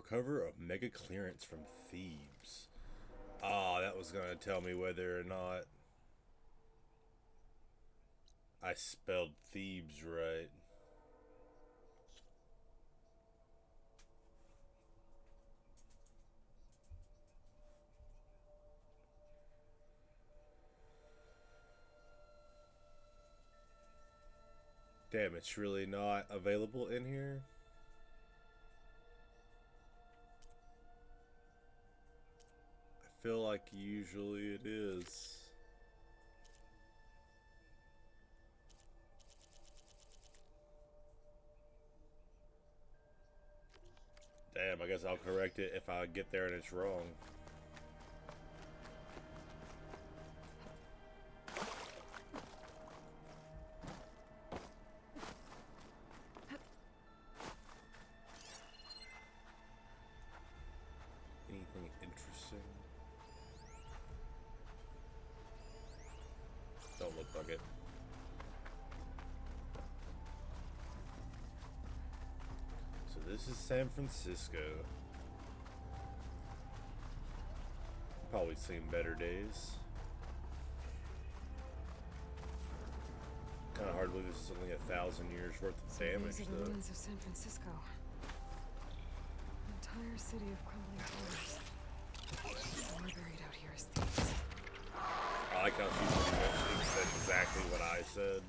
Recover a mega clearance from Thebes. Ah, that was gonna tell me whether or not I spelled Thebes right. Damn, it's really not available in here? I feel like usually it is. Damn, I guess I'll correct it if I get there and it's wrong. Anything interesting? Don't look like it. So this is San Francisco. Probably seen better days. Kind of hard to believe this is only 1,000 years worth of damage, These are the though. ruins of San Francisco. An entire city of crumbling towers. More buried out here is thieves. I like how she pretty much said exactly what I said.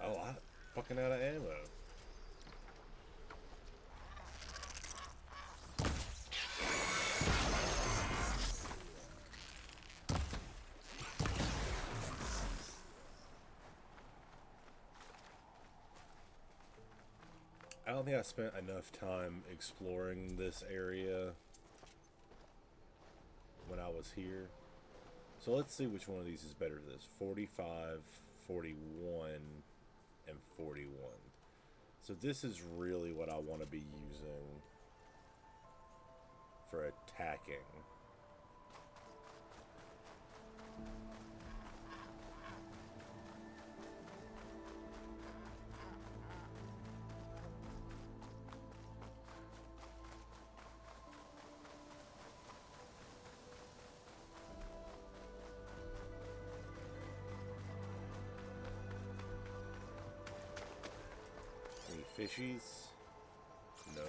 Oh, I'm fucking out of ammo. I don't think I spent enough time exploring this area when I was here. So let's see which one of these is better than this. 45, 41, and 41. So this is really what I want to be using for attacking. Any fishies? No.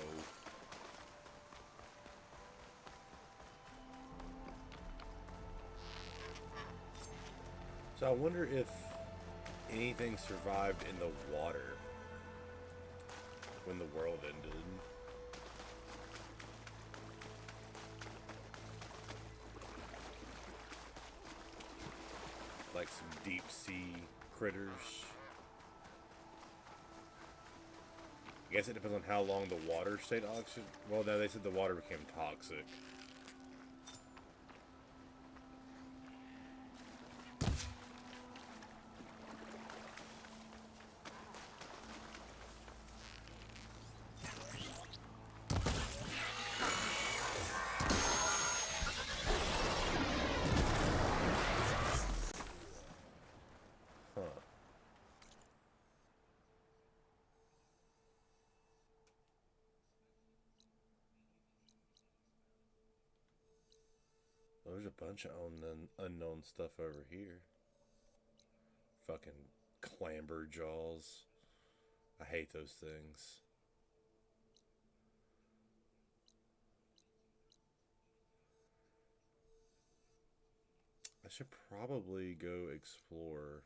So I wonder if anything survived in the water when the world ended. Like some deep sea critters. I guess it depends on how long the water stayed oxygen. Well, no, they said the water became toxic. Huh. There's a bunch of unknown stuff over here. Fucking clamber jaws. I hate those things. I should probably go explore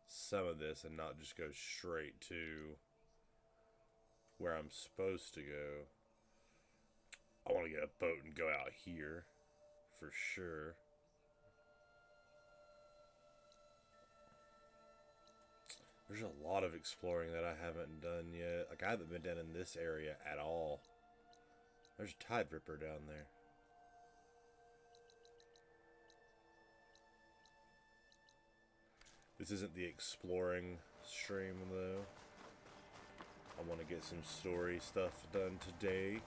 some of this and not just go straight to where I'm supposed to go. I want to get a boat and go out here for sure. There's a lot of exploring that I haven't done yet. Like, I haven't been down in this area at all. There's a Tide Ripper down there. This isn't the exploring stream, though. I want to get some story stuff done today.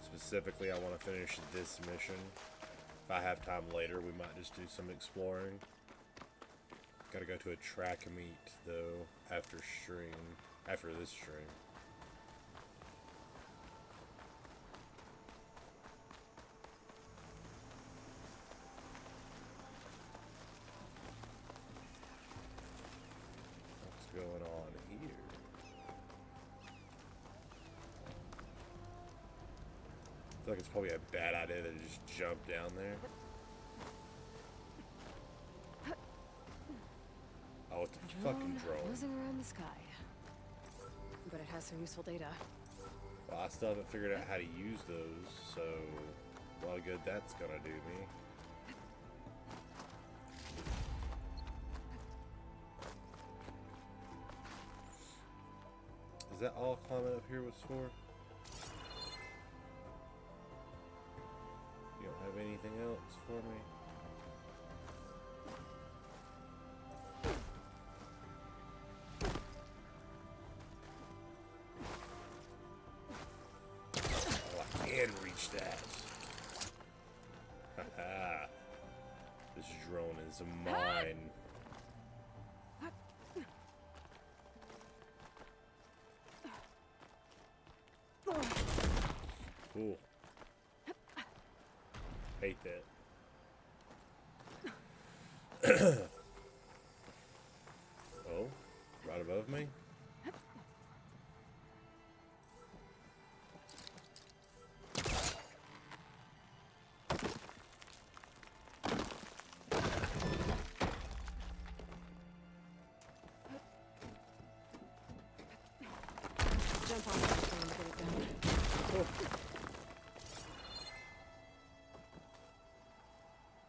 Specifically, I want to finish this mission. If I have time later, we might just do some exploring. Gotta go to a track meet though after this stream. What's going on here? I feel like it's probably a bad idea to just jump down there. Oh, it's a fucking drone. Whizzing around the sky. But it has some useful data. Well, I still haven't figured out how to use those, so a lot of good that's gonna do me. Is that all climbing up here was for? You don't have anything else for me? Oh, I can reach that. Haha. This drone is mine. Cool. Hate that. Oh, right above me? Jump on that thing and get it down. Oh.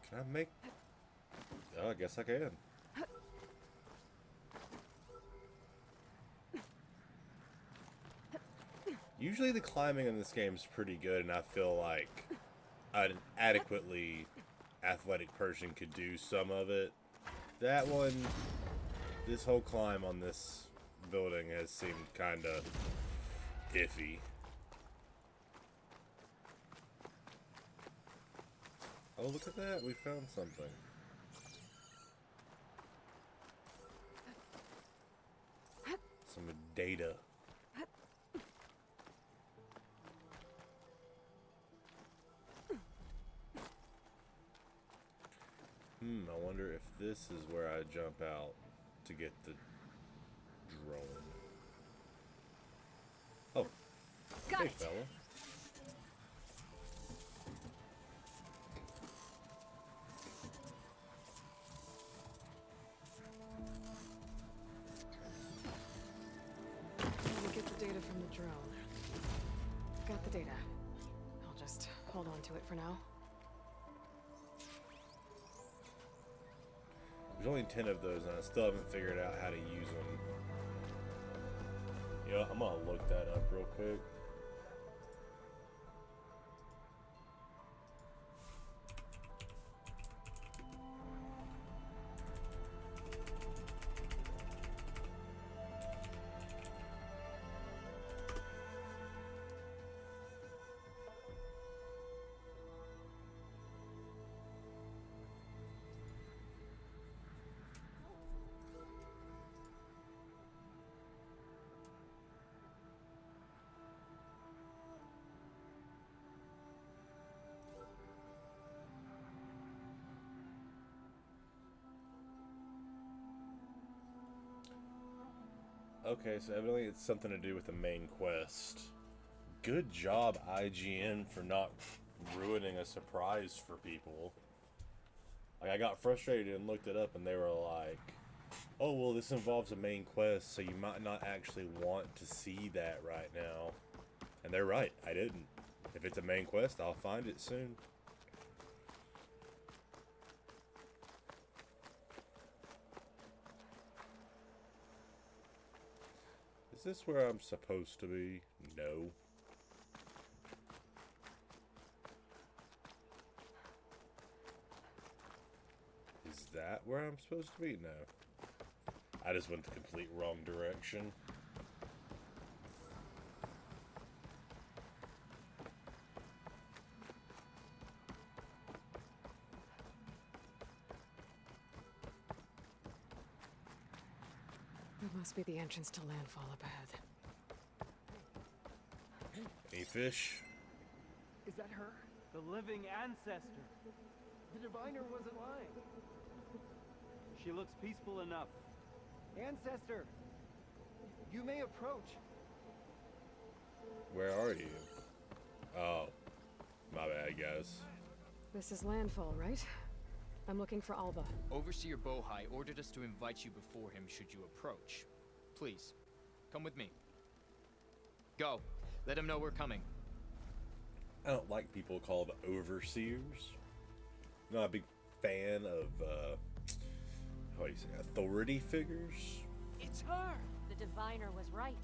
Can I make... Oh, I guess I can. Usually the climbing in this game is pretty good, and I feel like an adequately athletic person could do some of it. That one, this whole climb on this building has seemed kind of iffy. Oh, look at that. We found something. Some data. I wonder if this is where I jump out to get the drone. Oh. Got Hey, it. fella. We'll get the data from the drone. Got the data. I'll just hold on to it for now. There's only 10 of those, and I still haven't figured out how to use them. Yeah, I'm gonna look that up real quick. Okay, so evidently it's something to do with the main quest. Good job, IGN, for not ruining a surprise for people. Like, I got frustrated and looked it up, and they were like, oh, well, this involves a main quest, so you might not actually want to see that right now. And they're right, I didn't. If it's a main quest, I'll find it soon. Is this where I'm supposed to be? No. Is that where I'm supposed to be? No. I just went the complete wrong direction. That must be the entrance to Landfall up ahead. Any fish? Is that her? The living ancestor. The diviner wasn't lying. She looks peaceful enough. Ancestor! You may approach. Where are you? Oh, my bad, guys. This is Landfall, right? I'm looking for Alva. Overseer Bohai ordered us to invite you before him should you approach. Please, come with me. Go. Let him know we're coming. I don't like people called overseers. Not a big fan of, how do you say, authority figures. It's her! The diviner was right.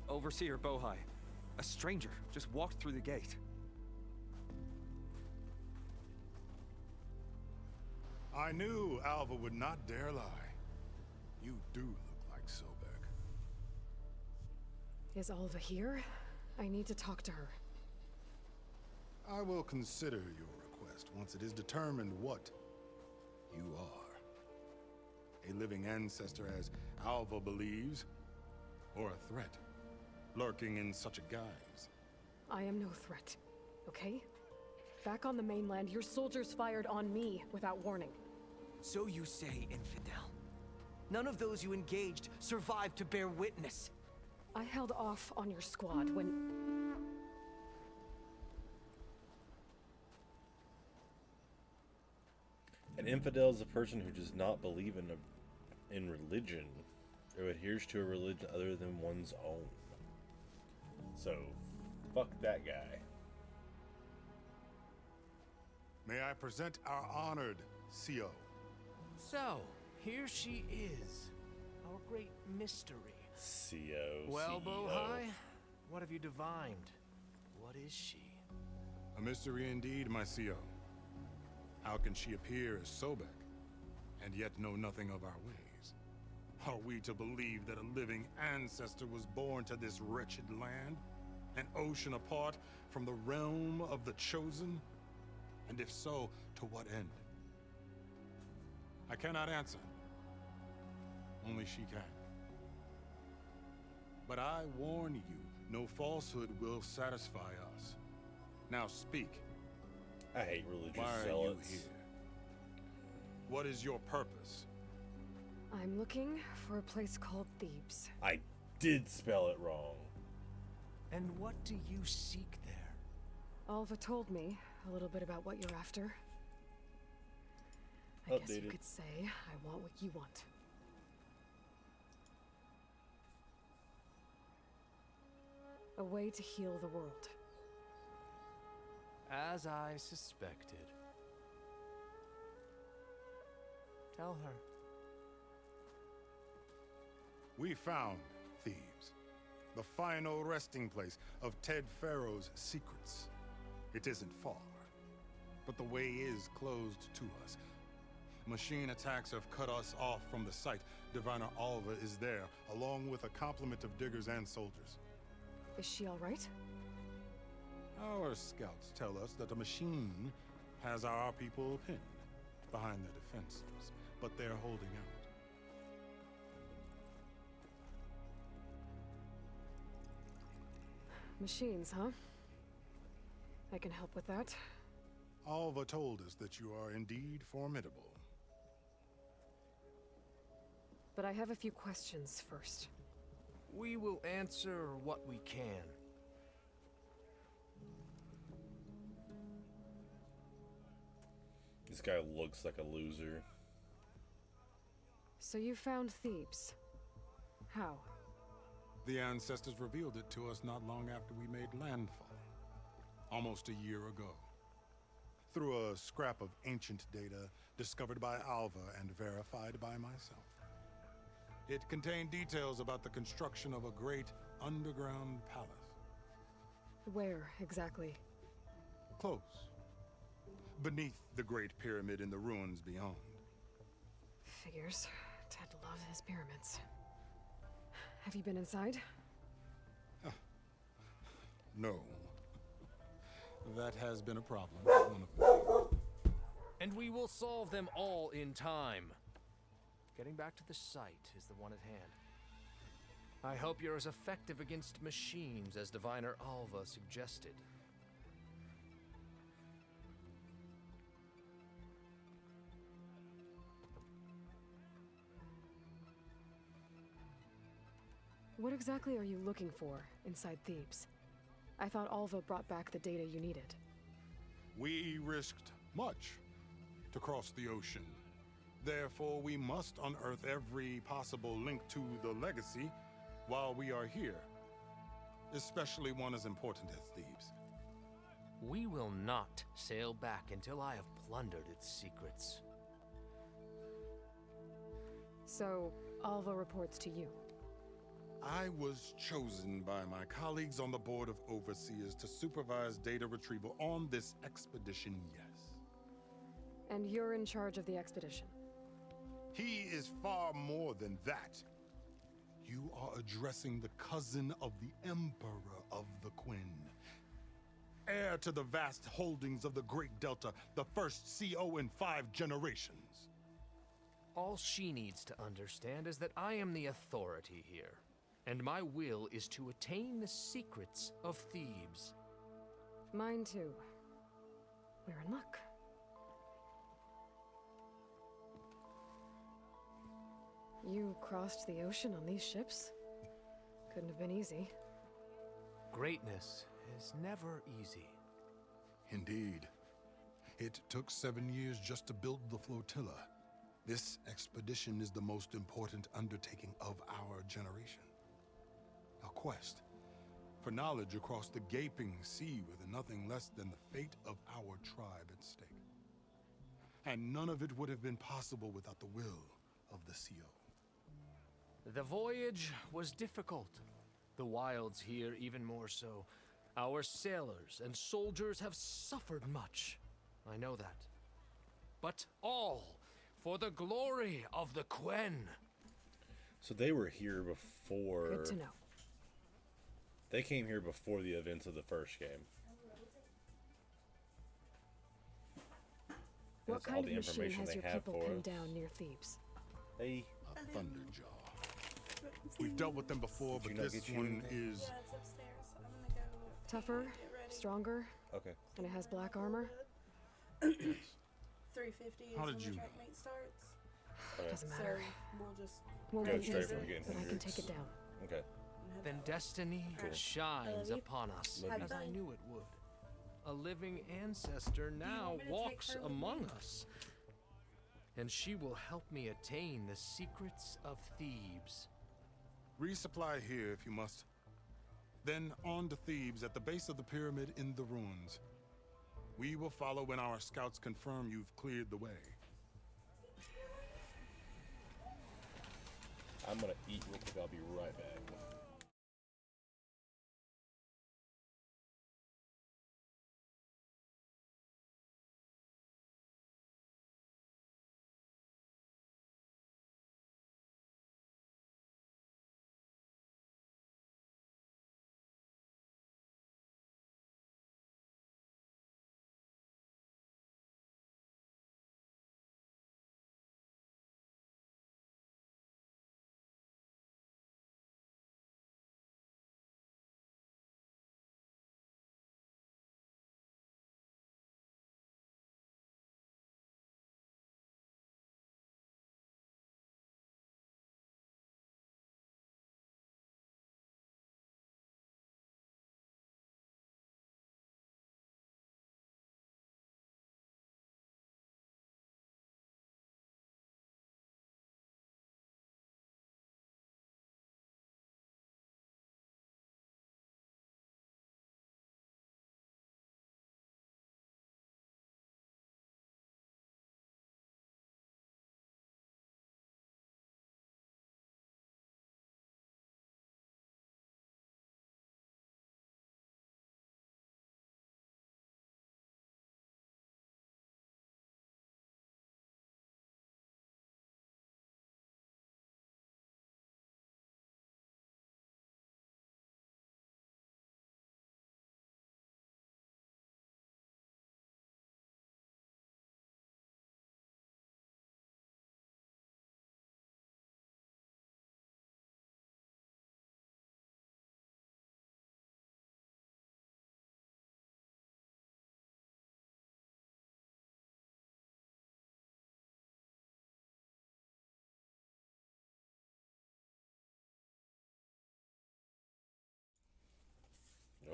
Overseer Bohai. A stranger just walked through the gate. I knew Alva would not dare lie. You do look like Sobek. Is Alva here? I need to talk to her. I will consider your request once it is determined what you are. A living ancestor, as Alva believes, or a threat, lurking in such a guise. I am no threat, okay? Back on the mainland, your soldiers fired on me without warning. So you say, Infidel. None of those you engaged survived to bear witness. I held off on your squad when... An infidel is a person who does not believe in religion or adheres to a religion other than one's own. So, fuck that guy. May I present our honored CO. So, here she is. Our great mystery. CO. Well, CEO. Bohai, what have you divined? What is she? A mystery indeed, my CO. How can she appear as Sobek, and yet know nothing of our ways? Are we to believe that a living ancestor was born to this wretched land? An ocean apart from the realm of the Chosen? And if so, to what end? I cannot answer. Only she can. But I warn you, no falsehood will satisfy us. Now speak. I hate religious Why are you zealots. here? What is your purpose? I'm looking for a place called Thebes. I did spell it wrong. And what do you seek there? Alva told me a little bit about what you're after. I guess you Updated. could say I want what you want. A way to heal the world. As I suspected. Tell her. We found Thebes, the final resting place of Ted Pharaoh's secrets. It isn't far, but the way is closed to us. Machine attacks have cut us off from the site. Diviner Alva is there, along with a complement of diggers and soldiers. Is she all right? Our scouts tell us that a machine has our people pinned behind their defenses, but they're holding out. Machines, huh? I can help with that. Alva told us that you are indeed formidable. But I have a few questions first. We will answer what we can. This guy looks like a loser. So you found Thebes. How? The ancestors revealed it to us not long after we made landfall, almost a year ago. Through a scrap of ancient data discovered by Alva and verified by myself. It contained details about the construction of a great underground palace. Where, exactly? Close. Beneath the Great Pyramid in the ruins beyond. Figures. Ted loves his pyramids. Have you been inside? No. That has been a problem. One of them. And we will solve them all in time. Getting back to the site is the one at hand. I hope you're as effective against machines as Diviner Alva suggested. What exactly are you looking for inside Thebes? I thought Alva brought back the data you needed. We risked much to cross the ocean. Therefore, we must unearth every possible link to the legacy while we are here, especially one as important as Thebes. We will not sail back until I have plundered its secrets. So, Alva reports to you. I was chosen by my colleagues on the Board of Overseers to supervise data retrieval on this expedition, yes. And you're in charge of the expedition. He is far more than that. You are addressing the cousin of the Emperor of the Quinn. Heir to the vast holdings of the Great Delta, the first CO in 5 generations. All she needs to understand is that I am the authority here, and my will is to attain the secrets of Thebes. Mine too. We're in luck. You crossed the ocean on these ships? Couldn't have been easy. Greatness is never easy. Indeed. It took 7 years just to build the flotilla. This expedition is the most important undertaking of our generation. A quest for knowledge across the gaping sea with nothing less than the fate of our tribe at stake. And none of it would have been possible without the will of the CO. The voyage was difficult. The wilds here even more so. Our sailors and soldiers have suffered much. I know that. But all for the glory of the Quen. So they were here before. Good to know. They came here before the events of the first game. What That's all kind of the machine information has they your have people for pinned us. down near Thebes? Hey, A Thunderjaw. We've dealt with them before, but Did you not this get you one anything? is... Yeah, it's upstairs. I'm gonna go Tougher, get ready. stronger, okay. and it has black armor? 350 is How when did the you track know? meet starts. Okay. Doesn't So matter. we'll just Won't Go be straight easy, from getting but I can Hendrix. take it down. Okay. head Then destiny Cool. shines I love you. upon us, Love you. as I knew it would. A living ancestor now want me to take walks her with among me? us. And she will help me attain the secrets of Thebes. Resupply here if you must. Then on to Thebes at the base of the pyramid in the ruins. We will follow when our scouts confirm you've cleared the way. I'm gonna eat real quick. I'll be right back.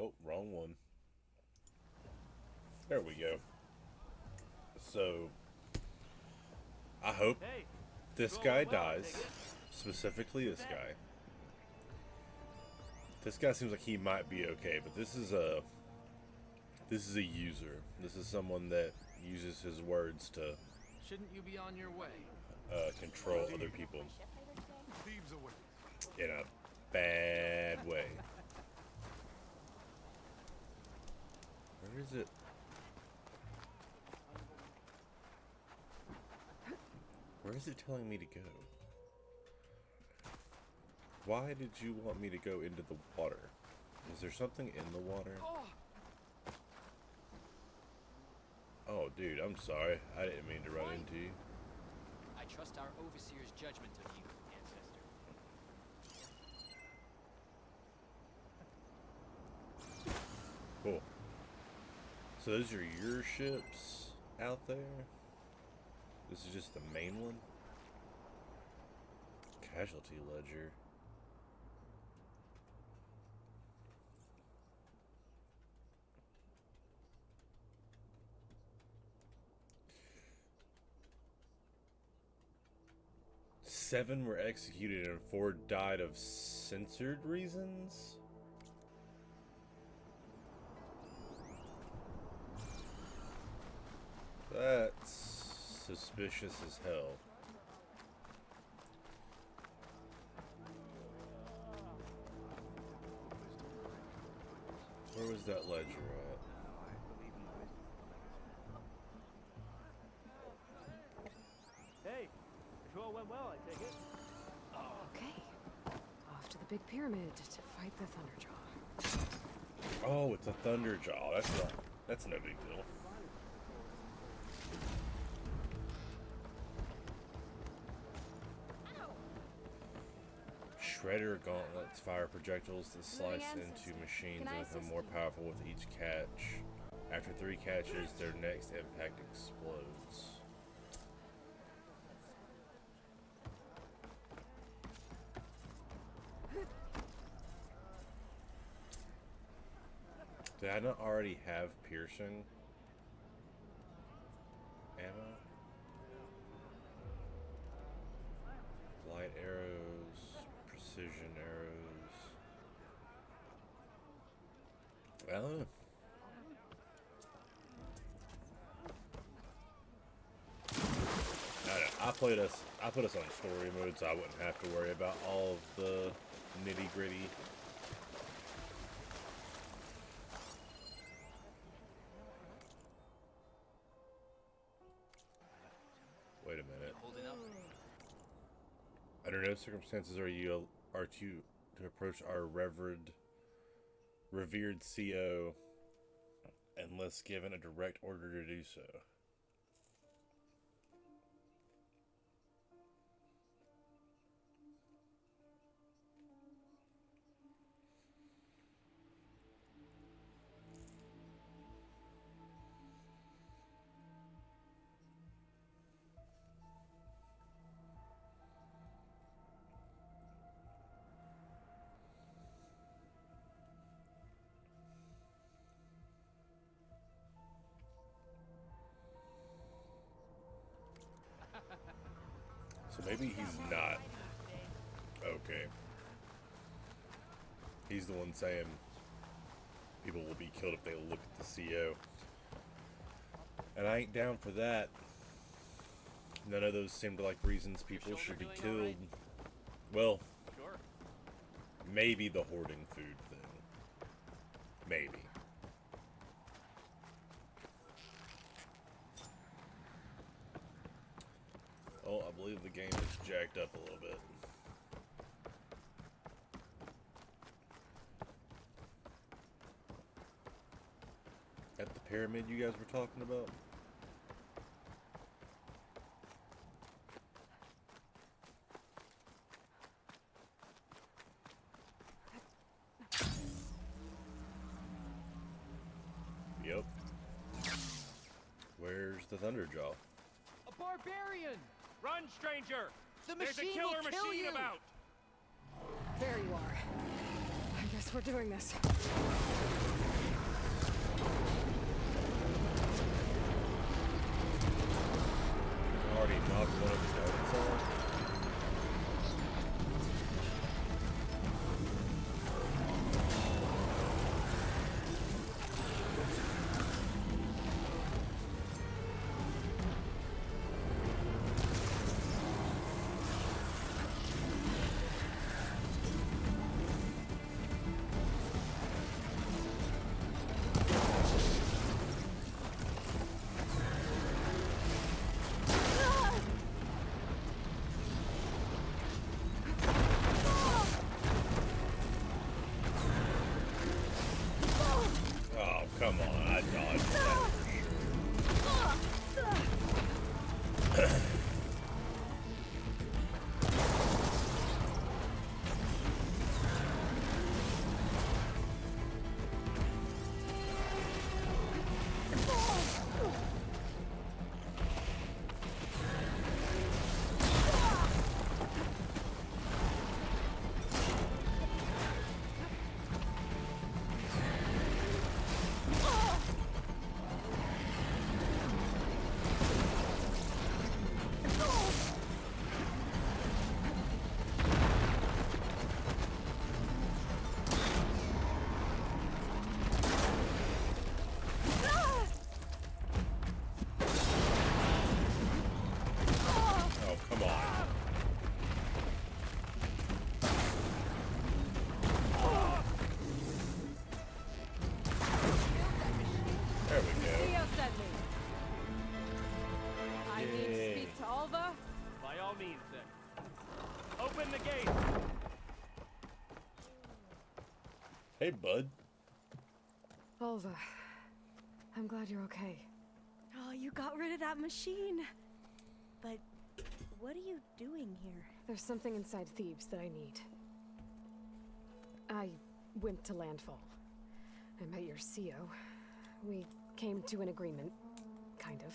Oh, wrong one. There we go. So, I hope Hey, this going guy well, I dies. take it? Specifically this guy. This guy seems like he might be okay, but this is a user. This is someone that uses his words to Shouldn't you be on your way? control other people Thieves away. in a bad way. Where is it? Where is it telling me to go? Why did you want me to go into the water? Is there something in the water? Oh, dude, I'm sorry. I didn't mean to run into you. I trust our overseer's judgment of you, ancestor. Cool. So those are your ships out there? This is just the main one? Casualty ledger. Seven were executed and 4 died of censored reasons? That's suspicious as hell. Where was that ledger at? Hey, patrol went well, I take it. Okay. Off to the big pyramid to fight the Thunderjaw. Oh, it's a Thunderjaw. That's no big deal. Shredder gauntlets fire projectiles that slice into machines and become more powerful with each catch. After 3 catches, their next impact explodes. Did I not already have piercing ammo? Light arrows, precision arrows. I don't know. I put us on story mode so I wouldn't have to worry about all of the nitty gritty. Wait a minute. Holding up. Under no circumstances are to approach our revered CO unless given a direct order to do so. So maybe he's not okay. He's the one saying people will be killed if they look at the CO. And I ain't down for that. None of those seem to like reasons people should be killed. Well, Sure. maybe the hoarding food thing. Maybe. Oh, I believe the game is jacked up a little bit. At the pyramid you guys were talking about? Yep. Where's the Thunderjaw? A barbarian! Run, stranger! The There's a machine killer will kill machine you! about! There you are. I guess we're doing this. come on, I dodged that for sure. Hey, bud. Alva, I'm glad you're okay. Oh, you got rid of that machine. But what are you doing here? There's something inside Thebes that I need. I went to Landfall. I met your CO. We came to an agreement, kind of.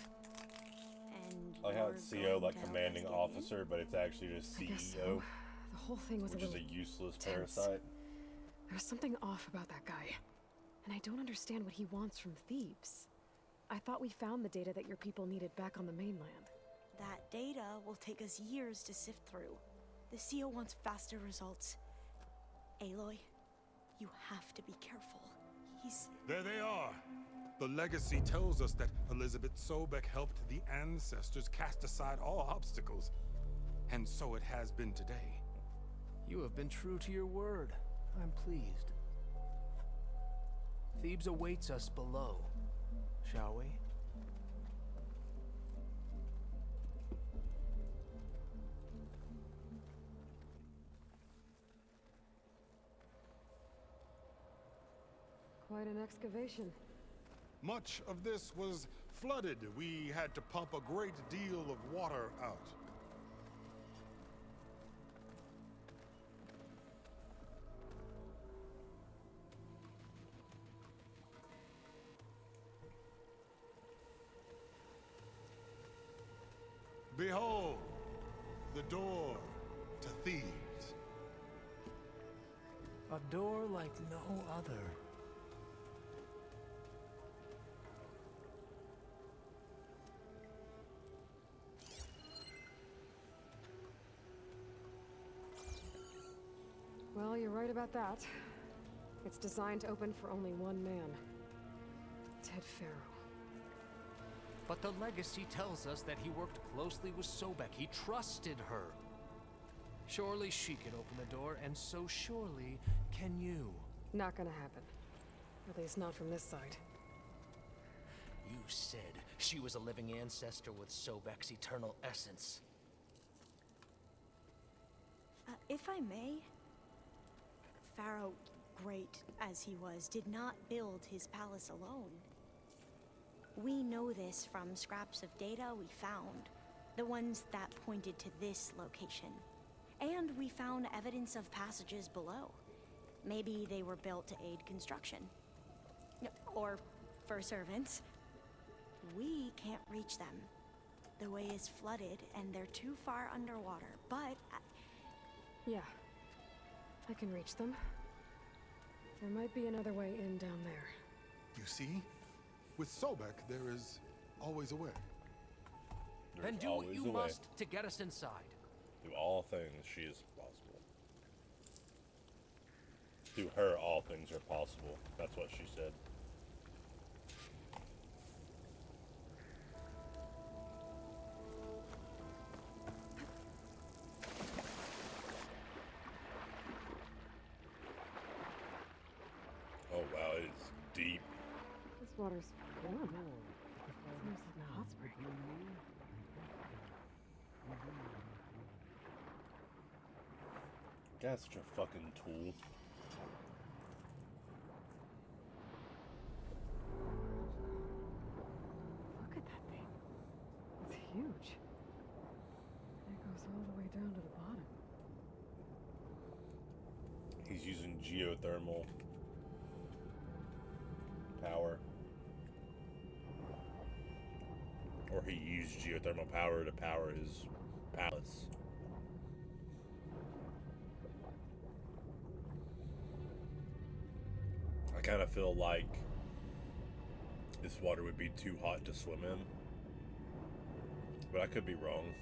And I have CO going like to commanding investigate? officer, but it's actually just I guess CEO, so. The whole thing was which a is little a useless tense. parasite. There was something off about that guy. And I don't understand what he wants from Thebes. I thought we found the data that your people needed back on the mainland. That data will take us years to sift through. The CO wants faster results. Aloy, you have to be careful. He's... There they are. The legacy tells us that Elizabeth Sobek helped the ancestors cast aside all obstacles. And so it has been today. You have been true to your word. I'm pleased. Thebes awaits us below, shall we? Quite an excavation. Much of this was flooded. We had to pump a great deal of water out. Behold, the door to Thebes. A door like no other. Well, you're right about that. It's designed to open for only one man. Ted Faro. But the legacy tells us that he worked closely with Sobek. He trusted her. Surely she can open the door, and so surely can you. Not gonna happen. At least not from this side. You said she was a living ancestor with Sobek's eternal essence. If I may, Pharaoh, great as he was, did not build his palace alone. We know this from scraps of data we found, the ones that pointed to this location. And we found evidence of passages below. Maybe they were built to aid construction. Or for servants. We can't reach them. The way is flooded and they're too far underwater, but... Yeah. I can reach them. There might be another way in down there. You see? With Sobek, there is always a way. Then do what you must to get us inside. Do all things she is possible. To her, all things are possible. That's what she said. Oh wow, it is deep. This water's warm. Seems like a hot spring. Guy's such a fucking tool. down to the bottom. He's using geothermal power. Or he used geothermal power to power his palace. I kind of feel like this water would be too hot to swim in. But I could be wrong.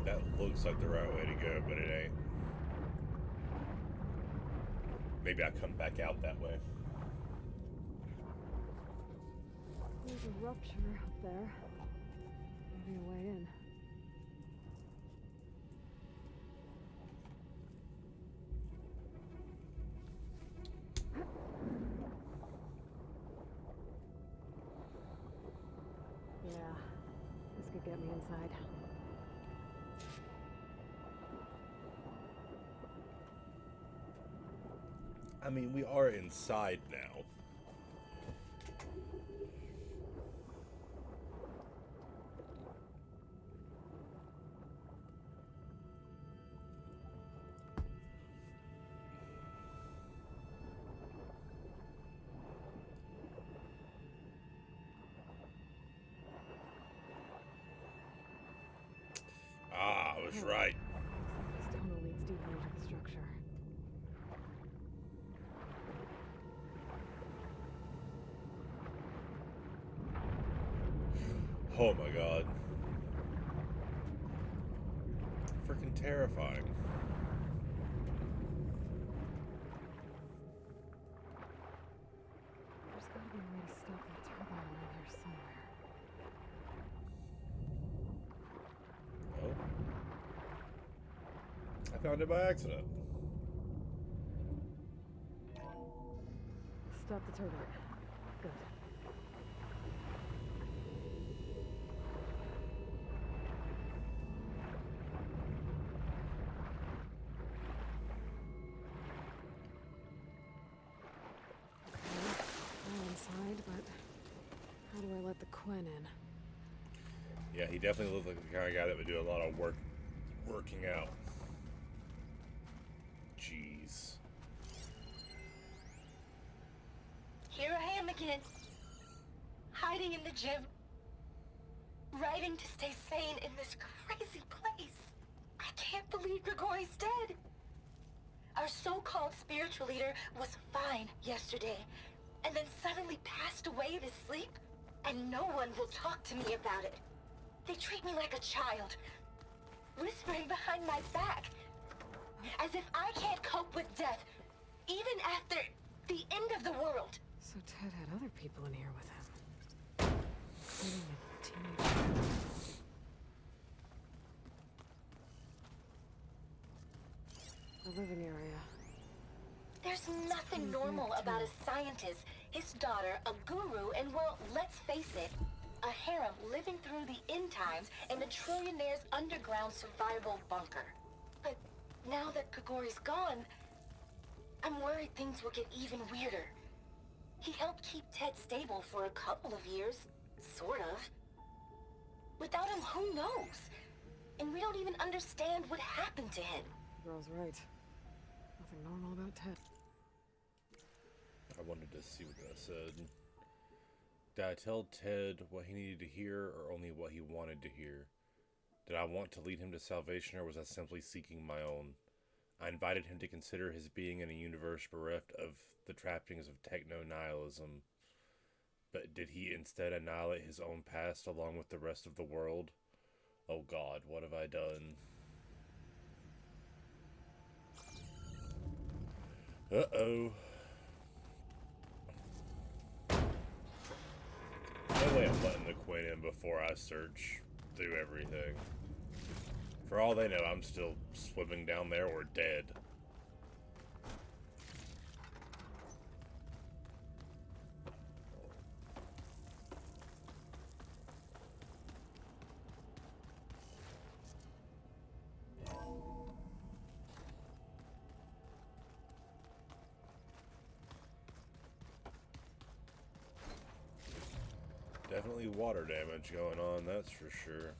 That looks like the right way to go, but it ain't. Maybe I come back out that way. There's a rupture up there. Maybe a way in. Yeah, this could get me inside. I mean, we are inside now. Ah, I was right. This tunnel leads deeper into the structure. Oh my god. Freaking terrifying. There's gotta be a way to stop that turbine around here somewhere. Oh. I found it by accident. Stop the turbine. Good. Inside, but how do I let the Quen in? Yeah, he definitely looks like the kind of guy that would do a lot of working out. Jeez. Here I am again, hiding in the gym, writing to stay sane in this crazy place. I can't believe Grigori's dead. Our so-called spiritual leader was fine yesterday, and then suddenly passed away in his sleep, and no one will talk to me about it. They treat me like a child, whispering behind my back, as if I can't cope with death, even after the end of the world. So Ted had other people in here with him. Including a teenager. The living area. There's nothing normal about a scientist, his daughter, a guru, and well, let's face it, a harem living through the end times in a trillionaire's underground survival bunker. But now that Grigori's gone, I'm worried things will get even weirder. He helped keep Ted stable for a couple of years, sort of. Without him, who knows? And we don't even understand what happened to him. Girl's right. Nothing normal about Ted. I wanted to see what that said. Did I tell Ted what he needed to hear, or only what he wanted to hear? Did I want to lead him to salvation, or was I simply seeking my own? I invited him to consider his being in a universe bereft of the trappings of techno-nihilism. But did he instead annihilate his own past along with the rest of the world? Oh God, what have I done? Uh-oh. No way I'm letting the Quen in before I search through everything. For all they know, I'm still swimming down there or dead. definitely water damage going on, that's for sure.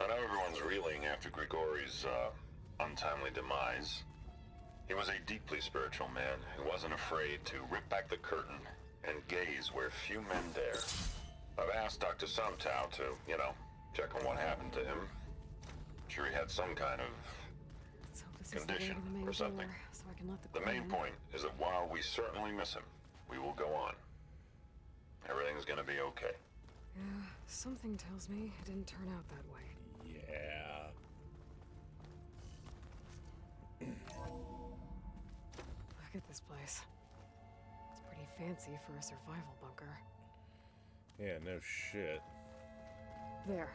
I know everyone's reeling after Grigori's untimely demise. He was a deeply spiritual man who wasn't afraid to rip back the curtain and gaze where few men dare. I've asked Dr. Sumtow to, check on what happened to him. Sure he had some kind of So this condition is the way to the main or something. door, so I can let The main point is that while we certainly miss him, we will go on. Everything's gonna be okay. Yeah, something tells me it didn't turn out that way. Yeah. Look at this place. It's pretty fancy for a survival bunker. Yeah, no shit. There,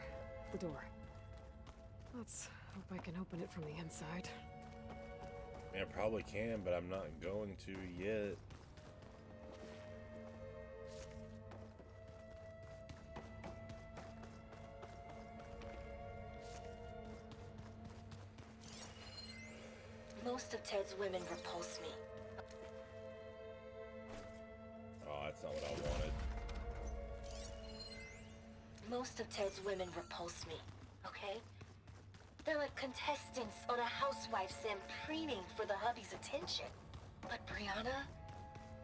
the door. Let's hope I can open it from the inside. Yeah, probably can, but I'm not going to yet. Most of Ted's women repulse me. Oh, that's not what I wanted. Most of Ted's women repulse me, okay? They're like contestants on a housewife sim preening for the hubby's attention. But Brianna,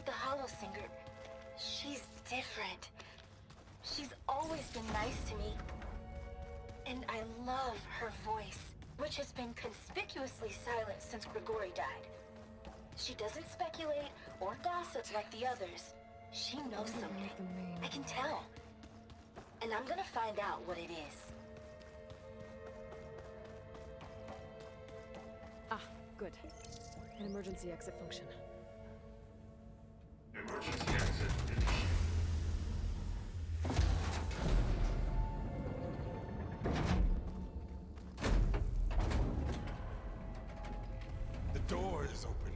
the Hollow Singer, she's different. She's always been nice to me. And I love her voice, which has been conspicuously silent since Grigori died. She doesn't speculate or gossip like the others. She knows something. I can tell. And I'm gonna find out what it is. Ah, good. An emergency exit function. Emergency exit initiated. The door is open.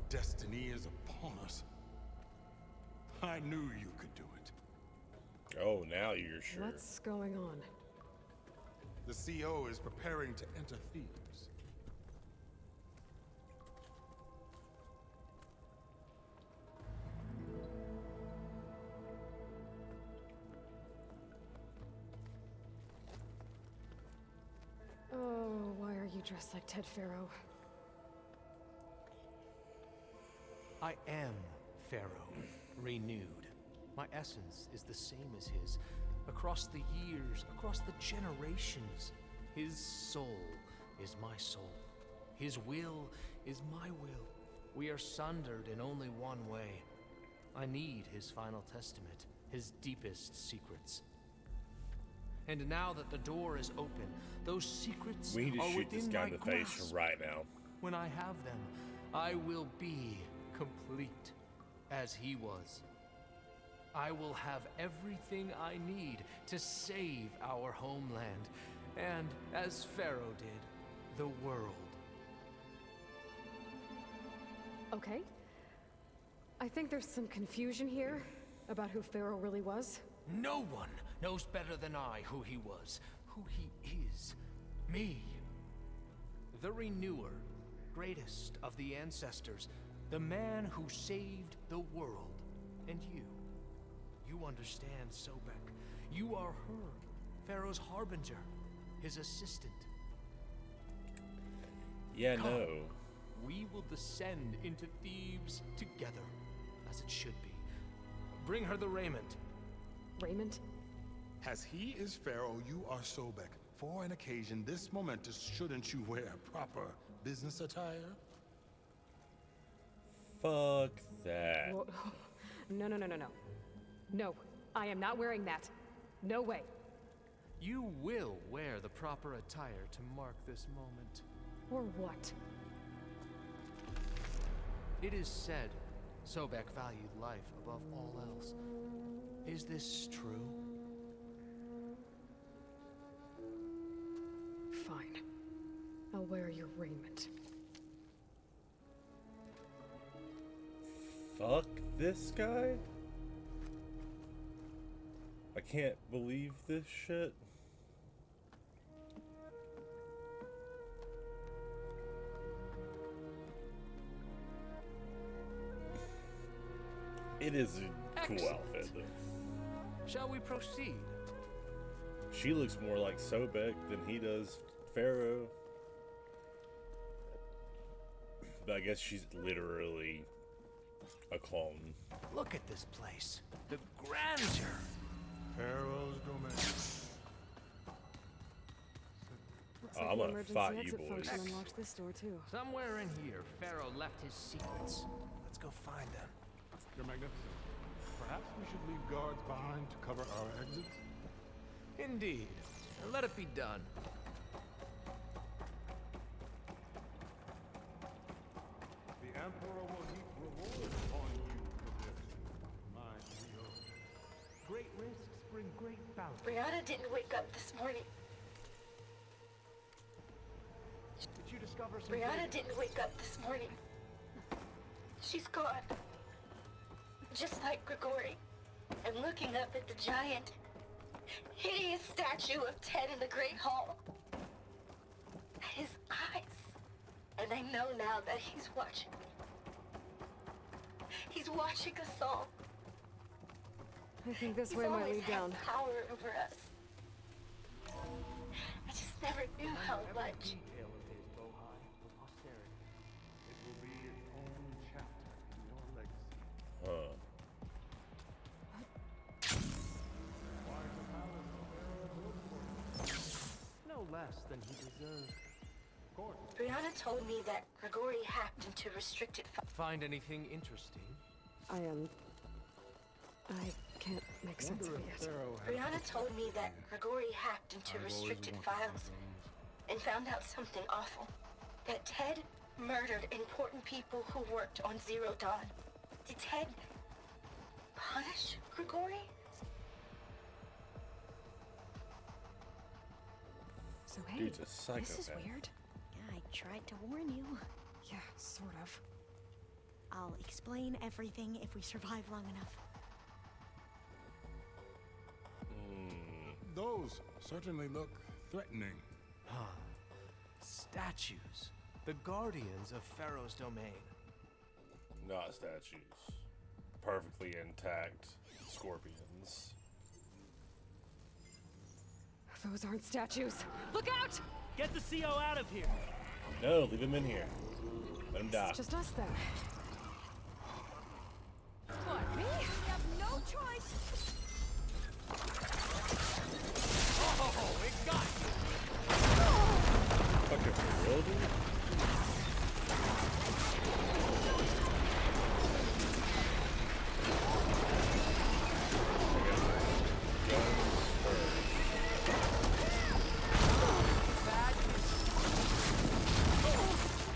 Destiny is upon us. I knew you could do it. Oh, now you're sure. What's going on? The CO is preparing to enter Thebes. Oh, why are you dressed like Ted Faro? I am Pharaoh, renewed. My essence is the same as his. Across the years, across the generations, his soul is my soul. His will is my will. We are sundered in only one way. I need his final testament, his deepest secrets. And now that the door is open, those secrets We need to are shoot this within guy my in the face grasp. right now. When I have them, I will be complete as he was. I will have everything I need to save our homeland, and as Pharaoh did, the world. Okay. I think there's some confusion here about who Pharaoh really was. No one knows better than I who he was, who he is. Me. The Renewer, greatest of the ancestors, the man who saved the world. And you. You understand, Sobek. You are her, Pharaoh's harbinger, his assistant. Yeah, Come. no. We will descend into Thebes together, as it should be. Bring her the raiment. Raiment? As he is Pharaoh, you are Sobek. For an occasion this momentous, shouldn't you wear proper business attire? Fuck that. Whoa. No, no, no, no, no. No, I am not wearing that. No way. You will wear the proper attire to mark this moment. Or what? It is said Sobek valued life above all else. Is this true? Fine. I'll wear your raiment. Fuck this guy? I can't believe this shit. It is a cool Excellent. outfit, though. Shall we proceed? She looks more like Sobek than he does Pharaoh. But I guess she's literally a clone. Look at this place. The grandeur. Pharaoh's domain. Looks I'm like the gonna emergency fight you exit boys. function unlocked this door too. Somewhere in here, Pharaoh left his secrets. Let's go find them. Your Magnificence. Perhaps we should leave guards behind to cover our exits? Indeed. Let it be done. The Emperor will heap rewards on you for this, my trio. Great risks bring great value. Brianna didn't wake up this morning. Did you discover some Brianna data? didn't wake up this morning. She's gone. Just like Grigori. And looking up at the giant, hideous statue of Ted in the Great Hall. At his eyes. And I know now that he's watching me. He's watching us all. I think this He's way might always lead had down. power over us. I just never knew how much. Detail of his Bohai for posterity. It will be its own chapter in your legacy. Huh. Why the palace of Pharaoh built for you? No less than he deserved. Of course. Brianna told me that Grigori hacked into restricted Find anything interesting? I can't make sense of it yet. Brianna told me that Grigori hacked into restricted files and found out something awful. That Ted murdered important people who worked on Zero Dawn. Did Ted punish Grigori? So hey, Dude's a this is psychopath. weird. Yeah, I tried to warn you. Yeah, sort of. I'll explain everything if we survive long enough. Those certainly look threatening. Statues. The guardians of Pharaoh's domain. Not statues. Perfectly intact scorpions. Those aren't statues. Look out! Get the CO out of here. No, leave him in here. Let him die. It's just us then. What, me? We have no choice. Oh, it got you! Fucking for real, dude?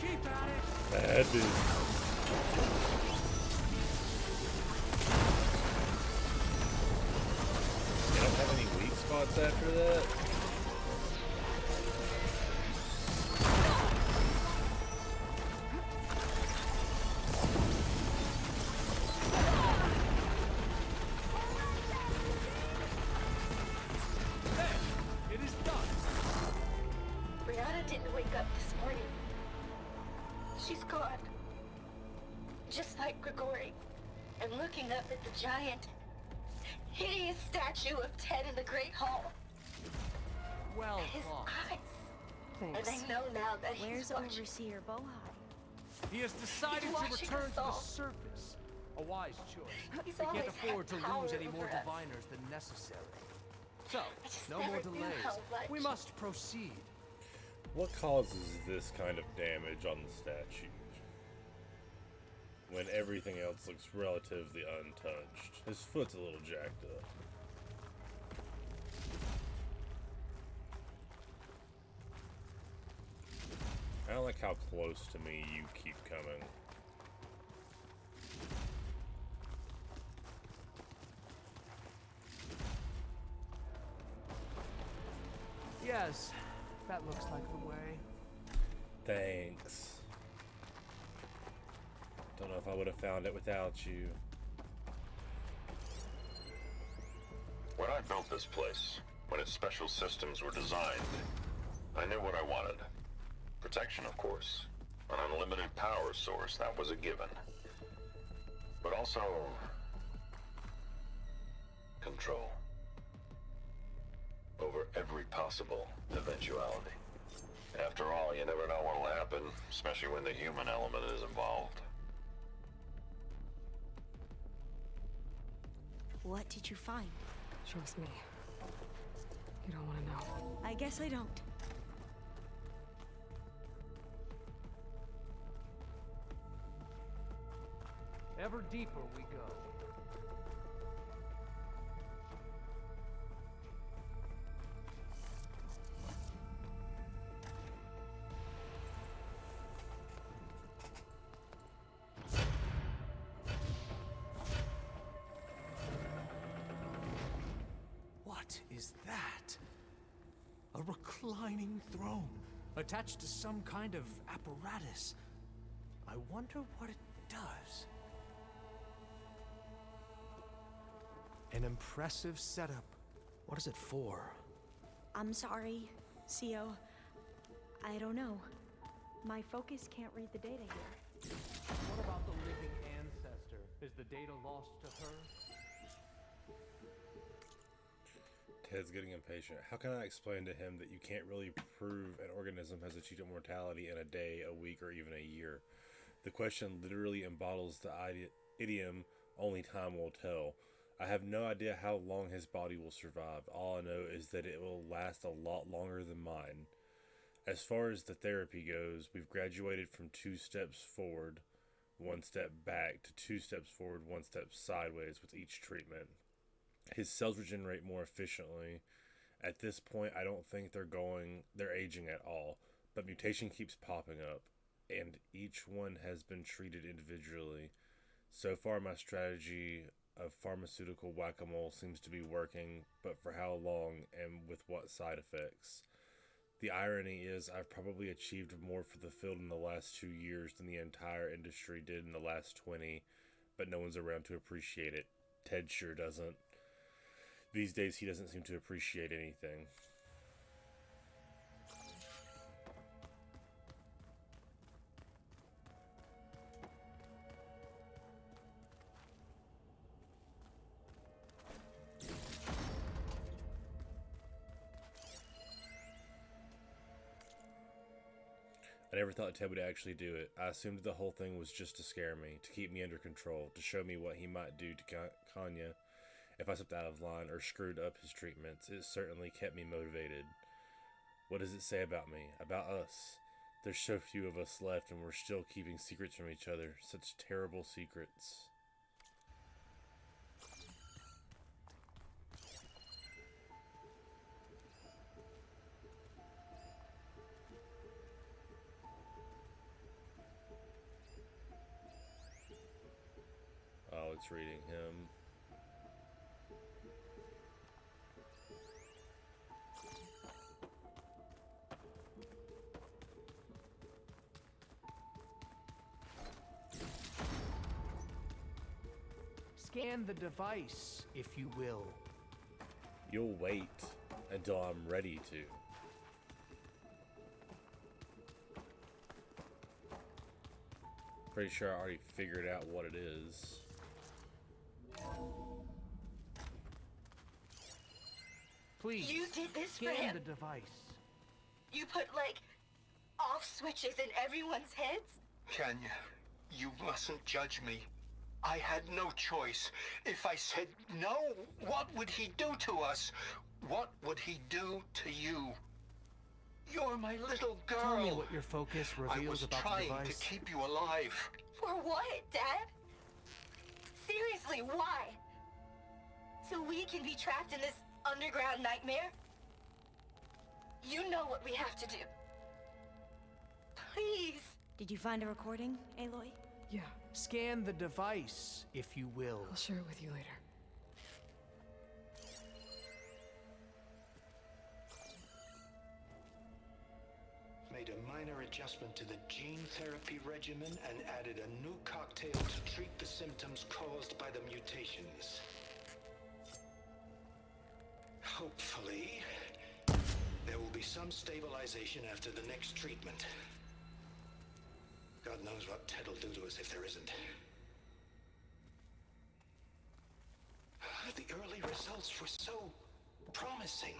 Keep at it! Bad dude. They don't have any weak spots after that? There! It is done! Brianna didn't wake up this morning. She's gone. Just like Grigori. And looking up at the giant, hideous statue of Ted in the Great Hall. Well At his thought. eyes. Thanks. And I know now that Where's he's watching. Overseer Bohai? He has decided He's to watching return us to the all. surface. A wise choice. He's We can't always afford to had power lose any more over us. diviners than necessary. So, just no never more knew delays. how much. We must proceed. What causes this kind of damage on the statue? When everything else looks relatively untouched. His foot's a little jacked up. I don't like how close to me you keep coming. Yes, that looks like the way. Thanks. Don't know if I would have found it without you. When I built this place, when its special systems were designed, I knew what I wanted. Protection, of course. An unlimited power source, that was a given. But also... control. Over every possible eventuality. After all, you never know what will happen, especially when the human element is involved. What did you find? Trust me. You don't want to know. I guess I don't. Ever deeper we go. What is that? A reclining throne, attached to some kind of apparatus. I wonder what it does. An impressive setup. What is it for? I'm sorry, CO. I don't know. My focus can't read the data here. What about the living ancestor? Is the data lost to her? Ted's getting impatient. How can I explain to him that you can't really prove an organism has achieved immortality in a day, a week, or even a year? The question literally embodies the idiom, only time will tell. I have no idea how long his body will survive. All I know is that it will last a lot longer than mine. As far as the therapy goes, we've graduated from 2 steps forward, 1 step back, to 2 steps forward, 1 step sideways with each treatment. His cells regenerate more efficiently. At this point, I don't think they're aging at all, but mutation keeps popping up, and each one has been treated individually. So far, my strategy of pharmaceutical whack-a-mole seems to be working, but for how long and with what side effects? The irony is I've probably achieved more for the field in the last 2 years than the entire industry did in the last 20, but no one's around to appreciate it. Ted sure doesn't. These days he doesn't seem to appreciate anything. I never thought Ted would actually do it. I assumed the whole thing was just to scare me, to keep me under control, to show me what he might do to Kanya if I stepped out of line or screwed up his treatments. It certainly kept me motivated. What does it say about me? About us? There's so few of us left and we're still keeping secrets from each other. Such terrible secrets. Oh, it's reading him. Scan the device, if you will. You'll wait until I'm ready to. Pretty sure I already figured out what it is. Please, You did this for scan him. the device. You put, like, off switches in everyone's heads? Kenya, you mustn't judge me. I had no choice. If I said no, what would he do to us? What would he do to you? You're my little girl. Tell me what your focus I reveals was about the trying device. to keep you alive. For what, Dad? Seriously, why? So we can be trapped in this underground nightmare? You know what we have to do. Please. Did you find a recording, Aloy? Yeah, Scan the device, if you will. I'll share it with you later. May made a minor adjustment to the gene therapy regimen and added a new cocktail to treat the symptoms caused by the mutations. Hopefully, there will be some stabilization after the next treatment. God knows what Ted will do to us if there isn't. The early results were so promising.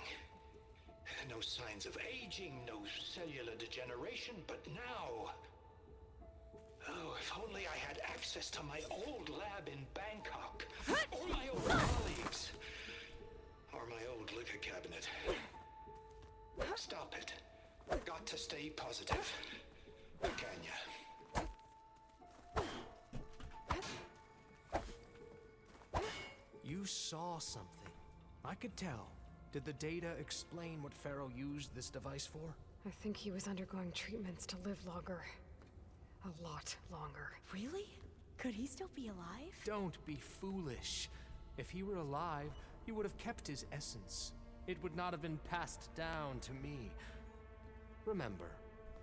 No signs of aging, no cellular degeneration, but now... Oh, if only I had access to my old lab in Bangkok. Or my old colleagues. Or my old liquor cabinet. Stop it. Got to stay positive. Can ya? You saw something. I could tell. Did the data explain what Pharaoh used this device for? I think he was undergoing treatments to live longer. A lot longer. Really? Could he still be alive? Don't be foolish. If he were alive, he would have kept his essence. It would not have been passed down to me. Remember,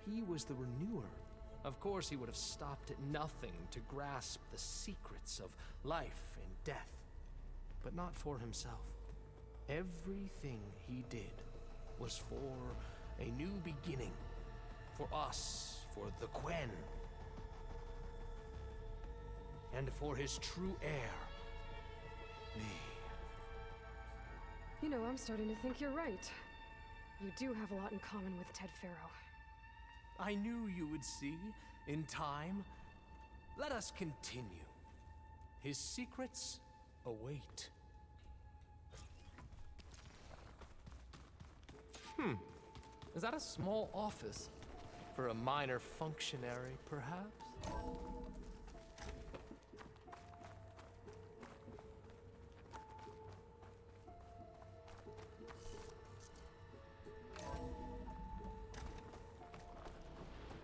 he was the renewer. Of course, he would have stopped at nothing to grasp the secrets of life and death. But not for himself. Everything he did was for a new beginning. For us, for the Quen. And for his true heir, me. You know, I'm starting to think you're right. You do have a lot in common with Ted Pharaoh. I knew you would see, in time. Let us continue. His secrets await. Is that a small office? For a minor functionary, perhaps?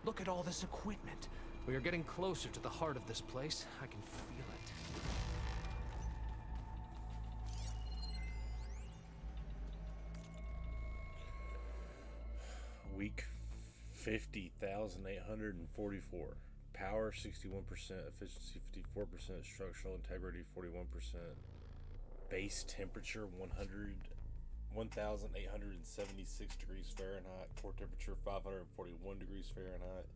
Look at all this equipment. We are getting closer to the heart of this place. I can feel it. Week 50,844. Power 61%, efficiency 54%, structural integrity 41%, base temperature 1,876 degrees Fahrenheit, core temperature 541 degrees Fahrenheit,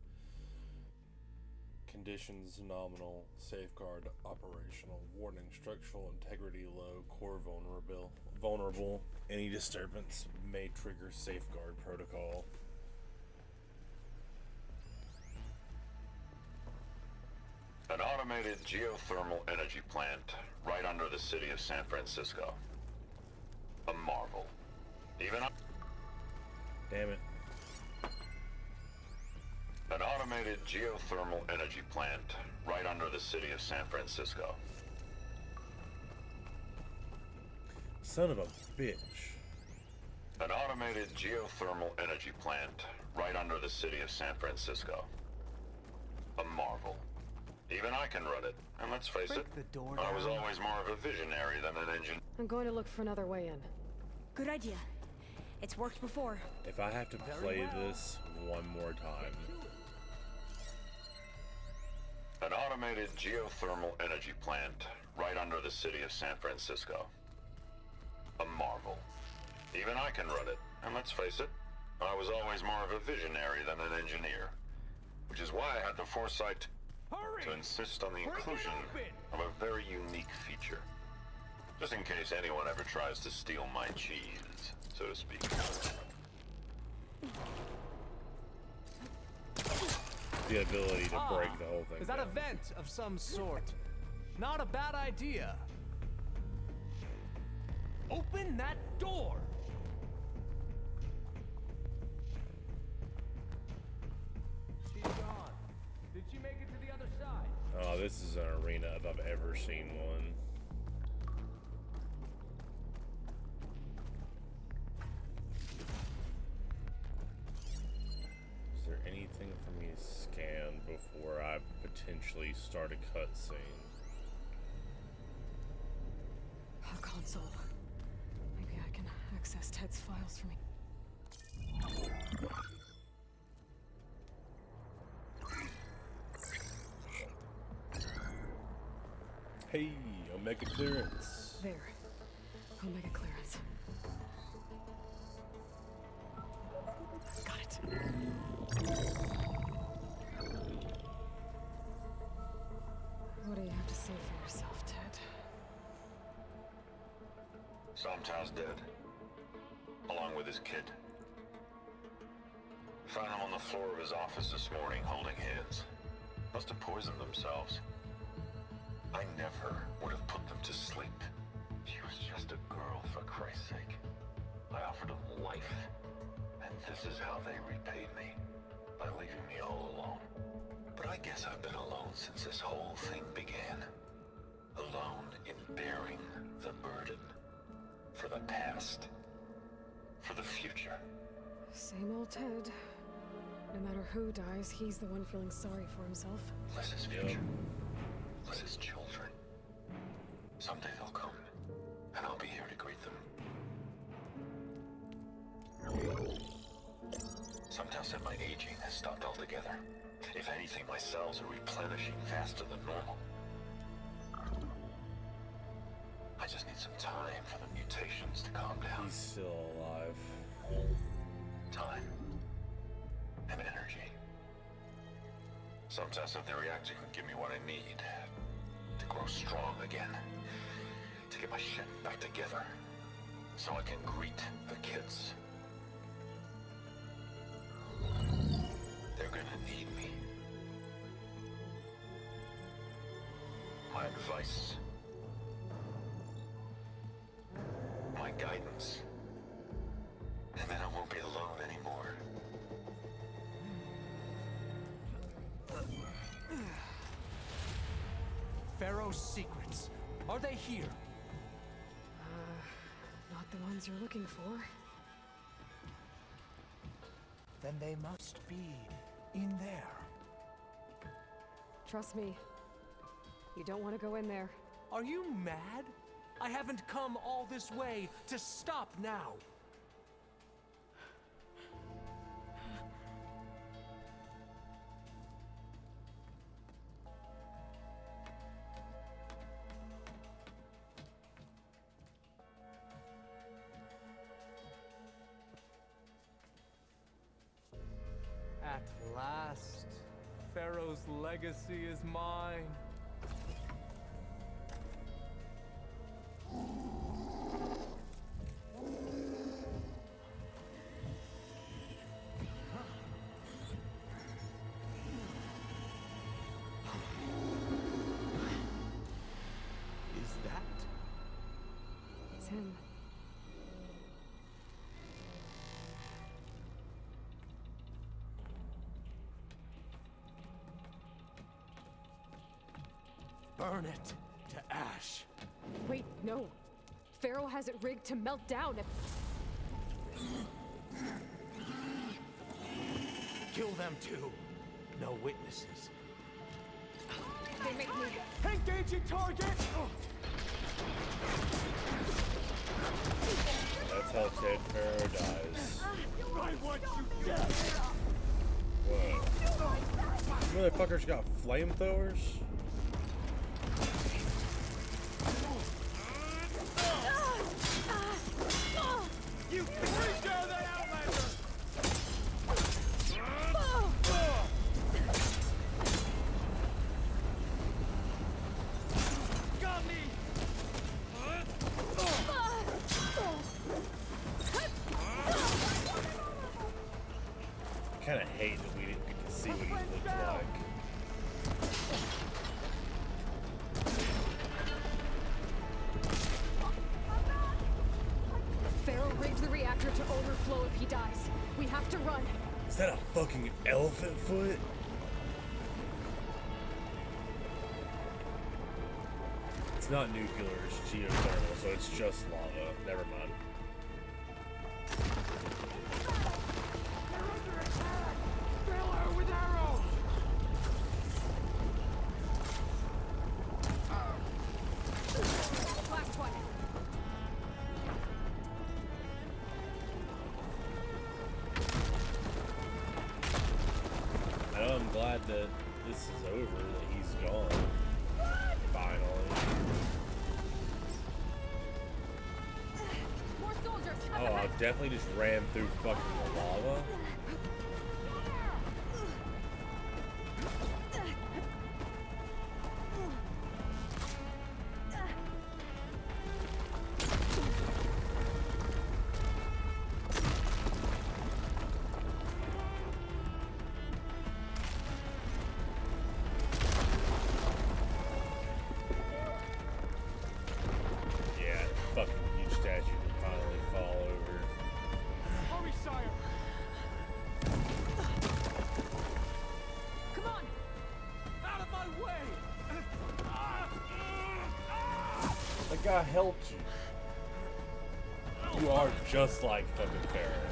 conditions nominal, safeguard operational, warning structural integrity low, core vulnerable, any disturbance may trigger safeguard protocol. An automated geothermal energy plant right under the city of San Francisco. A marvel. Damn it. An automated geothermal energy plant right under the city of San Francisco. Son of a bitch. An automated geothermal energy plant right under the city of San Francisco. A marvel. Even I can run it, and let's face it, I was always more of a visionary than an engineer. I'm going to look for another way in. Good idea. It's worked before. If I have to play this one more time. An automated geothermal energy plant right under the city of San Francisco. A marvel. Even I can run it, and let's face it, I was always more of a visionary than an engineer. Which is why I had the foresight to insist on the inclusion of a very unique feature. Just in case anyone ever tries to steal my cheese, so to speak. The ability to break the whole thing Is that down. a vent of some sort? Not a bad idea. Open that door! She's gone. Did she make it to the other side? Oh, this is an arena if I've ever seen one. Is there anything for me to scan before I potentially start a cutscene? A console. Maybe I can access Ted's files from me. Hey, Omega clearance. There. Omega clearance. Got it. What do you have to say for yourself, Ted? Somtow's dead. Along with his kid. Found him on the floor of his office this morning, holding hands. Must have poisoned themselves. I never would have put them to sleep. She was just a girl, for Christ's sake. I offered them life. And this is how they repaid me. By leaving me all alone. But I guess I've been alone since this whole thing began. Alone in bearing the burden. For the past. For the future. Same old Ted. No matter who dies, he's the one feeling sorry for himself. Liz's future. Liz's children. Someday they'll come. And I'll be here to greet them. Sometimes said my aging has stopped altogether. If anything, my cells are replenishing faster than normal. I just need some time for the mutations to calm down. He's still alive. Time. And energy. Sometimes said the reactor can give me what I need. To grow strong again. To get my shit back together. So I can greet the kids. They're gonna need me. My advice. My guidance. And then I won't be alone anymore. Pharaoh's secrets. Are they here? Not the ones you're looking for. Then they must be in there. Trust me. You don't want to go in there. Are you mad? I haven't come all this way to stop now. At last, Pharaoh's legacy is mine. Is that? It's him. Burn it to ash. Wait, no. Pharaoh has it rigged to melt down if... Kill them too. No witnesses. They make me... Engaging target! That's how Ted Pharaoh dies. I want you dead! Whoa. Motherfuckers got flamethrowers? You freak out that Outlander! Got me! I kinda hate that we didn't get to see what he looked like. Pharaoh rigged the reactor to overflow if he dies. We have to run. Is that a fucking elephant foot? It's not nuclear, it's geothermal, so it's just lava. Never mind. Last one. I'm glad that this is over, that he's gone. Finally. Oh, I definitely just ran through fucking the lava. Yeah, fucking huge statue can finally fall over. Hurry, sire! Come on! Out of my way! That guy helped you. You are just like fucking Pharaoh.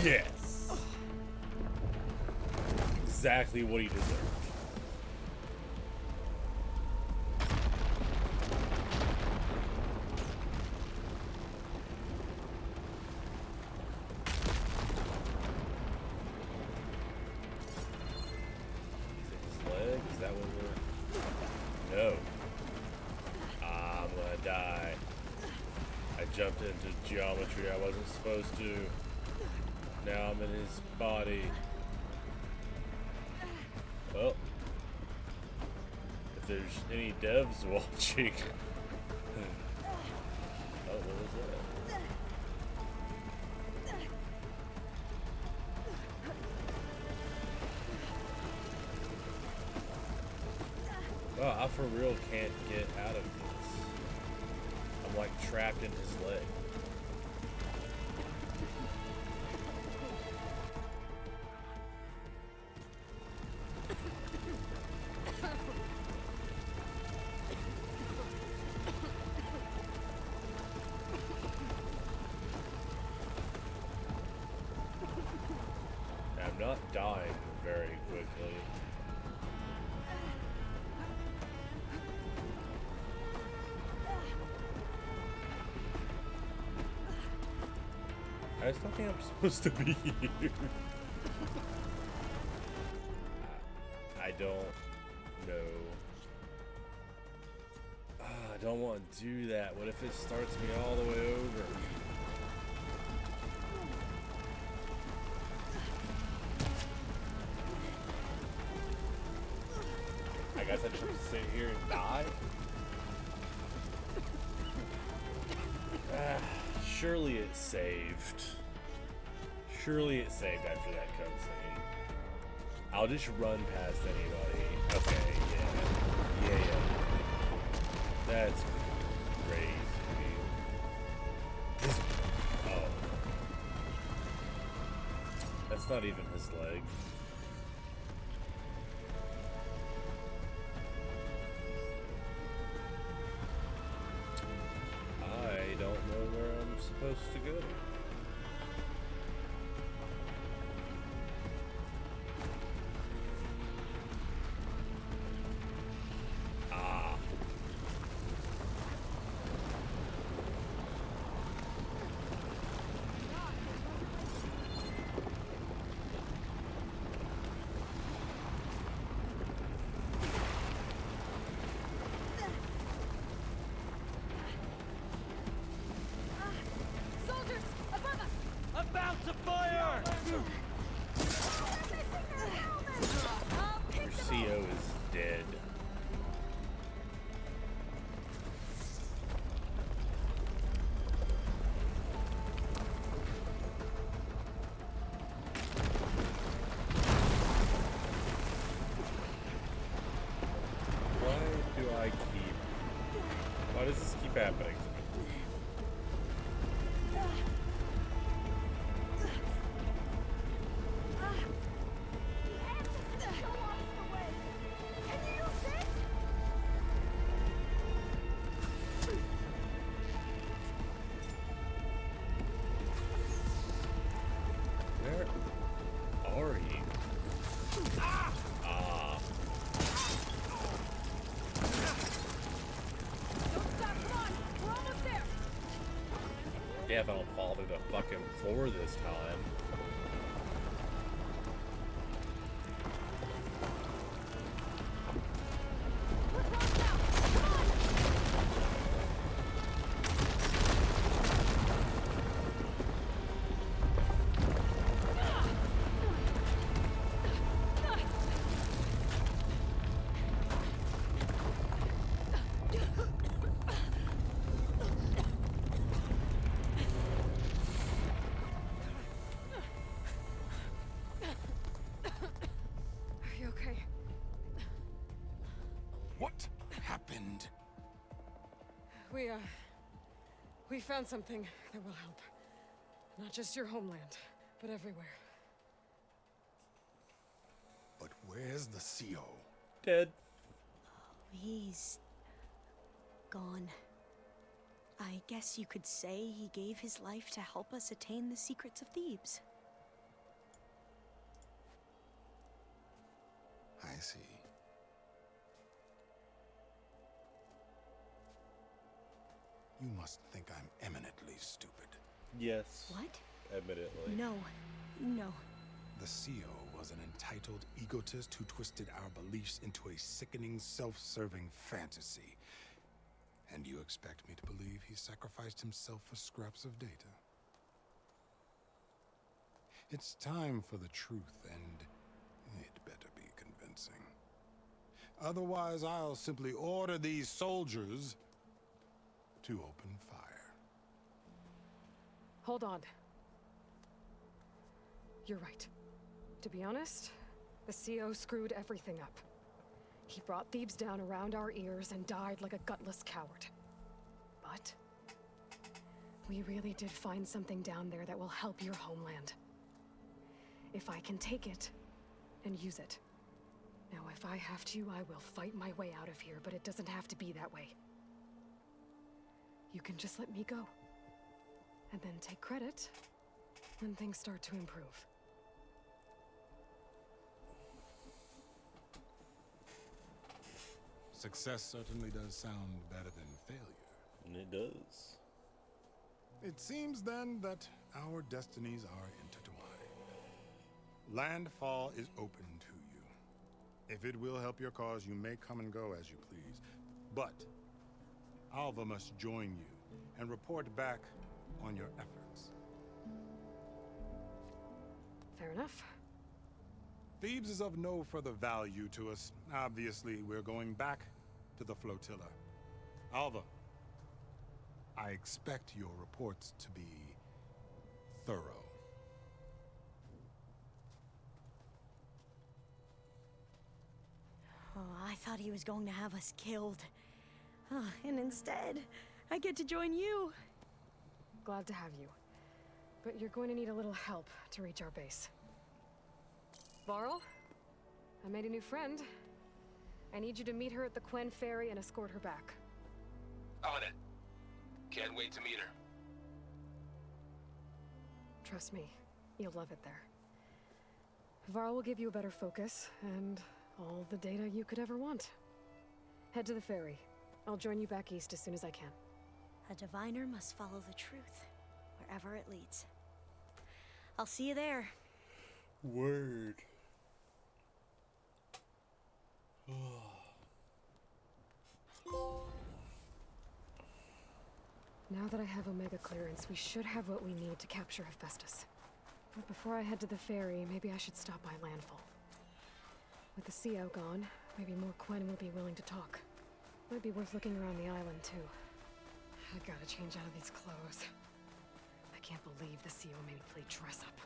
Yes. Exactly what he deserved. His leg? Is that what we're... No. I'm gonna die. I jumped into geometry I wasn't supposed to. Now I'm in his body. Well, if there's any devs watching. Oh, what was that? Well, I for real can't get out of this. I'm like trapped in his leg. I'm not dying very quickly. I still think I'm supposed to be here. I don't know. I don't want to do that. What if it starts me all the way over? I guess I just have to sit here and die? Surely it saved. Surely it saved after that cutscene. I'll just run past anybody. Okay, yeah. Yeah, yeah. That's crazy. His, oh. That's not even his leg. I don't know where I'm supposed to go. Soldiers, above us! About to fire! Your CO is dead. Why does this keep happening to me? Where are you? Yeah, if I don't fall through the fucking floor this time. We found something that will help. Not just your homeland, but everywhere. But where's the CO? Dead. He's gone. I guess you could say he gave his life to help us attain the secrets of Thebes. I see. You must think I'm eminently stupid. Yes. What? Admittedly. No. The CO was an entitled egotist who twisted our beliefs into a sickening, self-serving fantasy. And you expect me to believe he sacrificed himself for scraps of data? It's time for the truth, and it better be convincing. Otherwise, I'll simply order these soldiers to open fire. Hold on. You're right. To be honest, the CO screwed everything up. He brought Thebes down around our ears and died like a gutless coward. But we really did find something down there that will help your homeland. If I can take it and use it. Now, if I have to, I will fight my way out of here, but it doesn't have to be that way. You can just let me go. And then take credit when things start to improve. Success certainly does sound better than failure. And it does. It seems then that our destinies are intertwined. Landfall is open to you. If it will help your cause, you may come and go as you please. But Alva must join you and report back on your efforts. Fair enough. Thebes is of no further value to us. Obviously, we're going back to the flotilla. Alva, I expect your reports to be thorough. Oh, I thought he was going to have us killed. And instead, I get to join you. Glad to have you. But you're going to need a little help to reach our base. Varl, I made a new friend. I need you to meet her at the Quen Ferry and escort her back. On it. Can't wait to meet her. Trust me, you'll love it there. Varl will give you a better focus, and all the data you could ever want. Head to the ferry. I'll join you back east as soon as I can. A diviner must follow the truth, wherever it leads. I'll see you there. Word. Now that I have Omega clearance, we should have what we need to capture Hephaestus. But before I head to the ferry, maybe I should stop by Landfall. With the CO gone, maybe more Quen will be willing to talk. Might be worth looking around the island, too. I gotta change out of these clothes. I can't believe the CO made me play dress up.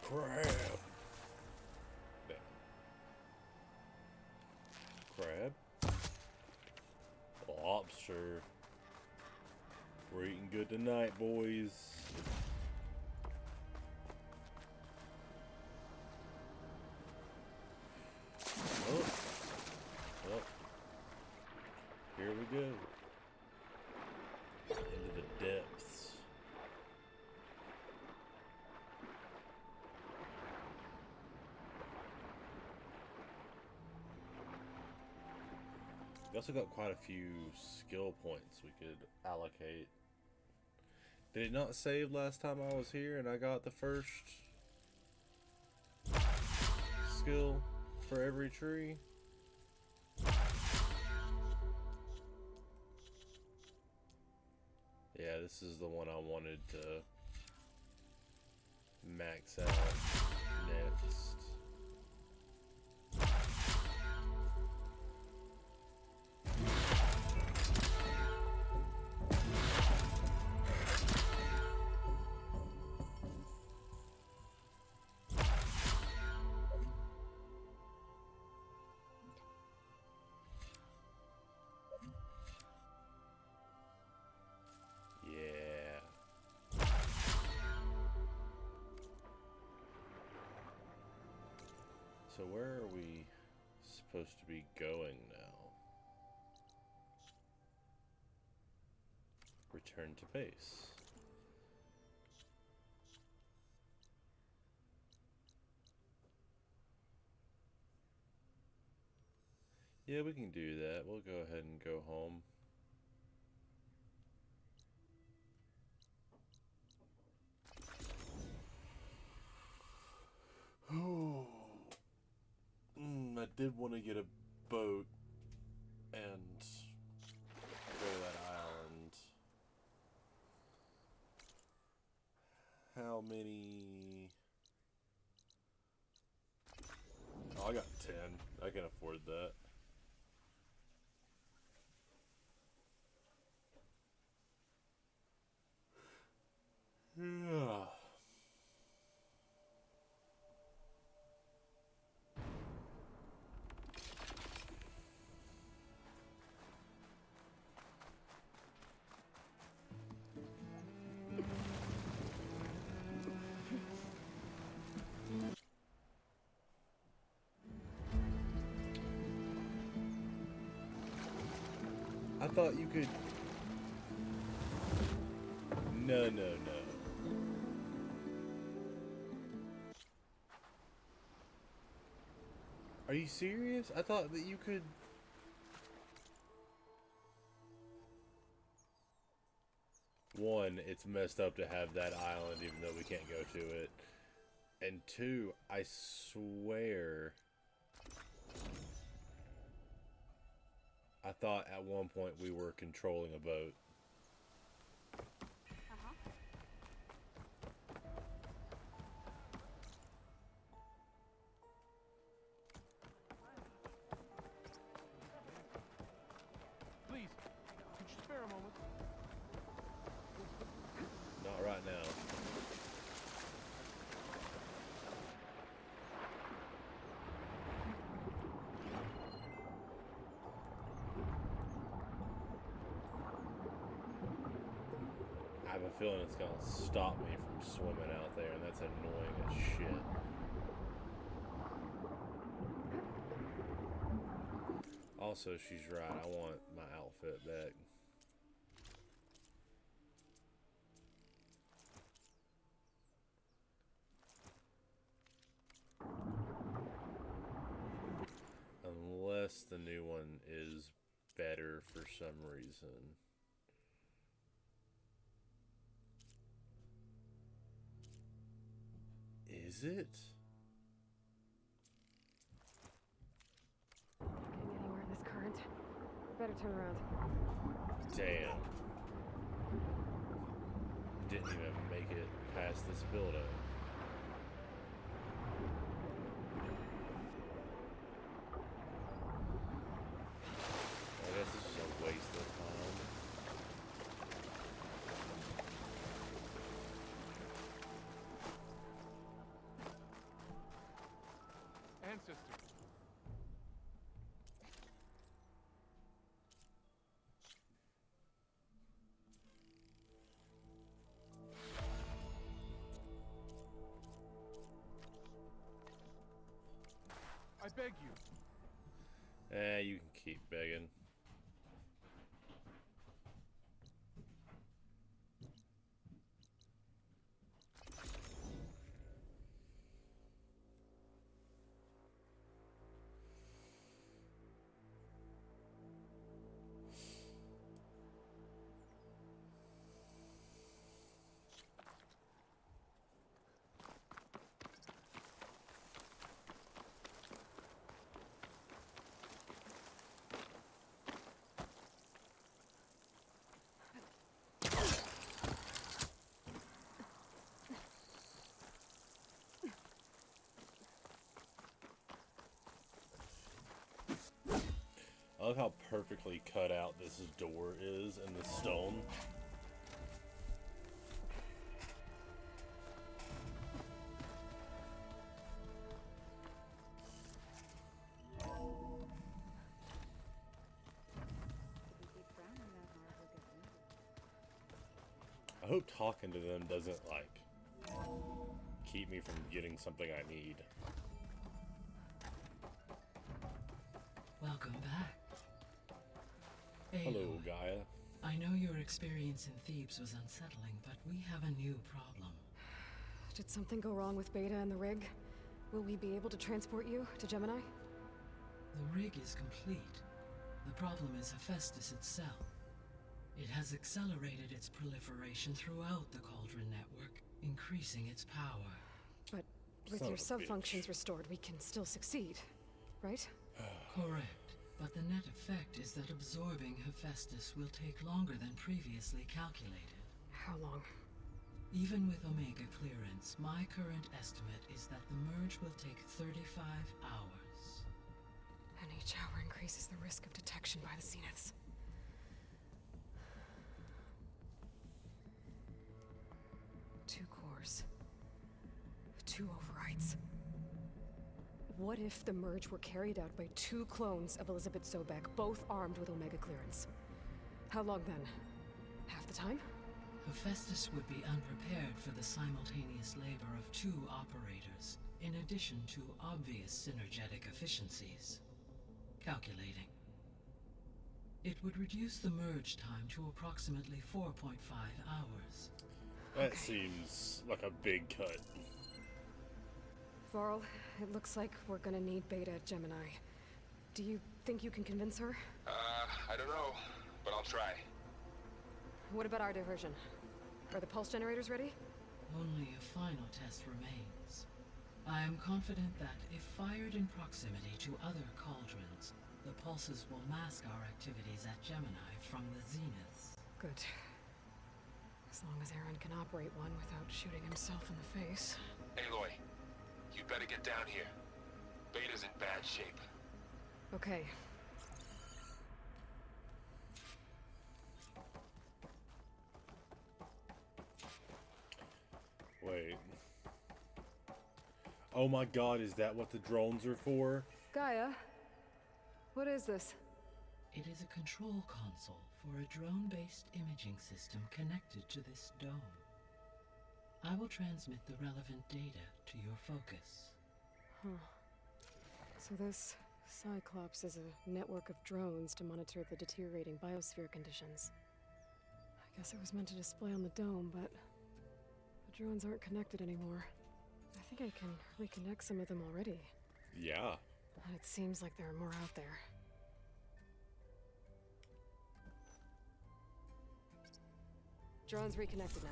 Crab. Damn. Crab? Lobster. We're eating good tonight, boys. Oh. Here we go. Into the depths. We also got quite a few skill points we could allocate. Did it not save last time I was here and I got the first skill for every tree? Yeah, this is the one I wanted to max out next. So where are we supposed to be going now? Return to base. Yeah, we can do that. We'll go ahead and go home. I did want to get a boat and go to that island. How many? Oh, I got 10. I can afford that. Yeah. I thought you could... No, no, no. Are you serious? I thought that you could... One, it's messed up to have that island even though we can't go to it. And two, I swear... I thought at one point we were controlling a boat. Please, could you spare a moment? Not right now. I have a feeling it's gonna stop me from swimming out there, and that's annoying as shit. Also, she's right. I want my outfit back. Unless the new one is better for some reason. Is it? Getting anywhere in this current. Better turn around. Damn. Didn't even make it past this building. I guess this is a waste of time. Ancestor. I beg you. You can keep begging. I love how perfectly cut out this door is in the stone. I hope talking to them doesn't, like, keep me from getting something I need. Welcome back. Hello, Aloy, Gaia. I know your experience in Thebes was unsettling, but we have a new problem. Did something go wrong with Beta and the rig? Will we be able to transport you to Gemini? The rig is complete. The problem is Hephaestus itself. It has accelerated its proliferation throughout the Cauldron network, increasing its power. But with your sub-functions restored, we can still succeed, right? Correct. But the net effect is that absorbing Hephaestus will take longer than previously calculated. How long? Even with Omega clearance, my current estimate is that the merge will take 35 hours. And each hour increases the risk of detection by the Zeniths. Two cores. Two overrides. What if the merge were carried out by two clones of Elizabeth Sobek, both armed with Omega clearance? How long then? Half the time? Hephaestus would be unprepared for the simultaneous labor of two operators, in addition to obvious synergetic efficiencies. Calculating. It would reduce the merge time to approximately 4.5 hours. That seems like a big cut. Varl, it looks like we're gonna need Beta at Gemini. Do you think you can convince her? I don't know, but I'll try. What about our diversion? Are the pulse generators ready? Only a final test remains. I am confident that if fired in proximity to other cauldrons, the pulses will mask our activities at Gemini from the Zeniths. Good. As long as Aaron can operate one without shooting himself in the face. Aloy, you better get down here. Beta's in bad shape. Okay. Wait. Oh my god, is that what the drones are for? Gaia, what is this? It is a control console for a drone-based imaging system connected to this dome. I will transmit the relevant data to your focus. Huh. So this Cyclops is a network of drones to monitor the deteriorating biosphere conditions. I guess it was meant to display on the dome, but the drones aren't connected anymore. I think I can reconnect some of them already. Yeah. And it seems like there are more out there. Drones reconnected now.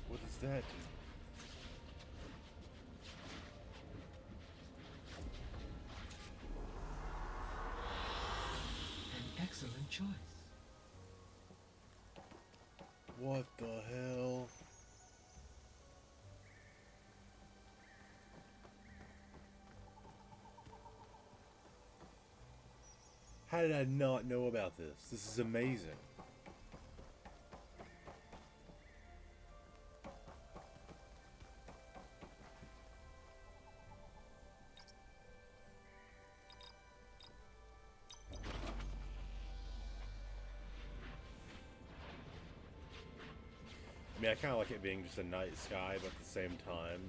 What is that? An excellent choice. What the hell? How did I not know about this? This is amazing. I mean, I kind of like it being just a night sky, but at the same time,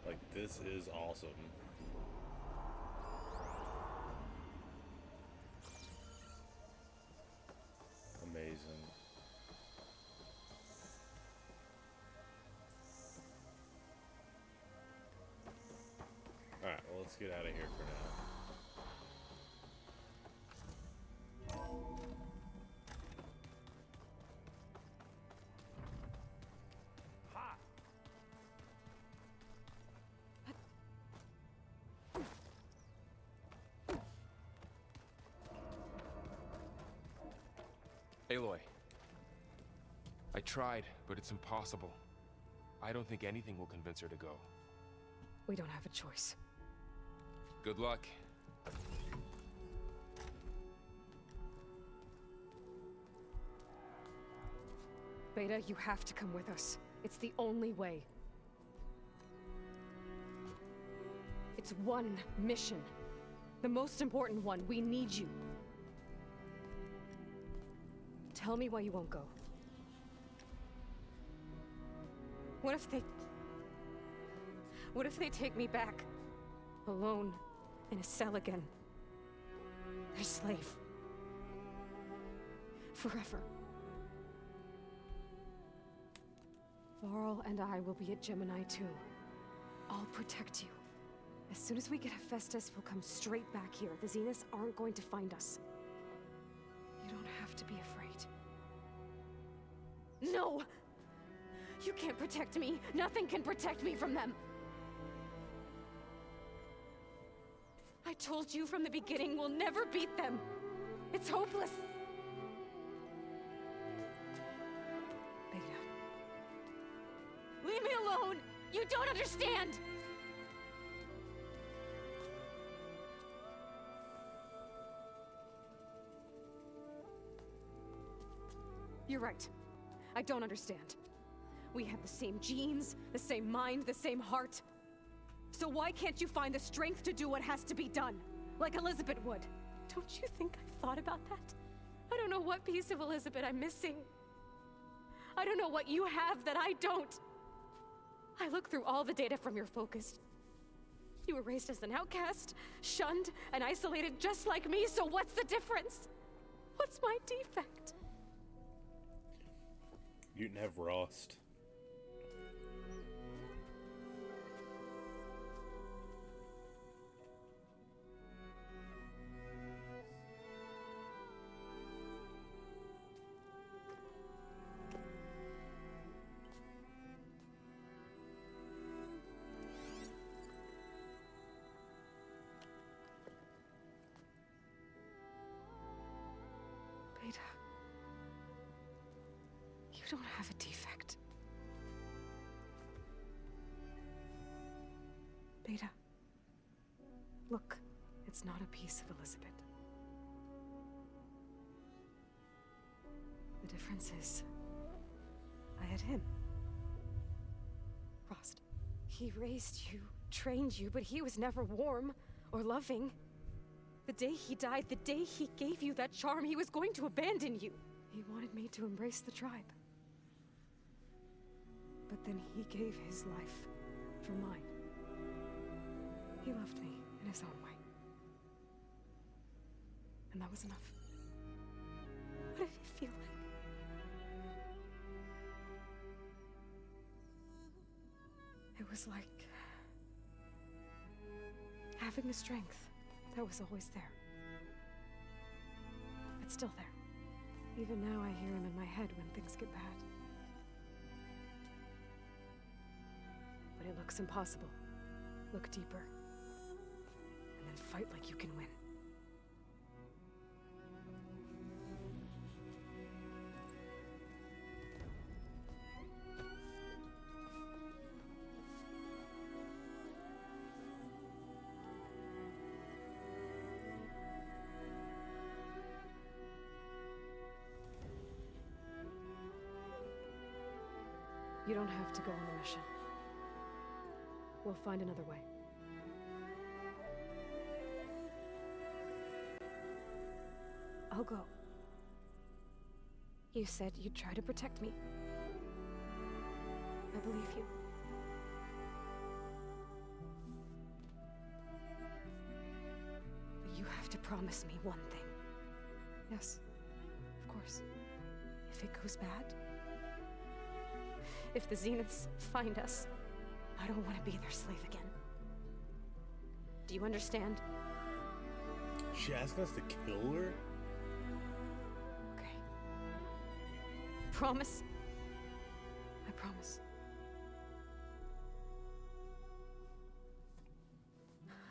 like, this is awesome. Amazing. Alright, well, let's get out of here for now. Aloy. I tried, but it's impossible. I don't think anything will convince her to go. We don't have a choice. Good luck. Beta, you have to come with us. It's the only way. It's one mission. The most important one. We need you. Tell me why you won't go. What if they take me back? Alone, in a cell again. Their slave. Forever. Varl and I will be at Gemini too. I'll protect you. As soon as we get Hephaestus, we'll come straight back here. The Zeniths aren't going to find us. You don't have to be afraid. No! You can't protect me. Nothing can protect me from them. I told you from the beginning we'll never beat them. It's hopeless. Beta. Leave me alone! You don't understand! You're right. I don't understand. We have the same genes, the same mind, the same heart. So why can't you find the strength to do what has to be done? Like Elizabeth would. Don't you think I've thought about that? I don't know what piece of Elizabeth I'm missing. I don't know what you have that I don't. I look through all the data from your focus. You were raised as an outcast, shunned, and isolated just like me, so what's the difference? What's my defect? You didn't have Rost. Beta. You don't have a defect. Beta. Look, it's not a piece of Elizabeth. The difference is, I had him. Rost. He raised you, trained you, but he was never warm or loving. The day he died, the day he gave you that charm, he was going to abandon you. He wanted me to embrace the tribe. But then he gave his life for mine. He loved me in his own way. And that was enough. What did it feel like? It was like having the strength that was always there. It's still there. Even now I hear him in my head when things get bad. But it looks impossible. Look deeper. And then fight like you can win. You don't have to go on the mission. We'll find another way. I'll go. You said you'd try to protect me. I believe you. But you have to promise me one thing. Yes, of course. If it goes bad, if the Zeniths find us, I don't want to be their slave again. Do you understand? She asked us to kill her? Okay. Promise? I promise.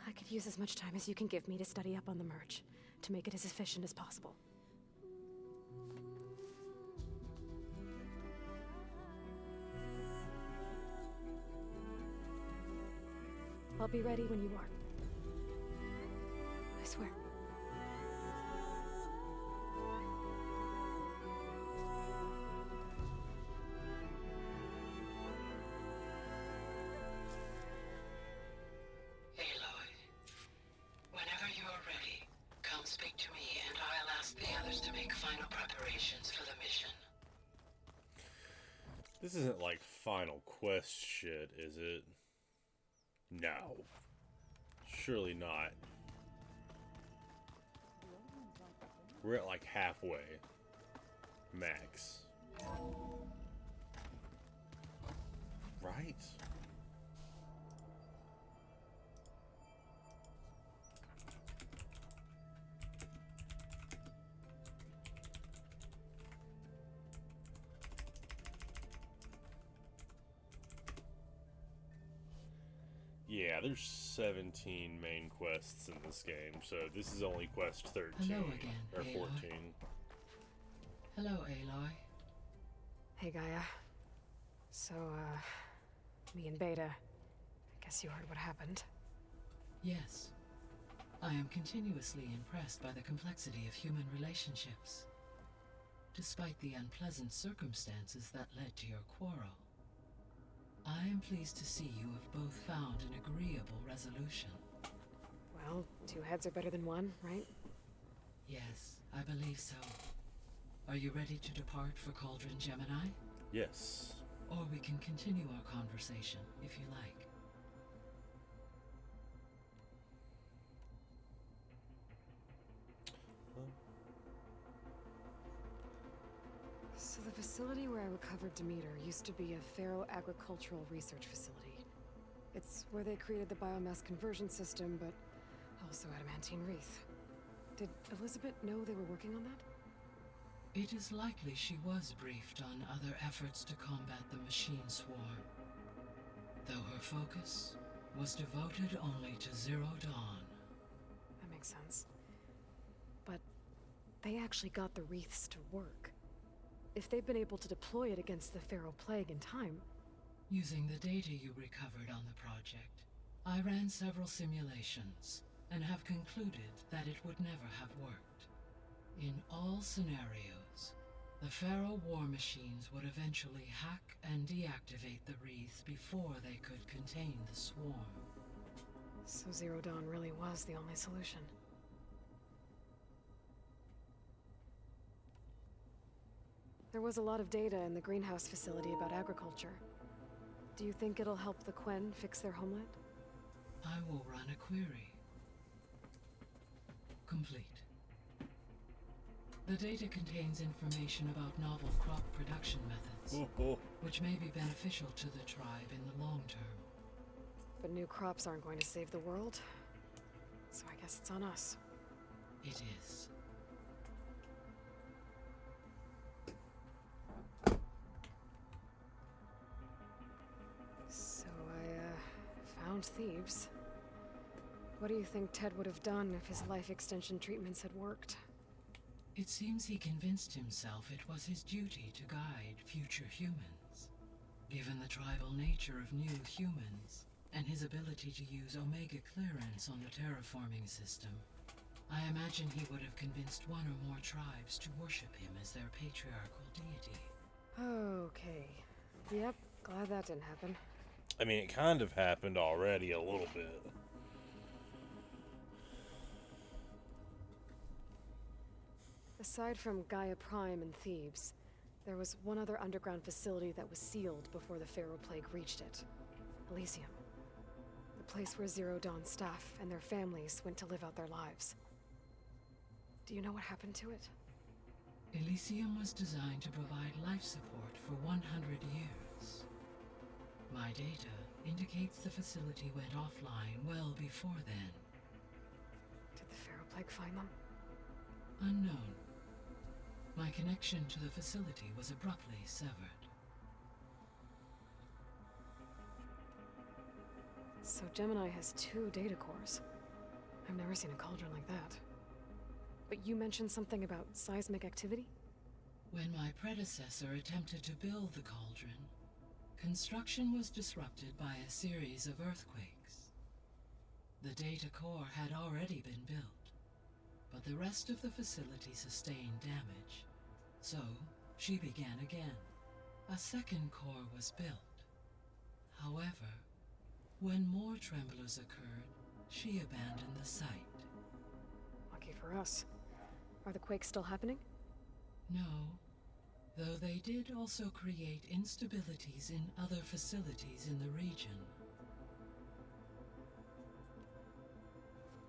I could use as much time as you can give me to study up on the merge, to make it as efficient as possible. I'll be ready when you are. I swear. Aloy, whenever you are ready, come speak to me and I'll ask the others to make final preparations for the mission. This isn't like final quest shit, is it? No. Surely not. We're at like halfway. Max. Right? Yeah, there's 17 main quests in this game, so this is only quest 13 Hello again, or Aloy. 14. Hello, Aloy. Hey, Gaia. So, me and Beta, I guess you heard what happened. Yes. I am continuously impressed by the complexity of human relationships. Despite the unpleasant circumstances that led to your quarrel, I am pleased to see you have both found an agreeable resolution. Well, two heads are better than one, right? Yes, I believe so. Are you ready to depart for Cauldron Gemini? Yes. Or we can continue our conversation, if you like. So the facility where I recovered Demeter used to be a Pharaoh agricultural research facility. It's where they created the biomass conversion system, but also adamantine wreath. Did Elizabeth know they were working on that? It is likely she was briefed on other efforts to combat the machine swarm, though her focus was devoted only to Zero Dawn. That makes sense. But they actually got the wreaths to work. If they've been able to deploy it against the Pharaoh Plague in time... Using the data you recovered on the project, I ran several simulations and have concluded that it would never have worked. In all scenarios, the Pharaoh war machines would eventually hack and deactivate the wreath before they could contain the swarm. So Zero Dawn really was the only solution. There was a lot of data in the greenhouse facility about agriculture. Do you think it'll help the Quen fix their homeland? I will run a query. Complete. The data contains information about novel crop production methods, which may be beneficial to the tribe in the long term. But new crops aren't going to save the world, so I guess it's on us. It is. So I found Thebes. What do you think Ted would have done if his life extension treatments had worked? It seems he convinced himself it was his duty to guide future humans. Given the tribal nature of new humans, and his ability to use Omega clearance on the terraforming system, I imagine he would have convinced one or more tribes to worship him as their patriarchal deity. Okay. Yep, glad that didn't happen. I mean, it kind of happened already a little bit. Aside from Gaia Prime and Thebes, there was one other underground facility that was sealed before the Pharaoh Plague reached it. Elysium. The place where Zero Dawn staff and their families went to live out their lives. Do you know what happened to it? Elysium was designed to provide life support for 100 years. My data indicates the facility went offline well before then. Did the Pharaoh Plague find them? Unknown. My connection to the facility was abruptly severed. So Gemini has 2 data cores. I've never seen a cauldron like that. But you mentioned something about seismic activity? When my predecessor attempted to build the cauldron, construction was disrupted by a series of earthquakes. The data core had already been built, but the rest of the facility sustained damage. So, she began again. A second core was built. However, when more tremblers occurred, she abandoned the site. Lucky for us. Are the quakes still happening? No. though they did also create instabilities in other facilities in the region.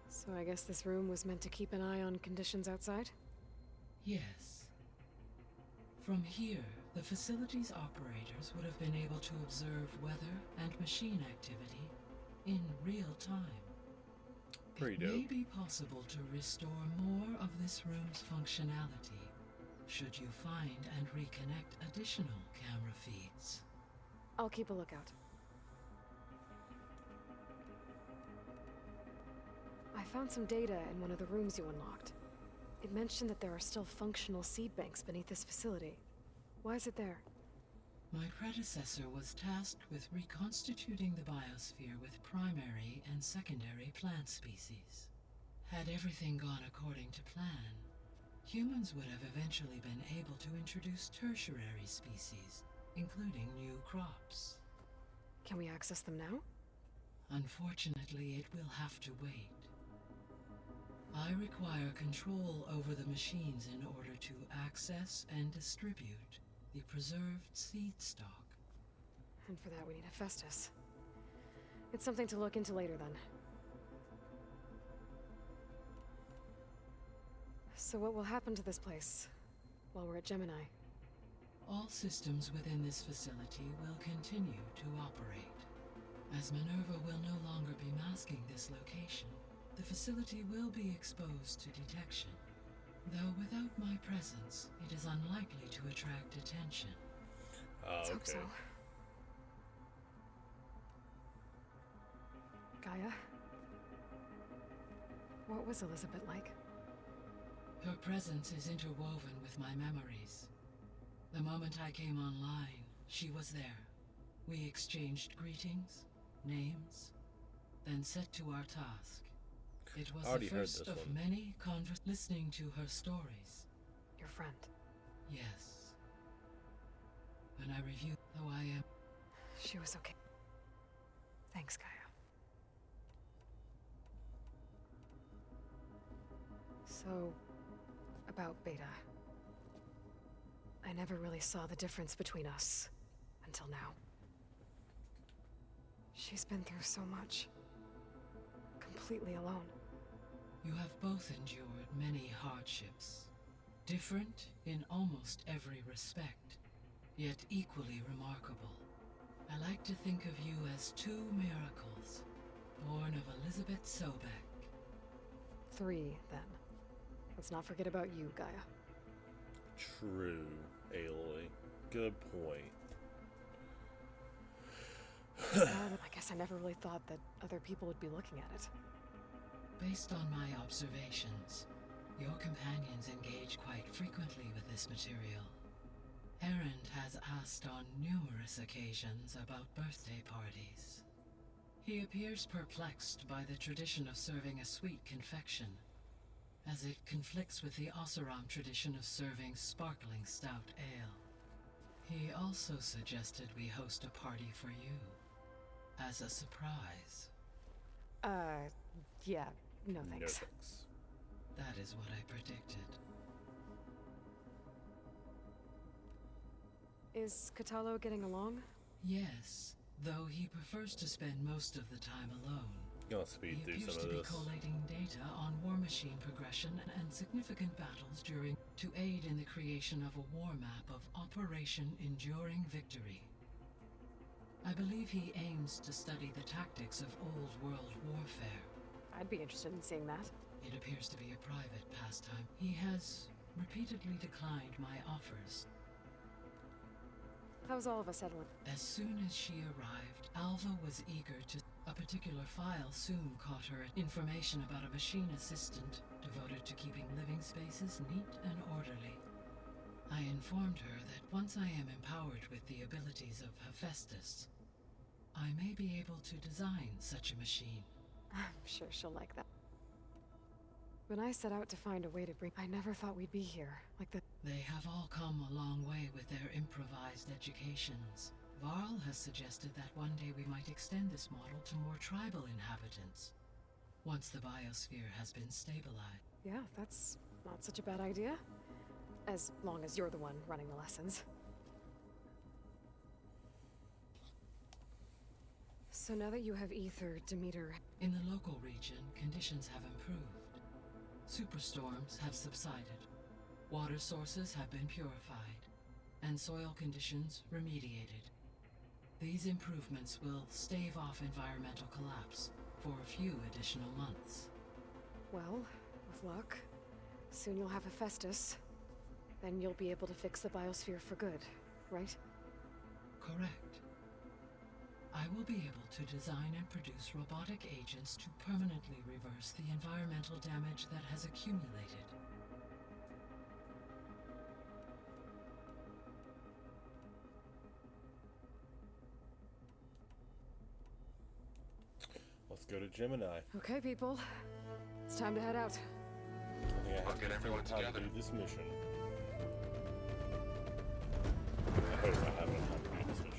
So I guess this room was meant to keep an eye on conditions outside? Yes. From here, the facility's operators would have been able to observe weather and machine activity in real time. Pretty dope. It may be possible to restore more of this room's functionality should you find and reconnect additional camera feeds. I'll keep a lookout. I found some data in one of the rooms you unlocked. It mentioned that there are still functional seed banks beneath this facility. Why is it there? My predecessor was tasked with reconstituting the biosphere with primary and secondary plant species. Had everything gone according to plan, humans would have eventually been able to introduce tertiary species, including new crops. Can we access them now? Unfortunately, it will have to wait. I require control over the machines in order to access and distribute the preserved seed stock. And for that we need Hephaestus. It's something to look into later then. So what will happen to this place while we're at Gemini? All systems within this facility will continue to operate. As Minerva will no longer be masking this location, the facility will be exposed to detection. Though without my presence, it is unlikely to attract attention. Let's hope so. Gaia? What was Elizabeth like? Her presence is interwoven with my memories. The moment I came online, she was there. We exchanged greetings, names, then set to our task. It was the first of many listening to her stories. Your friend? Yes. When I review who I am... She was okay. Thanks, Gaia. So, about Beta. I never really saw the difference between us until now. She's been through so much. Completely alone. You have both endured many hardships. Different in almost every respect, yet equally remarkable. I like to think of you as two miracles, born of Elizabeth Sobek. 3, then. Let's not forget about you, Gaia. True, Aloy. Good point. I guess I never really thought that other people would be looking at it. Based on my observations, your companions engage quite frequently with this material. Erend has asked on numerous occasions about birthday parties. He appears perplexed by the tradition of serving a sweet confection, as it conflicts with the Oseram tradition of serving sparkling stout ale. He also suggested we host a party for you, as a surprise. Yeah, no thanks. No thanks. That is what I predicted. Is Kotallo getting along? Yes, though he prefers to spend most of the time alone. I'll speed through some of this. He appears to be collating data on war machine progression and significant battles to aid in the creation of a war map of Operation Enduring Victory. I believe he aims to study the tactics of old world warfare. I'd be interested in seeing that. It appears to be a private pastime. He has repeatedly declined my offers. How's all of us, Edelyn? As soon as she arrived, Alva was eager to... A particular file soon caught her information about a machine assistant devoted to keeping living spaces neat and orderly. I informed her that once I am empowered with the abilities of Hephaestus, I may be able to design such a machine. I'm sure she'll like that. When I set out to find a way to bring... I never thought we'd be here, like the... They have all come a long way with their improvised educations. Varl has suggested that one day we might extend this model to more tribal inhabitants, once the biosphere has been stabilized. Yeah, that's not such a bad idea. As long as you're the one running the lessons. So now that you have Ether, Demeter... In the local region, conditions have improved. Superstorms have subsided. Water sources have been purified. And soil conditions remediated. These improvements will stave off environmental collapse for a few additional months. Well, with luck, soon you'll have Hephaestus. Then you'll be able to fix the biosphere for good, right? Correct. I will be able to design and produce robotic agents to permanently reverse the environmental damage that has accumulated. Let's go to Gemini. Okay, people. It's time to head out. I think I have to figure out how to do this mission. I hope I have enough time to do this mission.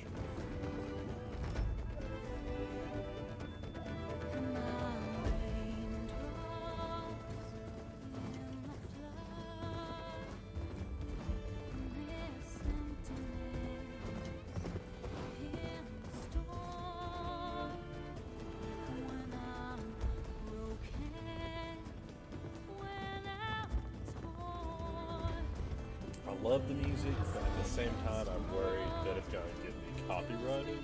I love the music, but at the same time, I'm worried that it's going to get me copyrighted.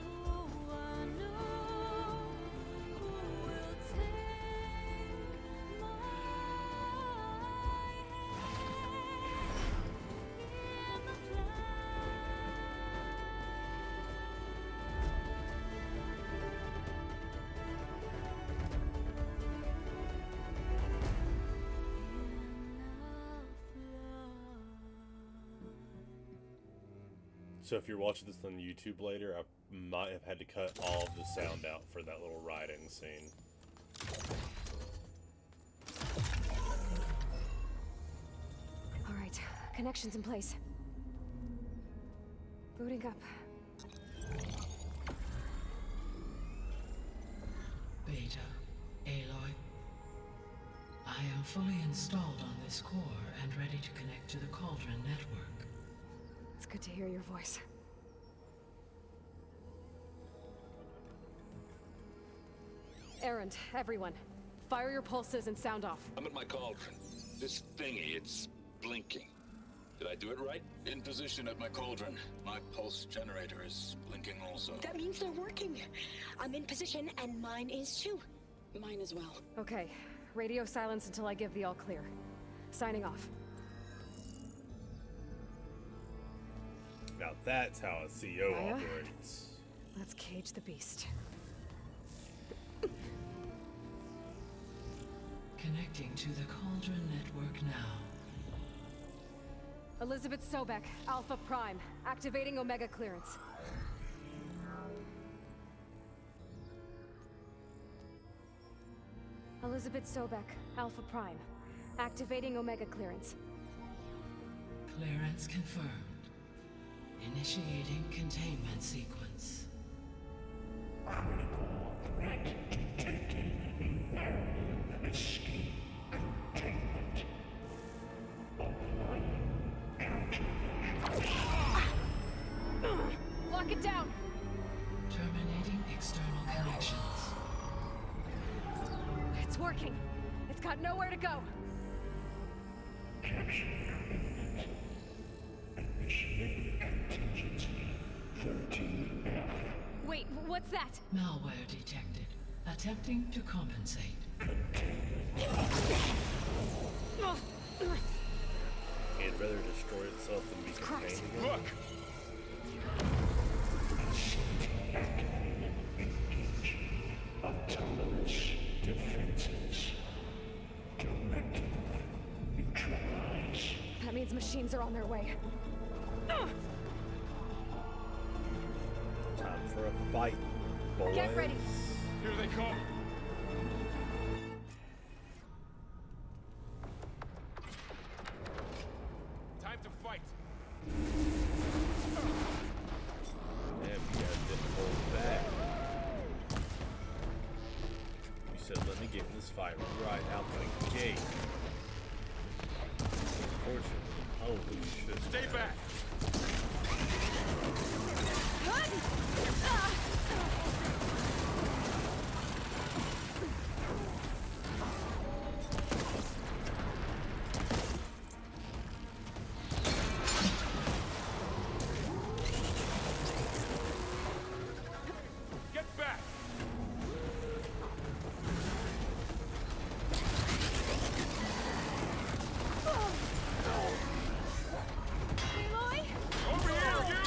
So if you're watching this on YouTube later, I might have had to cut all of the sound out for that little riding scene. All right, connections in place. Booting up. Beta, Aloy. I am fully installed on this core and ready to connect to the Cauldron network. It's good to hear your voice. Erend, everyone. Fire your pulses and sound off. I'm at my cauldron. This thingy, it's blinking. Did I do it right? In position at my cauldron. My pulse generator is blinking also. That means they're working. I'm in position, and mine is too. Mine as well. Okay. Radio silence until I give the all clear. Signing off. Now that's how a CO Maya? operates. Let's cage the beast. Connecting to the Cauldron network now. Elizabeth Sobek, Alpha Prime. Activating Omega clearance. Elizabeth Sobek, Alpha Prime. Activating Omega clearance. Clearance confirmed. Initiating containment sequence. Critical threat detected. Imperative escape containment. Applying countermeasures. Lock it down! Terminating external connections. It's working. It's got nowhere to go. Capture imminent. Initiating contingency 13F. Wait, what's that? Malware detected. Attempting to compensate. It'd rather destroy itself than be contained again. Look! Activated. Engaging autonomous defenses. Directive. Neutralize. That means machines are on their way. Time for a fight, boys. Get ready. Here they come! Time to fight! Damn, you guys didn't hold back. You said, let me get in this fight right out the gate. Unfortunately, Holy shit. Stay back! Get back! Aloy? Over here, you!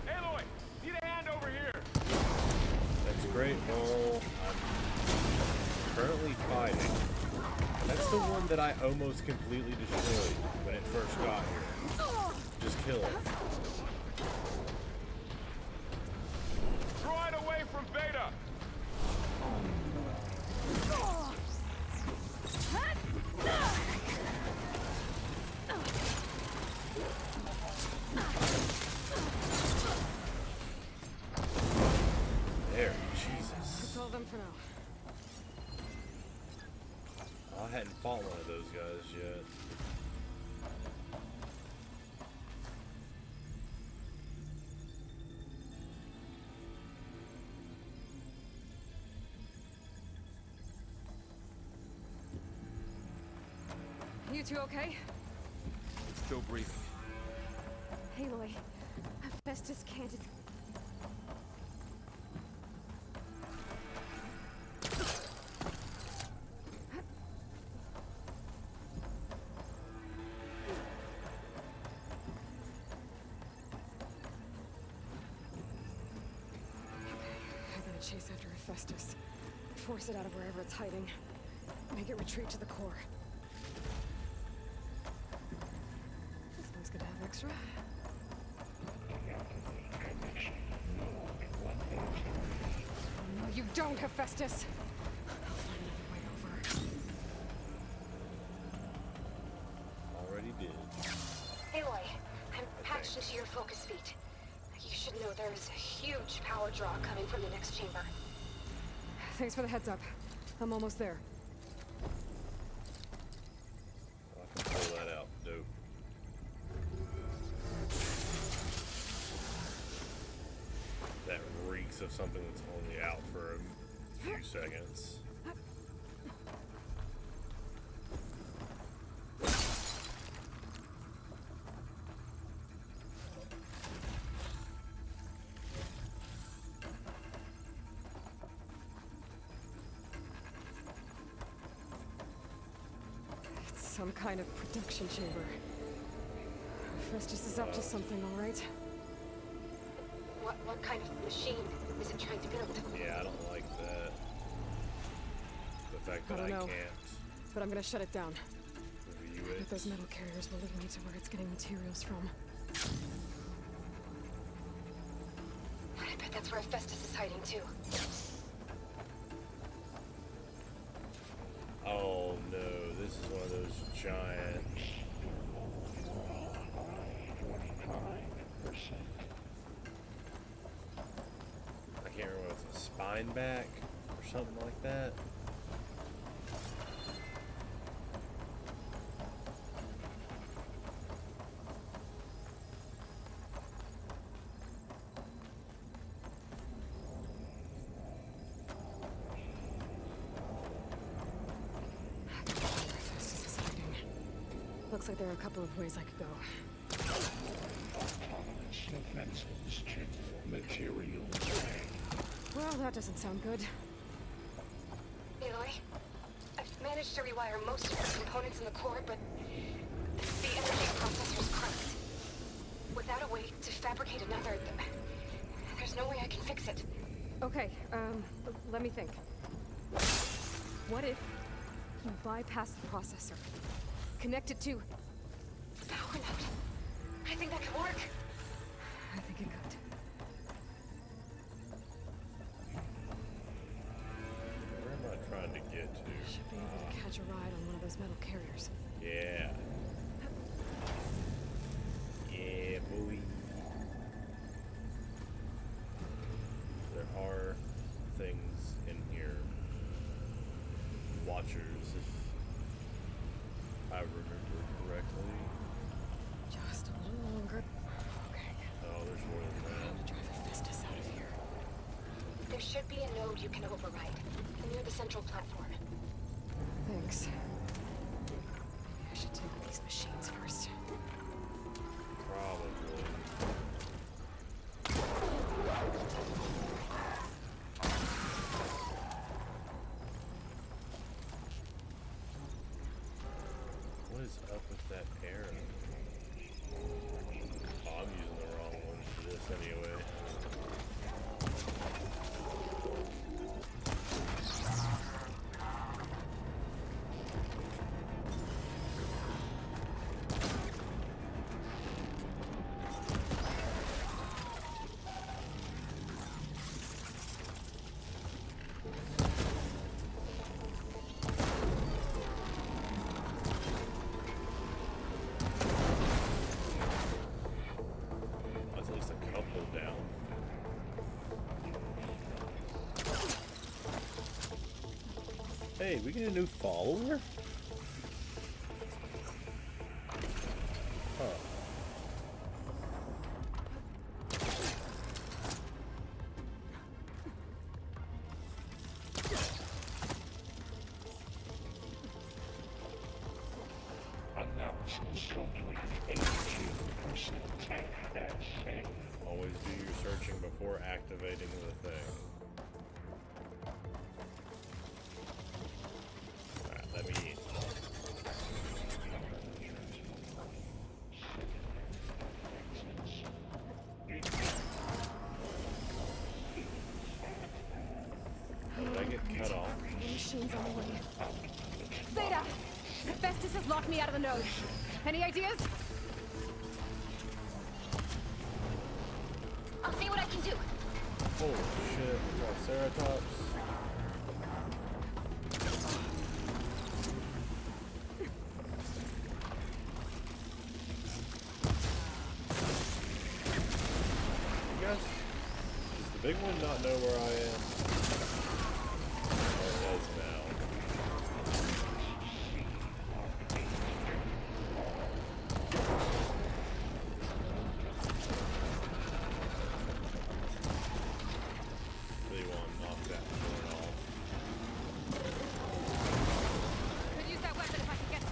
Aloy, need a hand over here. That's great. Well, I'm currently fighting. That's the one that I almost completely destroyed when it first got here. Just kill it. Draw it away from Beta. There, Jesus. That's all of them for now. I hadn't fought one of those guys yet. You two okay? Still breathing. Aloy, Hephaestus can't. I gotta chase after Hephaestus. Force it out of wherever it's hiding. Make it retreat to the core. This thing's gonna have extra. No, you don't, Hephaestus! I'll find another way over. Already did. Aloy, I'm patched into your focus feet. You should know there is a huge power draw coming from the next chamber. Thanks for the heads up. I'm almost there. I can pull that out. Dope. That reeks of something that's only out for a few seconds. It's some kind of production chamber. Hephaestus is up to something, all right? What kind of machine is it trying to build? Yeah, I don't like that. The fact I that don't know, can't but I'm gonna shut it down. view But it. those metal carriers will lead me to where it's getting materials from. I bet that's where Hephaestus is hiding too. Oh no, this is one of those giant. I can't remember if it's a spine back or something like that. Hephaestus is hiding. Looks like there are a couple of ways I could go. Defenses general materials. Well, that doesn't sound good. Aloy, I've managed to rewire most of the components in the core, but the energy processor's cracked. Without a way to fabricate another, there's no way I can fix it. Okay, let me think. What if you bypass the processor? Connect it to... Power node. I think that could work. I think it could. Where am I trying to get to? Should be able to catch a ride on one of those metal carriers. Yeah. Yeah, boy. There are you can override. Near the central platform. Thanks. I should take out these machines first. Probably. What is up with that arrow? Oh, I'm using the wrong one for this anyway. That's at least a couple down. Hey, we get a new follower? Huh. Announces only 18% attack that thing. Always do your searching before activating the thing. Alright, let me in. Oh, did I get cut off? Machines on the way. Zeta! Festus has locked me out of the node. Any ideas? I'll see what I can do. Holy shit, we got Ceratops. You guys, does the big one not know where I am? Oh, it does now. Really want to knock that one off. Could use that weapon if I can get to it.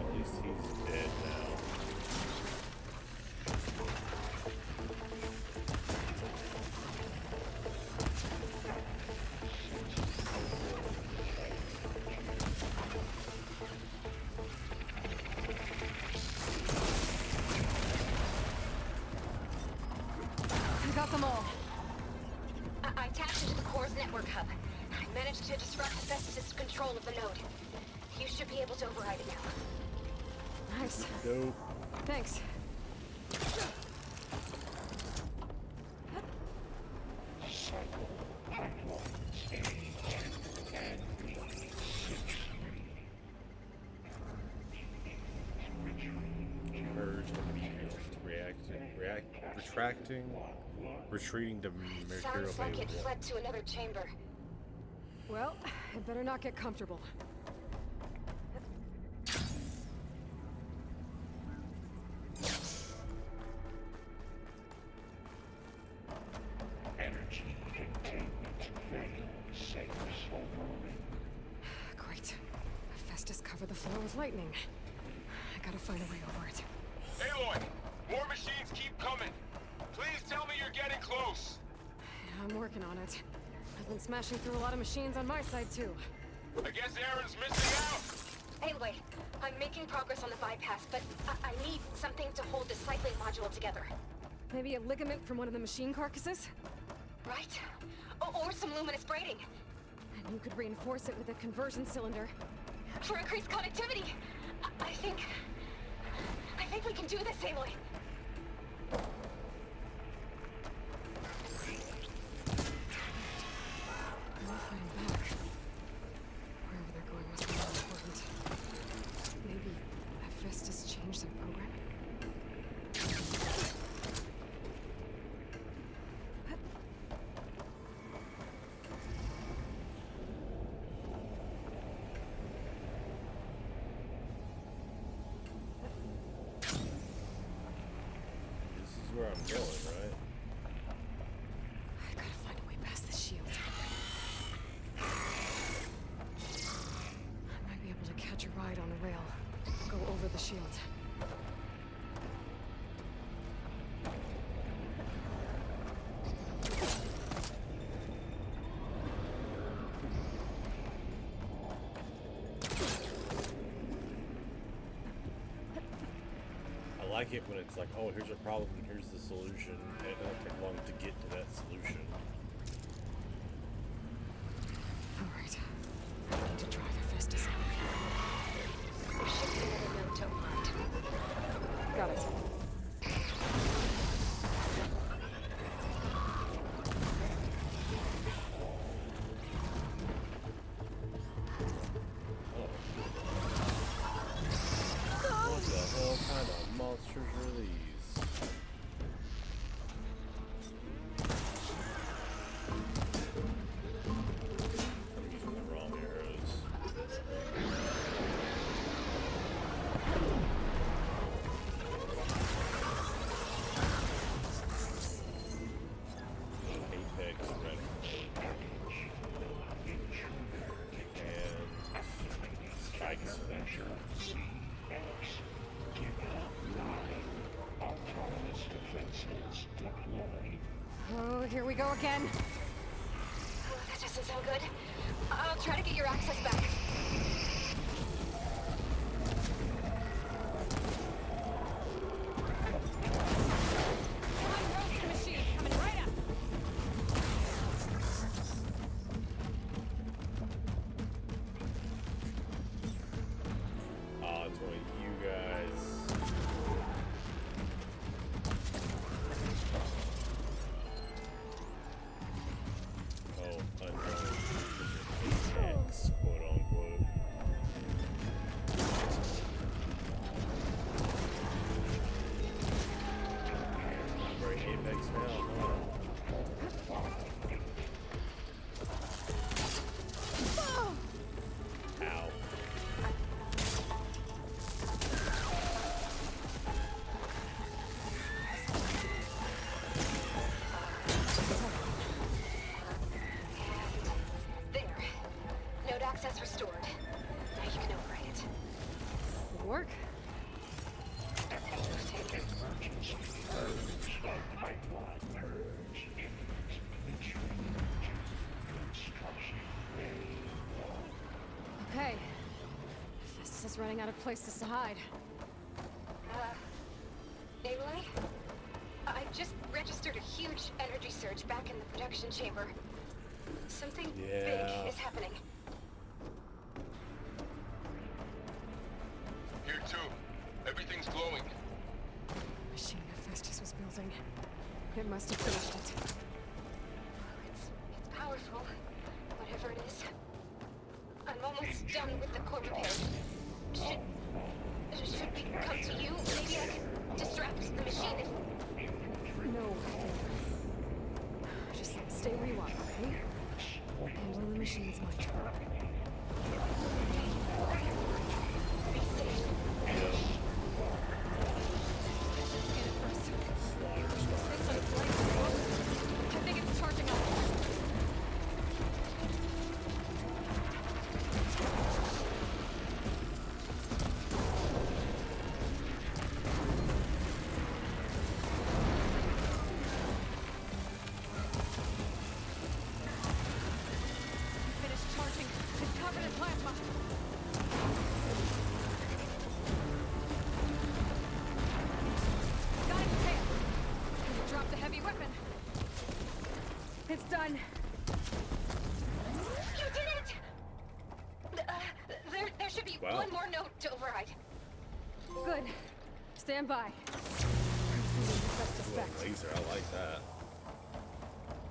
At least he's dead now. I got them all. I tapped into the core's network hub. I managed to disrupt Hephaestus' control of the node. You should be able to override it now. Nice. Dope. Thanks. Cycle pipelines A and B. Purged retreating to Mercurial Sounds like Bay it 1. fled to another chamber. Well, I better not get comfortable. Energy containment failed. Safe overrunning. Great. Festus covered the floor with lightning. I gotta find a way over it. Aloy! More machines keep coming! Please tell me you're getting close! Yeah, I'm working on it. I've been smashing through a lot of machines on my side, too. I guess Aaron's missing out! Anyway, I'm making progress on the bypass, but I need something to hold the cycling module together. Maybe a ligament from one of the machine carcasses? Right? Or some luminous braiding. And you could reinforce it with a conversion cylinder. For increased connectivity! I think we can do this, Aloy. I'll find back. Wherever they're going must be more important. Maybe Hephaestus changed their program? where I'm going, right? I gotta find a way past the shield. I might be able to catch a ride on a rail. Go over the shield. I like it when it's like, oh, here's a problem, here's the solution, and it doesn't take long to get to that solution. Alright. I need to drive Hephaestus out. There should be another note to override. Got it. What the hell kind of monsters are these? I'm using the wrong arrows. Apex ready. And spikes. Autonomous defenses deployed. Oh, here we go again. Oh, that doesn't sound good. I'll try to get your access back. Oh, it's one of you guys. Oh, unknown. Apex, quote unquote. Very Apex now, huh? Ow. There. Node access restored. Now you can override it. Good work. Emergency purge. Pipeline purge. Entering construction phase. Okay. Hephaestus is running out of places to hide. Aloy? I just registered a huge energy surge back in the production chamber. Something Yeah. big is happening. Here too. Everything's glowing. Machine Hephaestus was building. It must have finished it. It's powerful, whatever it is. I'm almost done with the core repair. Should we come to you? Maybe I can distract the machine if... No. Just stay where you are, okay? Handling the machine's my job. Be safe. Scan it first. Thing's on its lights. I think it's charging up. Finished charging. It's covered in plasma. Got its tail. You dropped a heavy weapon. It's done. You did it! There should be Wow. one more note to override. Good. Stand by. Ooh, a laser, I like that.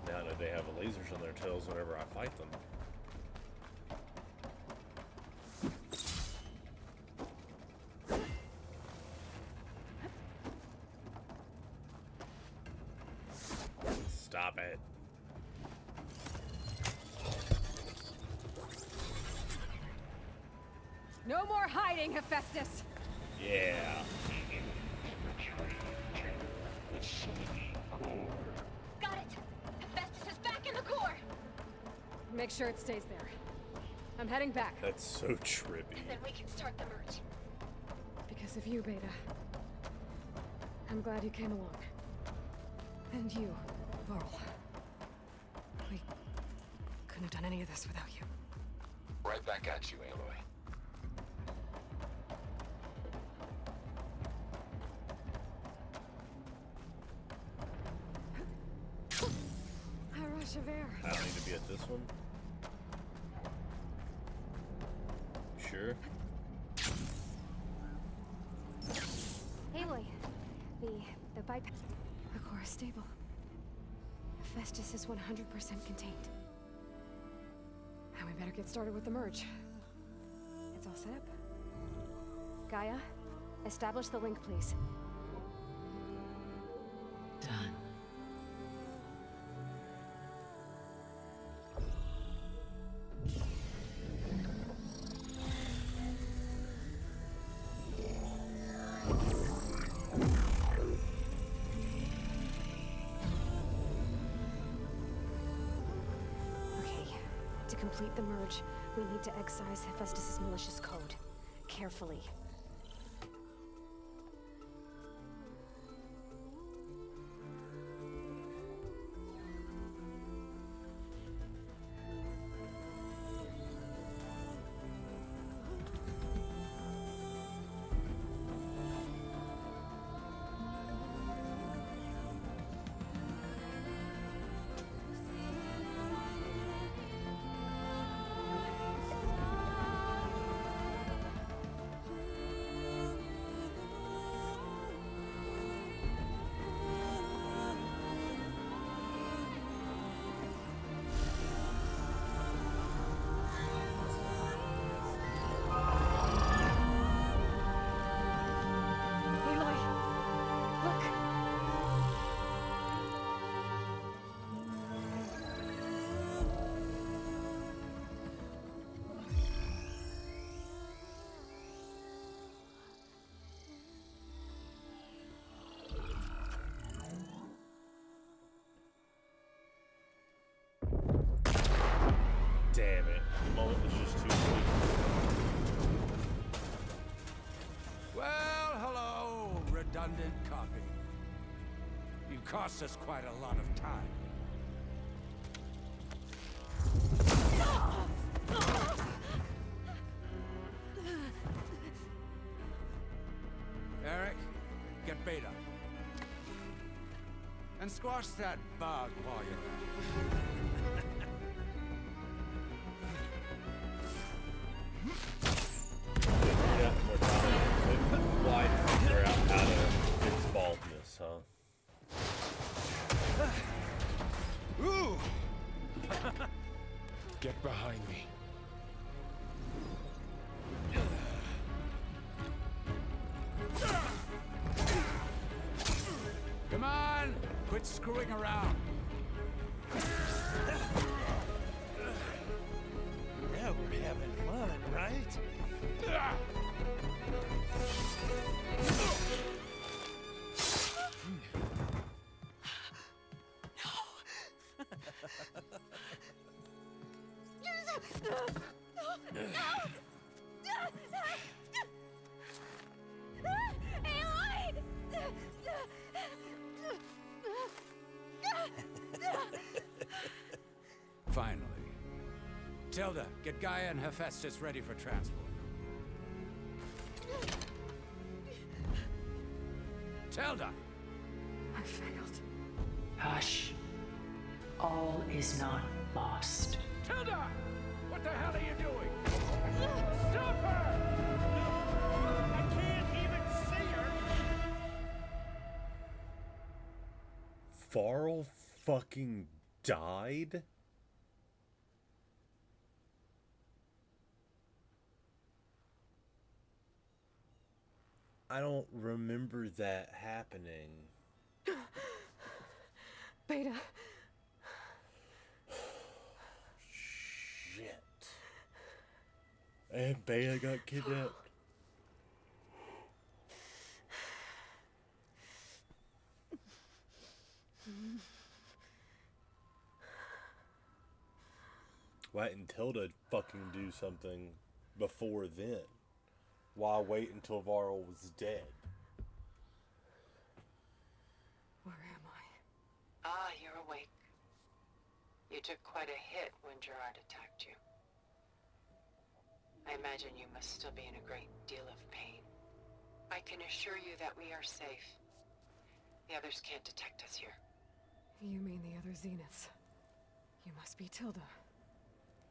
Now that they have lasers on their tails whenever I fight them. Stop it. No more hiding, Hephaestus. Yeah. Got it! Hephaestus is back in the core! Make sure it stays there. I'm heading back. That's so trippy. And then we can start the merge. Because of you, Beta. I'm glad you came along. And you, Varl. We couldn't have done any of this without you. Right back at you, Aloy. A rush of air. I don't need to be at this one. Sure. Aloy, the bypass. The core is stable. Hephaestus is 100% contained. And we better get started with the merge. It's all set up. Gaia, establish the link, please. Done. Okay, to complete the merge, we need to excise Hephaestus' malicious code. Carefully. Damn it. The moment was just too quick. Well, hello, redundant copy. You've cost us quite a lot of time. Eric, get Beta. And squash that bug while you're at it. Yeah, more time. Why figure out how to fix baldness, huh? Ooh! Get behind me. Come on! Quit screwing around. Now we're having fun, right? Finally. Tilda, get Gaia and Hephaestus ready for transport. Tilda! I failed. Hush. All is not lost. Tilda! What the hell are you doing? Stop her! I can't even see her! Varl fucking died? I don't remember that happening. Beta. Shit. And Beta got kidnapped. Why didn't Tilda fucking do something before then? Why wait until Varl was dead? Where am I? Ah, you're awake. You took quite a hit when Gerard attacked you. I imagine you must still be in a great deal of pain. I can assure you that we are safe. The others can't detect us here. You mean the other Zeniths? You must be Tilda.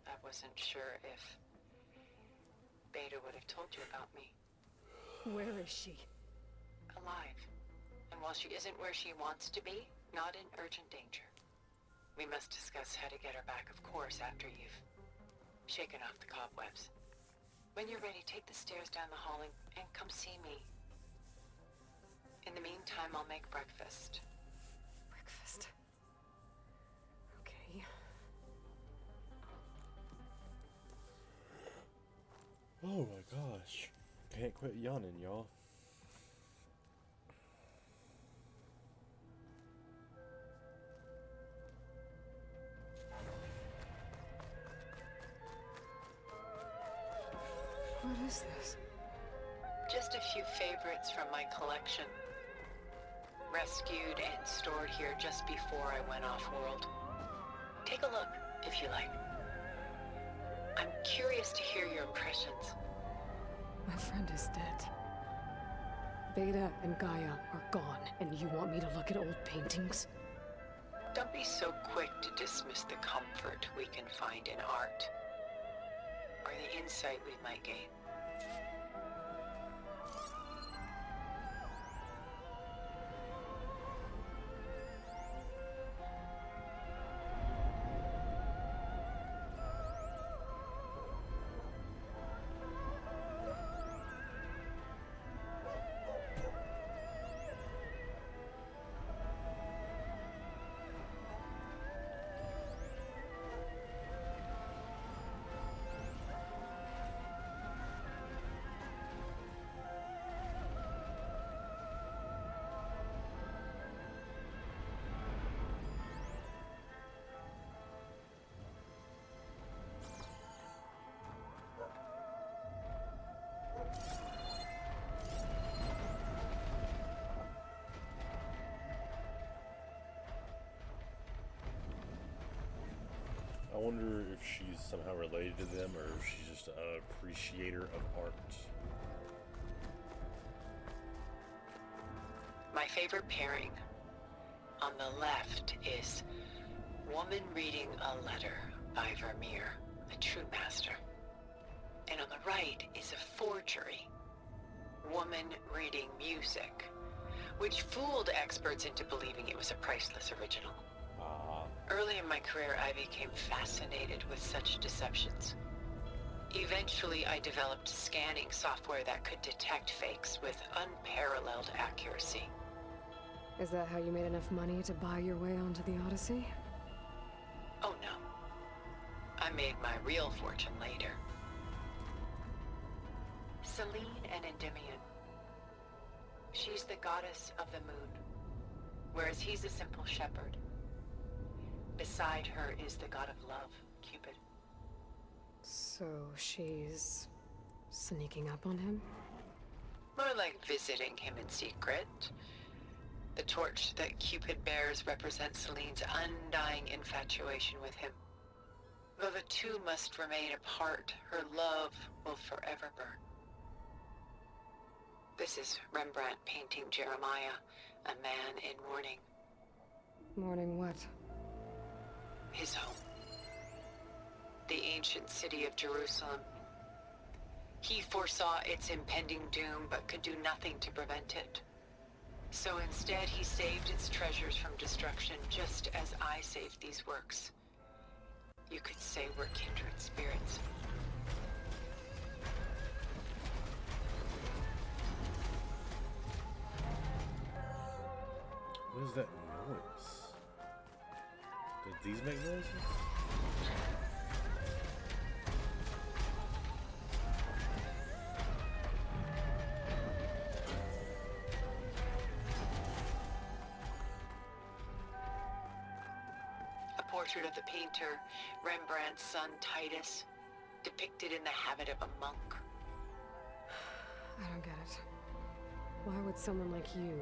I wasn't sure if Beta would have told you about me. Where is she? Alive. And while she isn't where she wants to be, not in urgent danger. We must discuss how to get her back, of course, after you've shaken off the cobwebs. When you're ready, take the stairs down the hall and come see me. In the meantime, I'll make breakfast. Breakfast. Okay. Oh my gosh. Can't quit yawning, y'all. What is this? Just a few favorites from my collection. Rescued and stored here just before I went off-world. Take a look, if you like. I'm curious to hear your impressions. My friend is dead. Beta and Gaia are gone, and you want me to look at old paintings? Don't be so quick to dismiss the comfort we can find in art, or the insight we might gain. I wonder if she's somehow related to them or if she's just an appreciator of art. My favorite pairing on the left is Woman Reading a Letter by Vermeer, a true master. And on the right is a forgery, Woman Reading Music, which fooled experts into believing it was a priceless original. Early in my career, I became fascinated with such deceptions. Eventually, I developed scanning software that could detect fakes with unparalleled accuracy. Is that how you made enough money to buy your way onto the Odyssey? Oh no. I made my real fortune later. Selene and Endymion. She's the goddess of the moon, whereas he's a simple shepherd. Beside her is the god of love, Cupid. So she's sneaking up on him? More like visiting him in secret. The torch that Cupid bears represents Selene's undying infatuation with him. Though the two must remain apart, her love will forever burn. This is Rembrandt painting Jeremiah, a man in mourning. Mourning what? His home. The ancient city of Jerusalem. He foresaw its impending doom, but could do nothing to prevent it. So instead, he saved its treasures from destruction, just as I saved these works. You could say we're kindred spirits. What is that noise? Did these make noises? portrait of the painter Rembrandt's son Titus, depicted in the habit of a monk. I don't get it. Why would someone like you,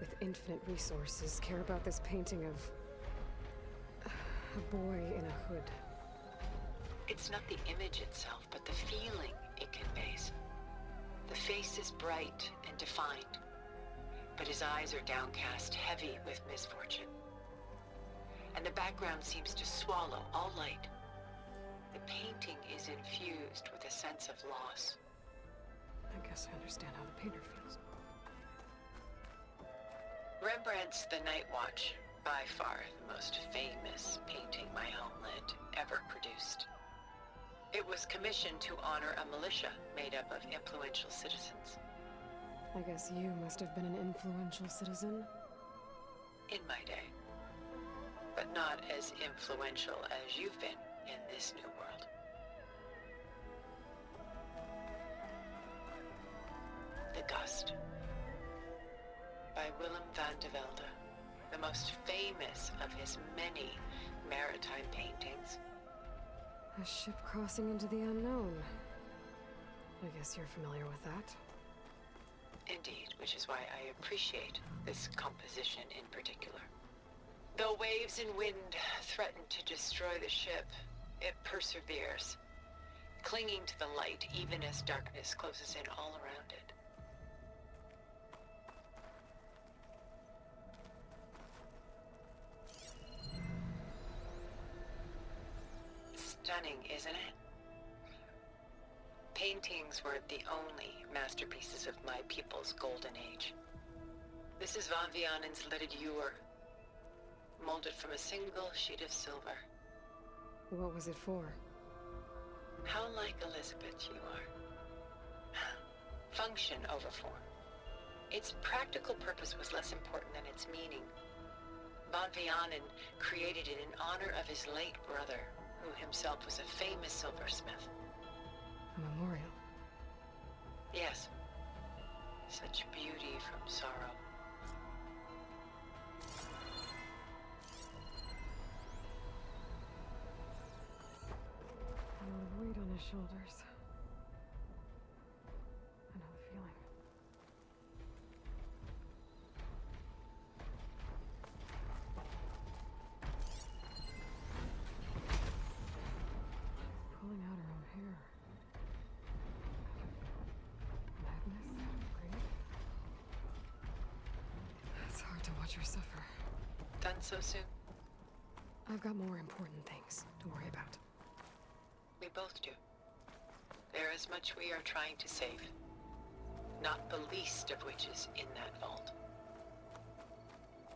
with infinite resources, care about this painting of a boy in a hood? It's not the image itself, but the feeling it conveys. The face is bright and defined, but his eyes are downcast, heavy with misfortune. And the background seems to swallow all light. The painting is infused with a sense of loss. I guess I understand how the painter feels. Rembrandt's The Night Watch, by far the most famous painting my homeland ever produced. It was commissioned to honor a militia made up of influential citizens. I guess you must have been an influential citizen. In my day. But not as influential as you've been in this new world. The Gust, by Willem van de Velde, the most famous of his many maritime paintings. A ship crossing into the unknown. I guess you're familiar with that. Indeed, which is why I appreciate this composition in particular. Though waves and wind threaten to destroy the ship, it perseveres, clinging to the light even as darkness closes in all around it. Stunning, isn't it? Paintings were the only masterpieces of my people's golden age. This is Van Vianen's Lidded Ewer, molded from a single sheet of silver. What was it for? How like Elizabeth you are. Function over form. Its practical purpose was less important than its meaning. Van Vianen created it in honor of his late brother, who himself was a famous silversmith. A memorial. Yes. Such beauty from sorrow. A lot of weight on his shoulders. I know the feeling. Pulling out her own hair. Madness, grief. It's hard to watch her suffer. Done so soon? I've got more important things to worry about. We both do. There is much we are trying to save. Not the least of which is in that vault.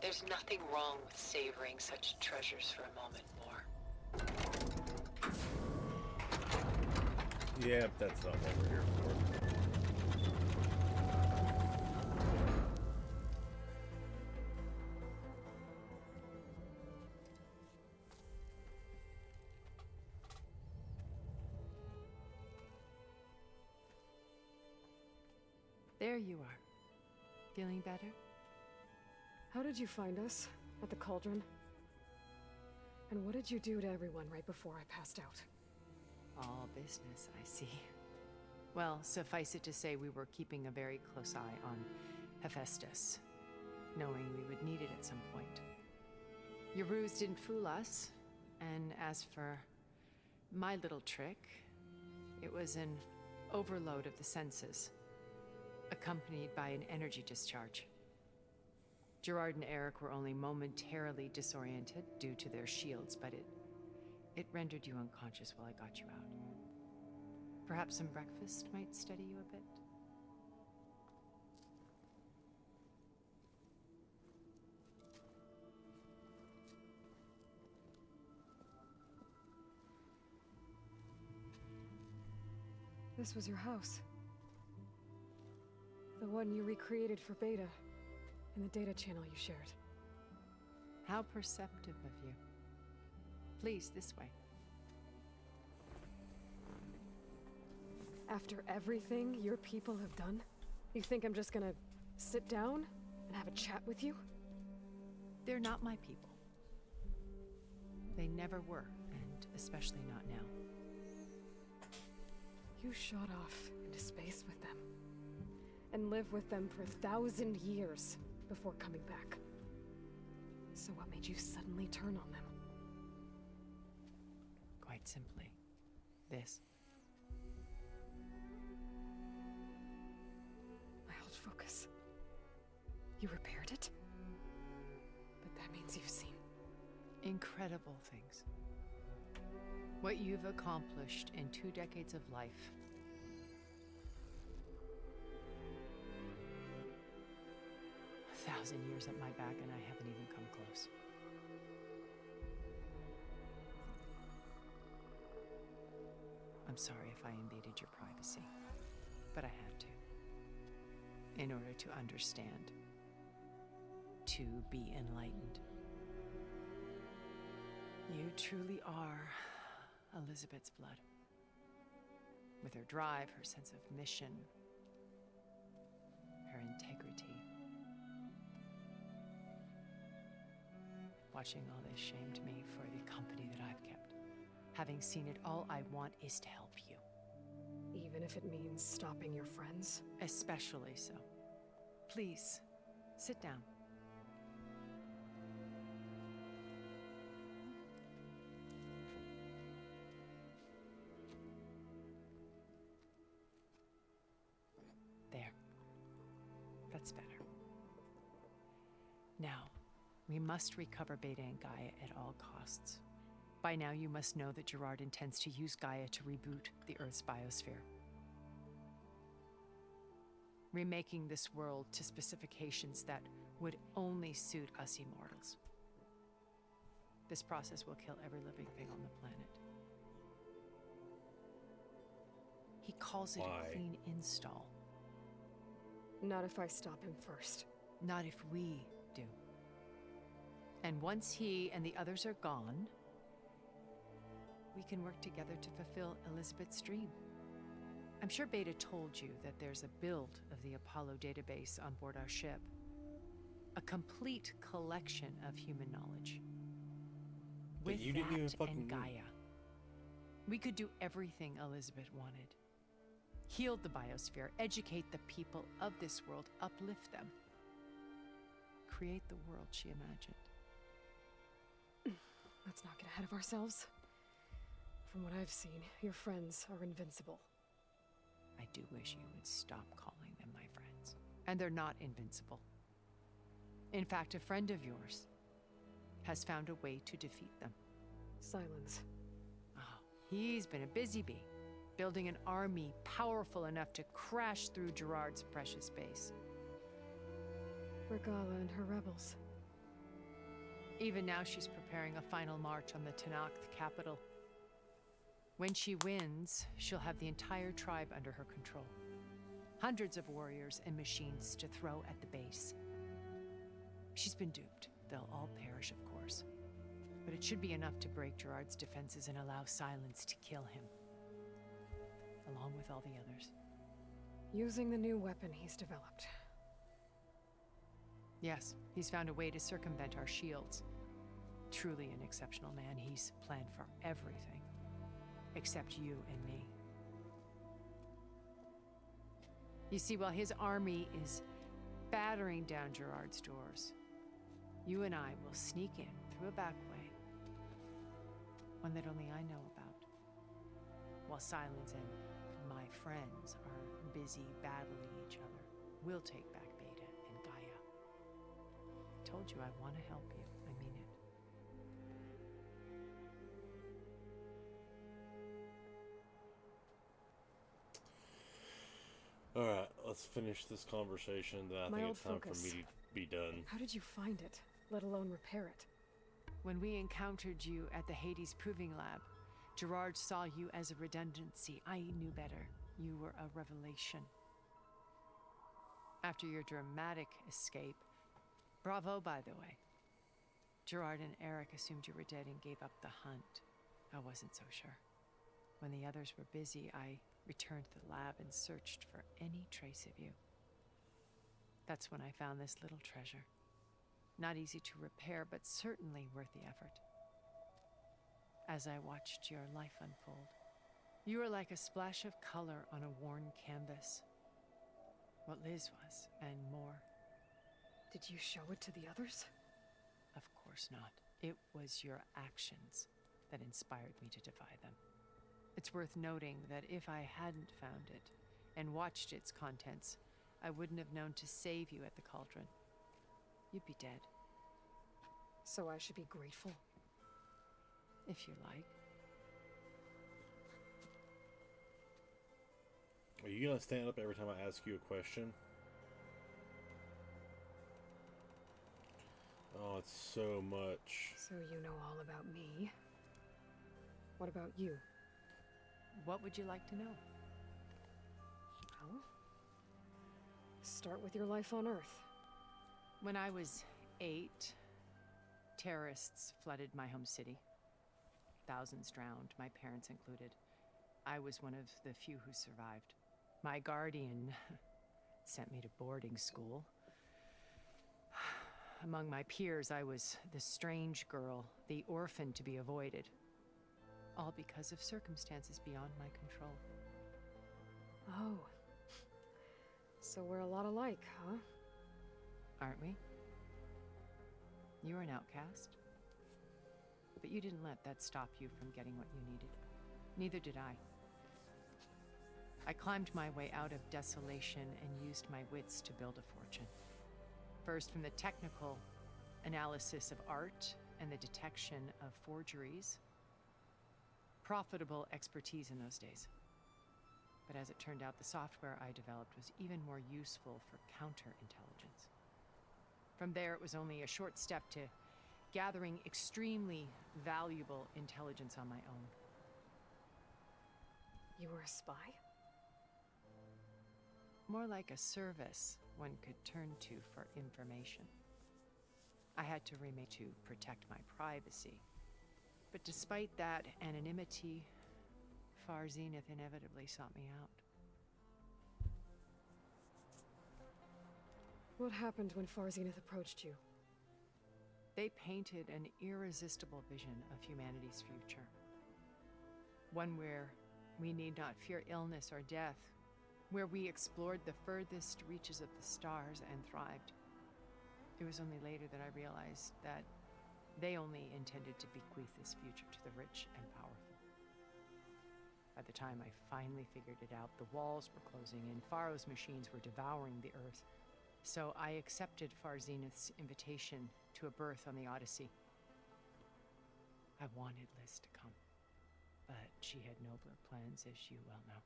There's nothing wrong with savoring such treasures for a moment more. Yep, that's not what we're here for. There you are. Feeling better? How did you find us? At the Cauldron? And what did you do to everyone right before I passed out? All business, I see. Well, suffice it to say we were keeping a very close eye on Hephaestus, knowing we would need it at some point. Your ruse didn't fool us, and as for my little trick, it was an overload of the senses, accompanied by an energy discharge. Gerard and Eric were only momentarily disoriented due to their shields, but it rendered you unconscious while I got you out. Perhaps some breakfast might steady you a bit? This was your house. The one you recreated for Beta, in the data channel you shared. How perceptive of you. Please, this way. After everything your people have done, you think I'm just gonna sit down and have a chat with you? They're not my people. They never were, and especially not now. You shot off into space with them, and lived with them for 1,000 years before coming back. So what made you suddenly turn on them? Quite simply, this. I held focus. You repaired it? But that means you've seen incredible things. What you've accomplished in 2 decades of life. A 1,000 years at my back, and I haven't even come close. I'm sorry if I invaded your privacy, but I had to. In order to understand. To be enlightened. You truly are Elizabeth's blood. With her drive, her sense of mission, her integrity. Watching all this shamed me for the company that I've kept. Having seen it, all I want is to help you. Even if it means stopping your friends? Especially so. Please, sit down. There. That's better. Now, we must recover Beta and Gaia at all costs. By now, you must know that Gerard intends to use Gaia to reboot the Earth's biosphere. Remaking this world to specifications that would only suit us immortals. This process will kill every living thing on the planet. He calls it a clean install. Not if I stop him first. Not if we do. And once he and the others are gone, we can work together to fulfill Elizabeth's dream. I'm sure Beta told you that there's a build of the Apollo database on board our ship. A complete collection of human knowledge. But With you didn't even that fucking and Gaia, we could do everything Elizabeth wanted. Heal the biosphere, educate the people of this world, uplift them. Create the world she imagined. Let's not get ahead of ourselves. From what I've seen, your friends are invincible. I do wish you would stop calling them my friends. And they're not invincible. In fact, a friend of yours has found a way to defeat them. Silence. Oh, he's been a busy bee, building an army powerful enough to crash through Gerard's precious base. Regala and her rebels. Even now, she's preparing a final march on the Tenakth capital. When she wins, she'll have the entire tribe under her control. Hundreds of warriors and machines to throw at the base. She's been duped. They'll all perish, of course. But it should be enough to break Gerard's defenses and allow Silence to kill him. Along with all the others. Using the new weapon he's developed. Yes, he's found a way to circumvent our shields. Truly an exceptional man. He's planned for everything. Except you and me. You see, while his army is battering down Gerard's doors, you and I will sneak in through a back way. One that only I know about. While Silence and my friends are busy battling each other, we'll take back Beta and Gaia. Told you I want to help you. I mean it. Alright, let's finish this conversation, then I think it's time for me to be done. How did you find it, let alone repair it? When we encountered you at the Hades Proving Lab, Gerard saw you as a redundancy. I knew better. You were a revelation. After your dramatic escape, bravo, by the way. Gerard and Eric assumed you were dead and gave up the hunt. I wasn't so sure. When the others were busy, I returned to the lab and searched for any trace of you. That's when I found this little treasure. Not easy to repair, but certainly worth the effort. as I watched your life unfold. You were like a splash of color on a worn canvas. What Liz was, and more. Did you show it to the others? Of course not. It was your actions that inspired me to defy them. It's worth noting that if I hadn't found it and watched its contents, I wouldn't have known to save you at the cauldron. You'd be dead. So I should be grateful? If you like. Are you gonna stand up every time I ask you a question? Oh, it's so much. So you know all about me. What about you? What would you like to know? Well, start with your life on Earth. When I was 8, terrorists flooded my home city. Thousands drowned, my parents included. I was one of the few who survived. My guardian sent me to boarding school. Among my peers, I was the strange girl, the orphan to be avoided. All because of circumstances beyond my control. Oh. So we're a lot alike, huh? Aren't we? You were an outcast. But you didn't let that stop you from getting what you needed. Neither did I. I climbed my way out of desolation and used my wits to build a fortune. First, from the technical analysis of art and the detection of forgeries. Profitable expertise in those days. But as it turned out, the software I developed was even more useful for counterintelligence. From there, it was only a short step to gathering extremely valuable intelligence on my own. You were a spy? More like a service one could turn to for information. I had to remain to protect my privacy. But despite that anonymity, Far Zenith inevitably sought me out. What happened when Far Zenith approached you? They painted an irresistible vision of humanity's future. One where we need not fear illness or death, where we explored the furthest reaches of the stars and thrived. It was only later that I realized that they only intended to bequeath this future to the rich and powerful. By the time I finally figured it out, the walls were closing in, Pharaoh's machines were devouring the Earth. So I accepted Far Zenith's invitation to a berth on the Odyssey. I wanted Liz to come, but she had nobler plans, as you well know.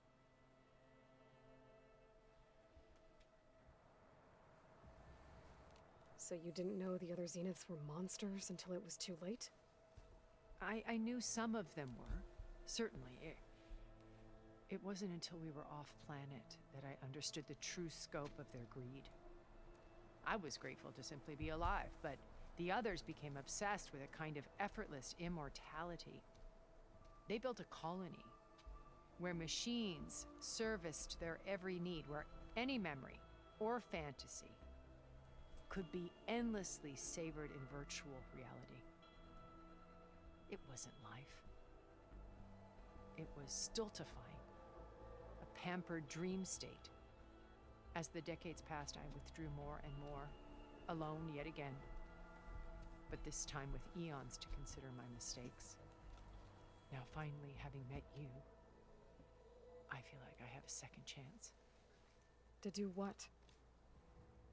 So you didn't know the other Zeniths were monsters until it was too late? I knew some of them were, certainly. It wasn't until we were off-planet that I understood the true scope of their greed. I was grateful to simply be alive, but the others became obsessed with a kind of effortless immortality. They built a colony where machines serviced their every need, where any memory or fantasy could be endlessly savored in virtual reality. It wasn't life. It was stultifying, a pampered dream state. As the decades passed, I withdrew more and more, alone yet again, but this time with eons to consider my mistakes. Now finally, having met you, I feel like I have a second chance. To do what?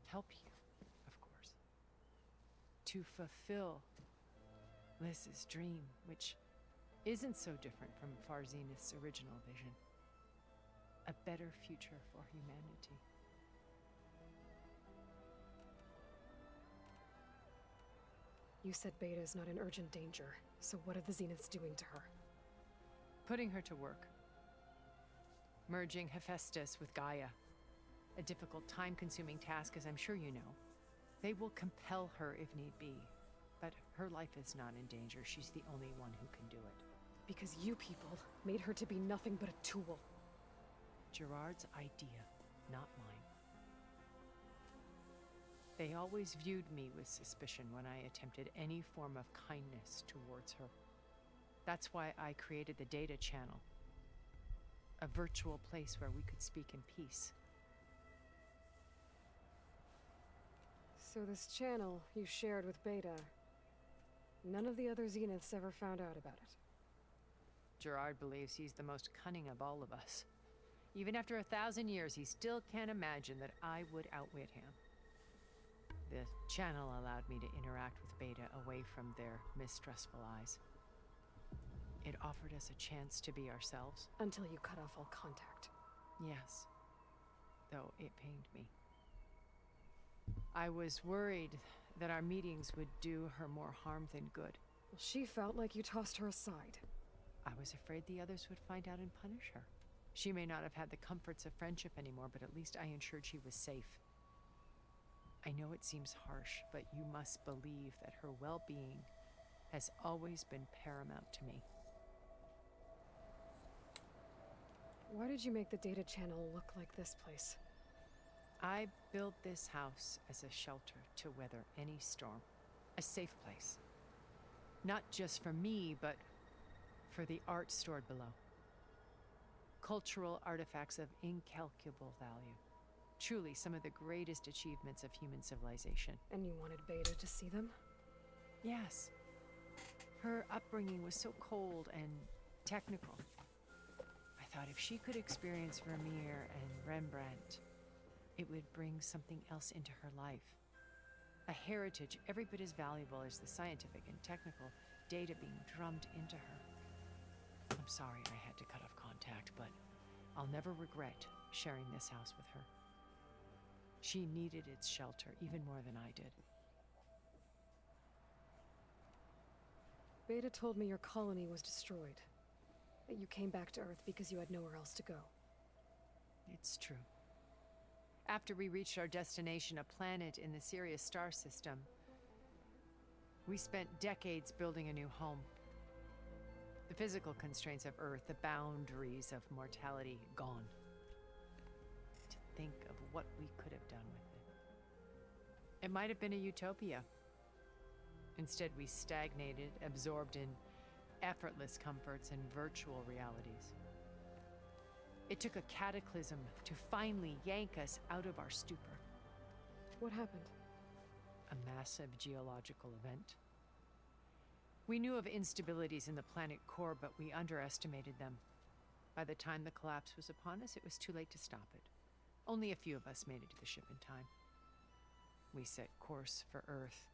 Help you, of course. To fulfill Liz's dream, which isn't so different from Far Zenith's original vision. A better future for humanity. You said Beta is not in urgent danger, so what are the Zeniths doing to her? Putting her to work. Merging Hephaestus with Gaia. A difficult, time-consuming task, as I'm sure you know. They will compel her if need be, but her life is not in danger. She's the only one who can do it. Because you people made her to be nothing but a tool. Gerard's idea, not mine. They always viewed me with suspicion when I attempted any form of kindness towards her. That's why I created the data channel. A virtual place where we could speak in peace. So this channel you shared with Beta, none of the other Zeniths ever found out about it. Gerard believes he's the most cunning of all of us. Even after 1,000 years, he still can't imagine that I would outwit him. The channel allowed me to interact with Beta away from their mistrustful eyes. It offered us a chance to be ourselves. Until you cut off all contact. Yes. Though it pained me. I was worried that our meetings would do her more harm than good. Well, she felt like you tossed her aside. I was afraid the others would find out and punish her. She may not have had the comforts of friendship anymore, but at least I ensured she was safe. I know it seems harsh, but you must believe that her well-being has always been paramount to me. Why did you make the data channel look like this place? I built this house as a shelter to weather any storm. A safe place. Not just for me, but for the art stored below. Cultural artifacts of incalculable value. Truly some of the greatest achievements of human civilization. And you wanted Beta to see them? Yes. Her upbringing was so cold and technical. I thought if she could experience Vermeer and Rembrandt, it would bring something else into her life. A heritage every bit as valuable as the scientific and technical data being drummed into her. I'm sorry I had to cut off contact, but I'll never regret sharing this house with her. She needed its shelter even more than I did. Beta told me your colony was destroyed. That you came back to Earth because you had nowhere else to go. It's true. After we reached our destination, a planet in the Sirius star system, we spent decades building a new home. The physical constraints of Earth, the boundaries of mortality, gone. To think of what we could have done with it. It might have been a utopia. Instead, we stagnated, absorbed in effortless comforts and virtual realities. It took a cataclysm to finally yank us out of our stupor. What happened? A massive geological event. We knew of instabilities in the planet core, but we underestimated them. By the time the collapse was upon us, it was too late to stop it. Only a few of us made it to the ship in time. We set course for Earth,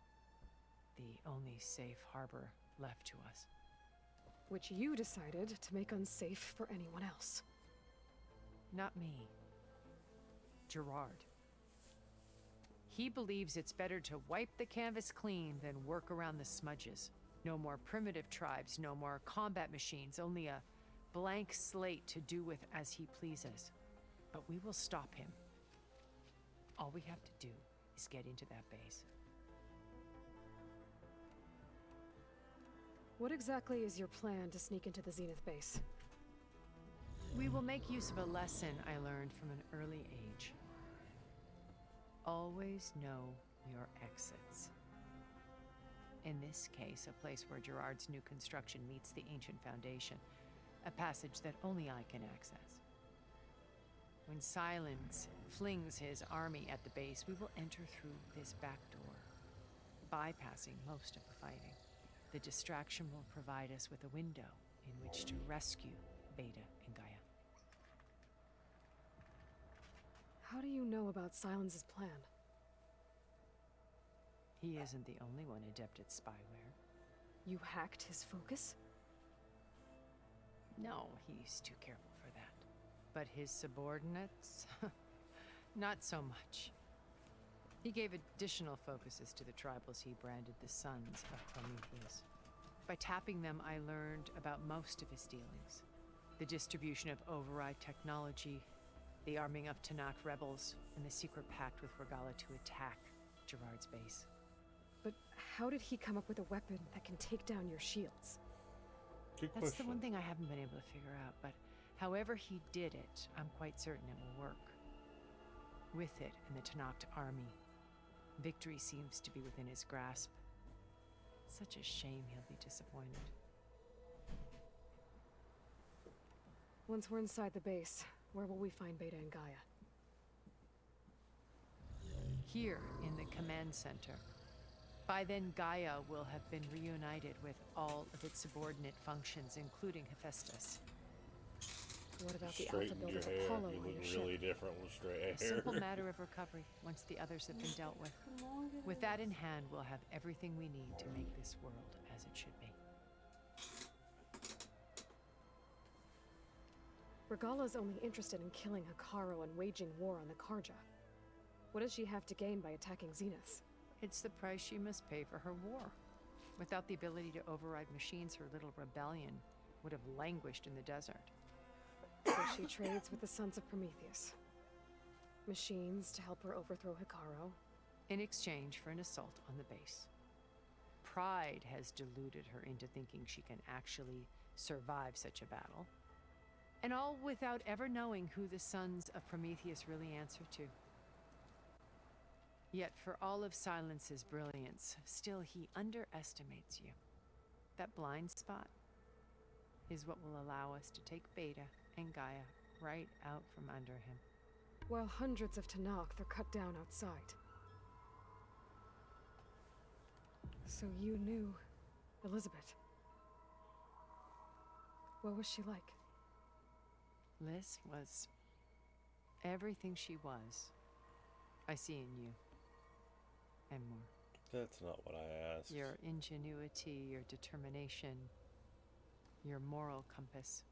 the only safe harbor left to us. Which you decided to make unsafe for anyone else. Not me. Gerard. He believes it's better to wipe the canvas clean than work around the smudges. No more primitive tribes, no more combat machines, only a blank slate to do with as he pleases. But we will stop him. All we have to do is get into that base. What exactly is your plan to sneak into the Zenith base? We will make use of a lesson I learned from an early age. Always know your exits. In this case, a place where Gerard's new construction meets the ancient foundation, a passage that only I can access. When Silence flings his army at the base, we will enter through this back door, bypassing most of the fighting. The distraction will provide us with a window in which to rescue Beta and Gaia. How do you know about Silence's plan? He isn't the only one adept at spyware. You hacked his focus? No, he's too careful for that. But his subordinates? Not so much. He gave additional focuses to the tribals he branded the Sons of Prometheus. By tapping them, I learned about most of his dealings. The distribution of override technology, the arming of Tanakh rebels, and the secret pact with Regala to attack Gerard's base. But how did he come up with a weapon that can take down your shields? That's the one thing I haven't been able to figure out, but however he did it, I'm quite certain it will work. With it and the Tanakh army, victory seems to be within his grasp. Such a shame he'll be disappointed. Once we're inside the base, where will we find Beta and Gaia? Here in the command center. By then, Gaia will have been reunited with all of its subordinate functions, including Hephaestus. What about the Straighten Alpha your Builder hair. Apollo You on look your really ship? different with straight hair. A simple matter of recovery once the others have been dealt with. With that in hand, we'll have everything we need to make this world as it should be. Regala's only interested in killing Hekarro and waging war on the Karja. What does she have to gain by attacking Zeniths? It's the price she must pay for her war. Without the ability to override machines, her little rebellion would have languished in the desert. So she trades with the Sons of Prometheus. Machines to help her overthrow Hekarro. In exchange for an assault on the base. Pride has deluded her into thinking she can actually survive such a battle. And all without ever knowing who the Sons of Prometheus really answer to. Yet for all of Silence's brilliance, still he underestimates you. That blind spot is what will allow us to take Beta and Gaia right out from under him. While hundreds of Tenakth are cut down outside. So you knew Elizabeth. What was she like? Liz was everything she was. I see in you. And more. That's not what I asked. Your ingenuity, your determination, your moral compass.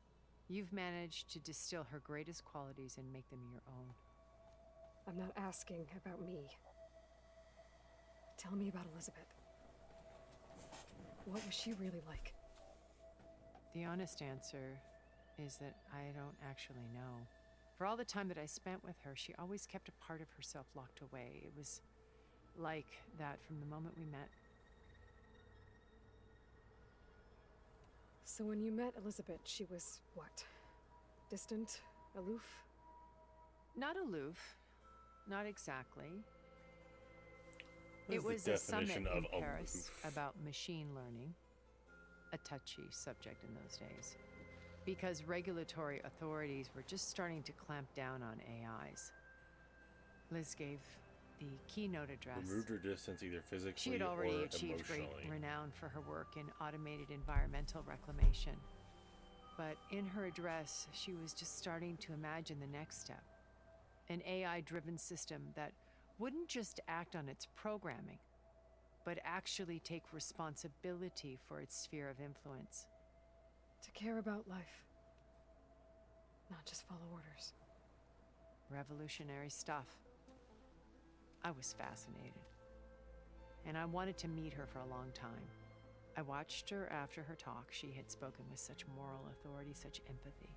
You've managed to distill her greatest qualities and make them your own. I'm not asking about me. Tell me about Elizabeth. What was she really like? The honest answer is that I don't actually know. For all the time that I spent with her, she always kept a part of herself locked away. It was like that from the moment we met. So when you met Elizabeth, she was what? Distant? Aloof? Not aloof. Not exactly. What It is the was a summit definition in of Paris aloof? about machine learning, a touchy subject in those days, because regulatory authorities were just starting to clamp down on AIs. Liz gave the keynote address. Removed her distance either physically She had already or achieved great emotionally. renown for her work in automated environmental reclamation. But in her address, she was just starting to imagine the next step. An AI-driven system that wouldn't just act on its programming, but actually take responsibility for its sphere of influence. To care about life. Not just follow orders. Revolutionary stuff. I was fascinated. And I wanted to meet her for a long time. I watched her after her talk. She had spoken with such moral authority, such empathy.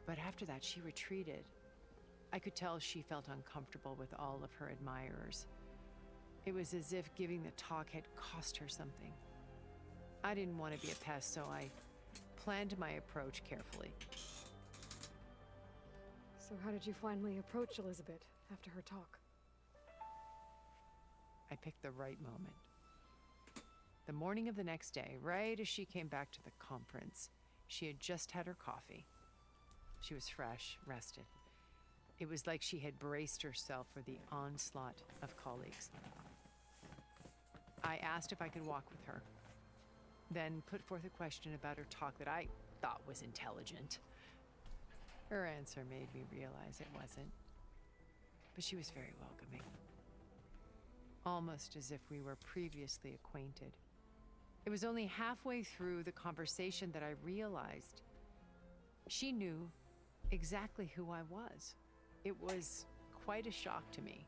But after that, she retreated. I could tell she felt uncomfortable with all of her admirers. It was as if giving the talk had cost her something. I didn't want to be a pest, so I planned my approach carefully. So how did you finally approach Elizabeth after her talk? I picked the right moment. The morning of the next day, right as she came back to the conference, she had just had her coffee. She was fresh, rested. It was like she had braced herself for the onslaught of colleagues. I asked if I could walk with her, then put forth a question about her talk that I thought was intelligent. Her answer made me realize it wasn't, but she was very welcoming. Almost as if we were previously acquainted. It was only halfway through the conversation that I realized she knew exactly who I was. It was quite a shock to me.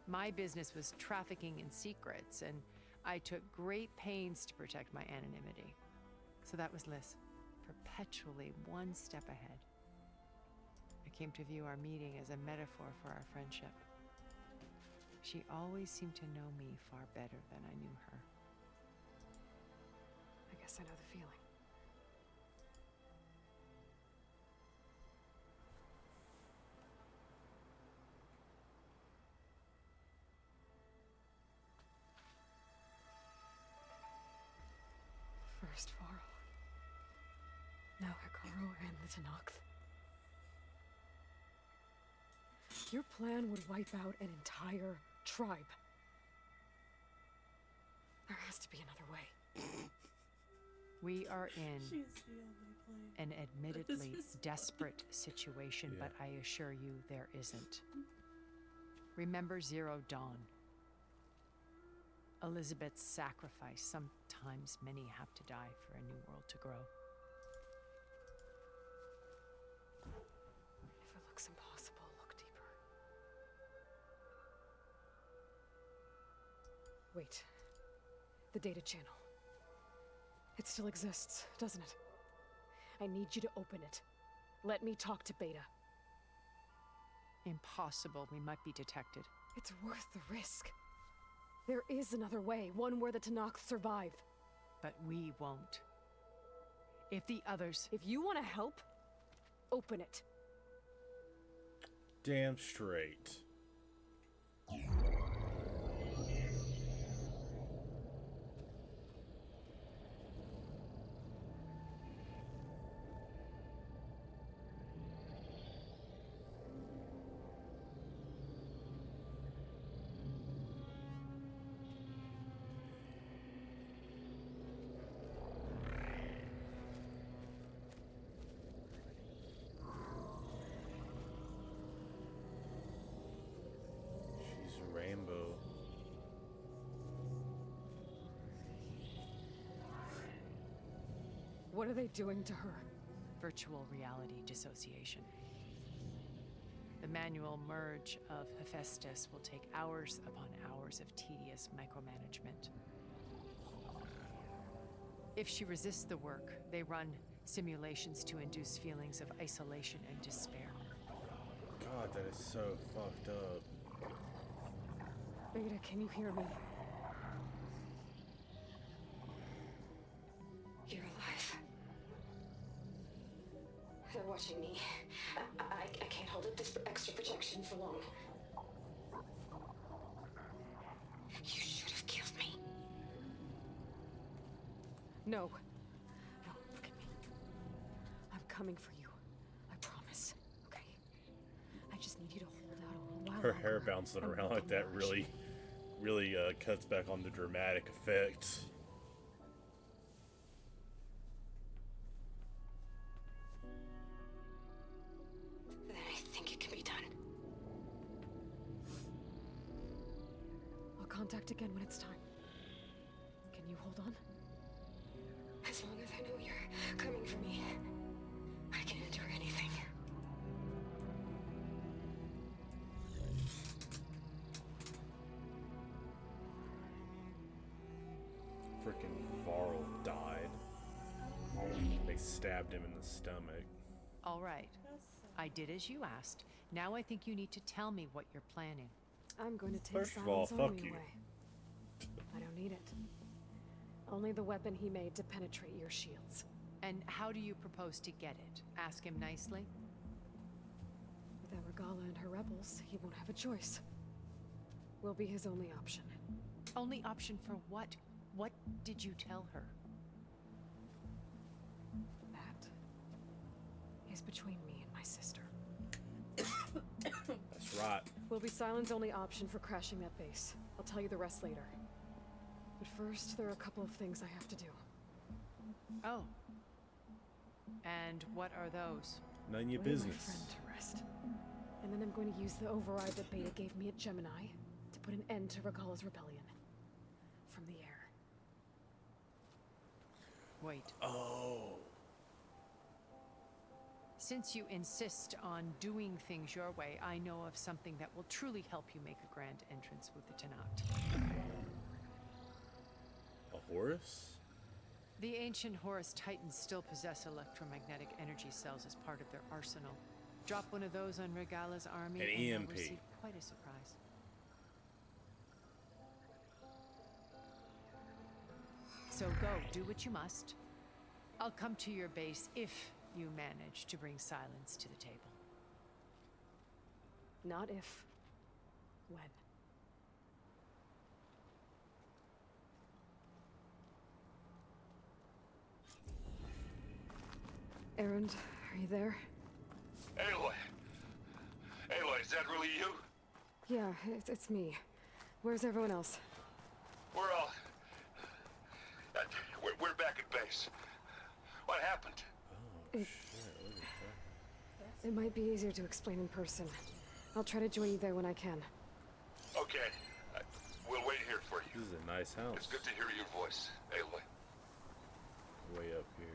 My business was trafficking in secrets, and I took great pains to protect my anonymity. So that was Liz, perpetually one step ahead. I came to view our meeting as a metaphor for our friendship. She always seemed to know me far better than I knew her. I guess I know the feeling. First Varl. Now Hekarro. Pharaoh and the Tenakth? Your plan would wipe out an entire tribe. There has to be another way. We are in She's the only an admittedly This is desperate situation, Yeah. but I assure you there isn't. Remember Zero Dawn. Elizabeth's sacrifice. Sometimes many have to die for a new world to grow. If it looks impossible, look deeper. Wait. The data channel. It still exists, doesn't it? I need you to open it. Let me talk to Beta. Impossible. We might be detected. It's worth the risk. There is another way, one where the Tenakth survive. But we won't. If the others... If you want to help, open it. Damn straight. She's a rainbow. What are they doing to her? Virtual reality dissociation. The manual merge of Hephaestus will take hours upon hours of tedious micromanagement. If she resists the work, they run simulations to induce feelings of isolation and despair. God, that is so fucked up. Beta, can you hear me? You're alive. They're watching me. I can't hold up this extra protection for long. You should have killed me. No. No, look at me. I'm coming for you. I promise. Okay? I just need you to hold out a little while Her hair longer. bouncing I'm around working like that hard. really cuts back on the dramatic effect. Then I think it can be done. I'll contact again when it's time. Can you hold on? As long as I know you're coming for me, I can endure anything. Freaking Varl died. They stabbed him in the stomach. All right. I did as you asked. Now I think you need to tell me what you're planning. I'm going to take First of all, Silence Only fuck you. away. I don't need it. Only the weapon he made to penetrate your shields. And how do you propose to get it? Ask him nicely? Without Regala and her rebels, he won't have a choice. We'll be his only option. Only option for what? What did you tell her? That is between me and my sister. That's right. Will be Silent's only option for crashing that base. I'll tell you the rest later. But first, there are a couple of things I have to do. Oh. And what are those? None of your Lay my business. friend to rest. And then I'm going to use the override that Beta gave me at Gemini to put an end to Regala's rebellion. From the air. Wait. Oh. Since you insist on doing things your way, I know of something that will truly help you make a grand entrance with the Tenakth. A Horus? The ancient Horus Titans still possess electromagnetic energy cells as part of their arsenal. Drop one of those on Regala's army An and you'll EMP. receive quite a surprise. So go, do what you must. I'll come to your base if you manage to bring silence to the table. Not if. When. Erend, are you there? Aloy! Aloy, is that really you? Yeah, it's me. Where's everyone else? We're all... we're back at base. What happened? Oh, shit. Look at that. It might be easier to explain in person. I'll try to join you there when I can. Okay. We'll wait here for you. This is a nice house. It's good to hear your voice, Aloy. Way up here.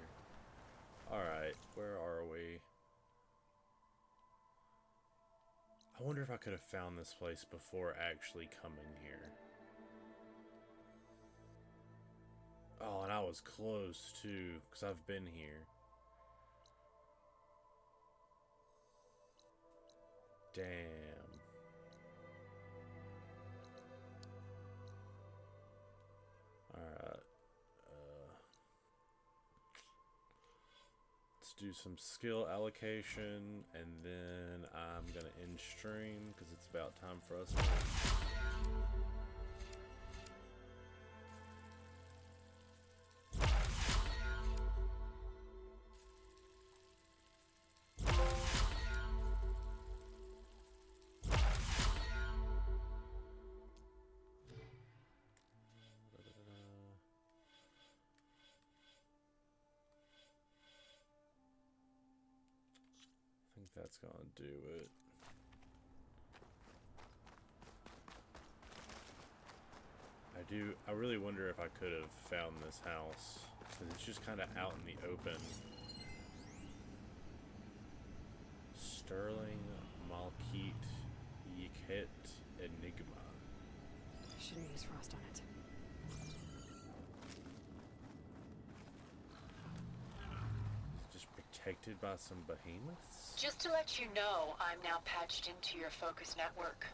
Alright, where are we? I wonder if I could have found this place before actually coming here. Oh, and I was close too, because I've been here. Damn. Alright. Let's do some skill allocation, and then I'm gonna end stream because it's about time for us to... I think that's gonna do it. I really wonder if I could have found this house, because it's just kind of out in the open. Sterling Malkeet Yikhet Enigma. Shouldn't use frost on it. Just protected by some behemoths? Just to let you know, I'm now patched into your focus network.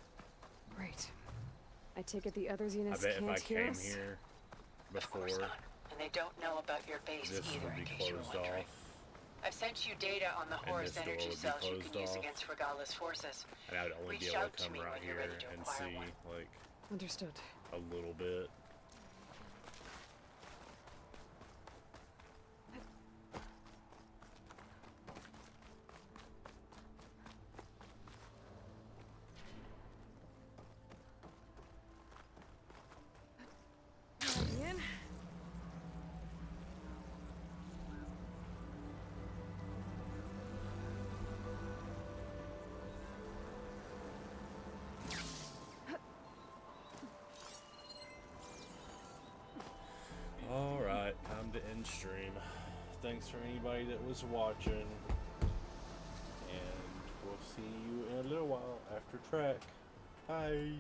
Great. I take it the others I units bet if can't I hear came us? here before, And they don't know about your base this either, would be in case you were closed wondering. off, I've sent you data on the and Horus this door energy would be cells you can closed use off, against Regala's forces. and I would only be Reach able out to come me right when you're here ready to and acquire see, one. like, Understood. a little bit. Ian? Alright, time to end stream. Thanks for anybody that was watching. And we'll see you in a little while after track. Bye.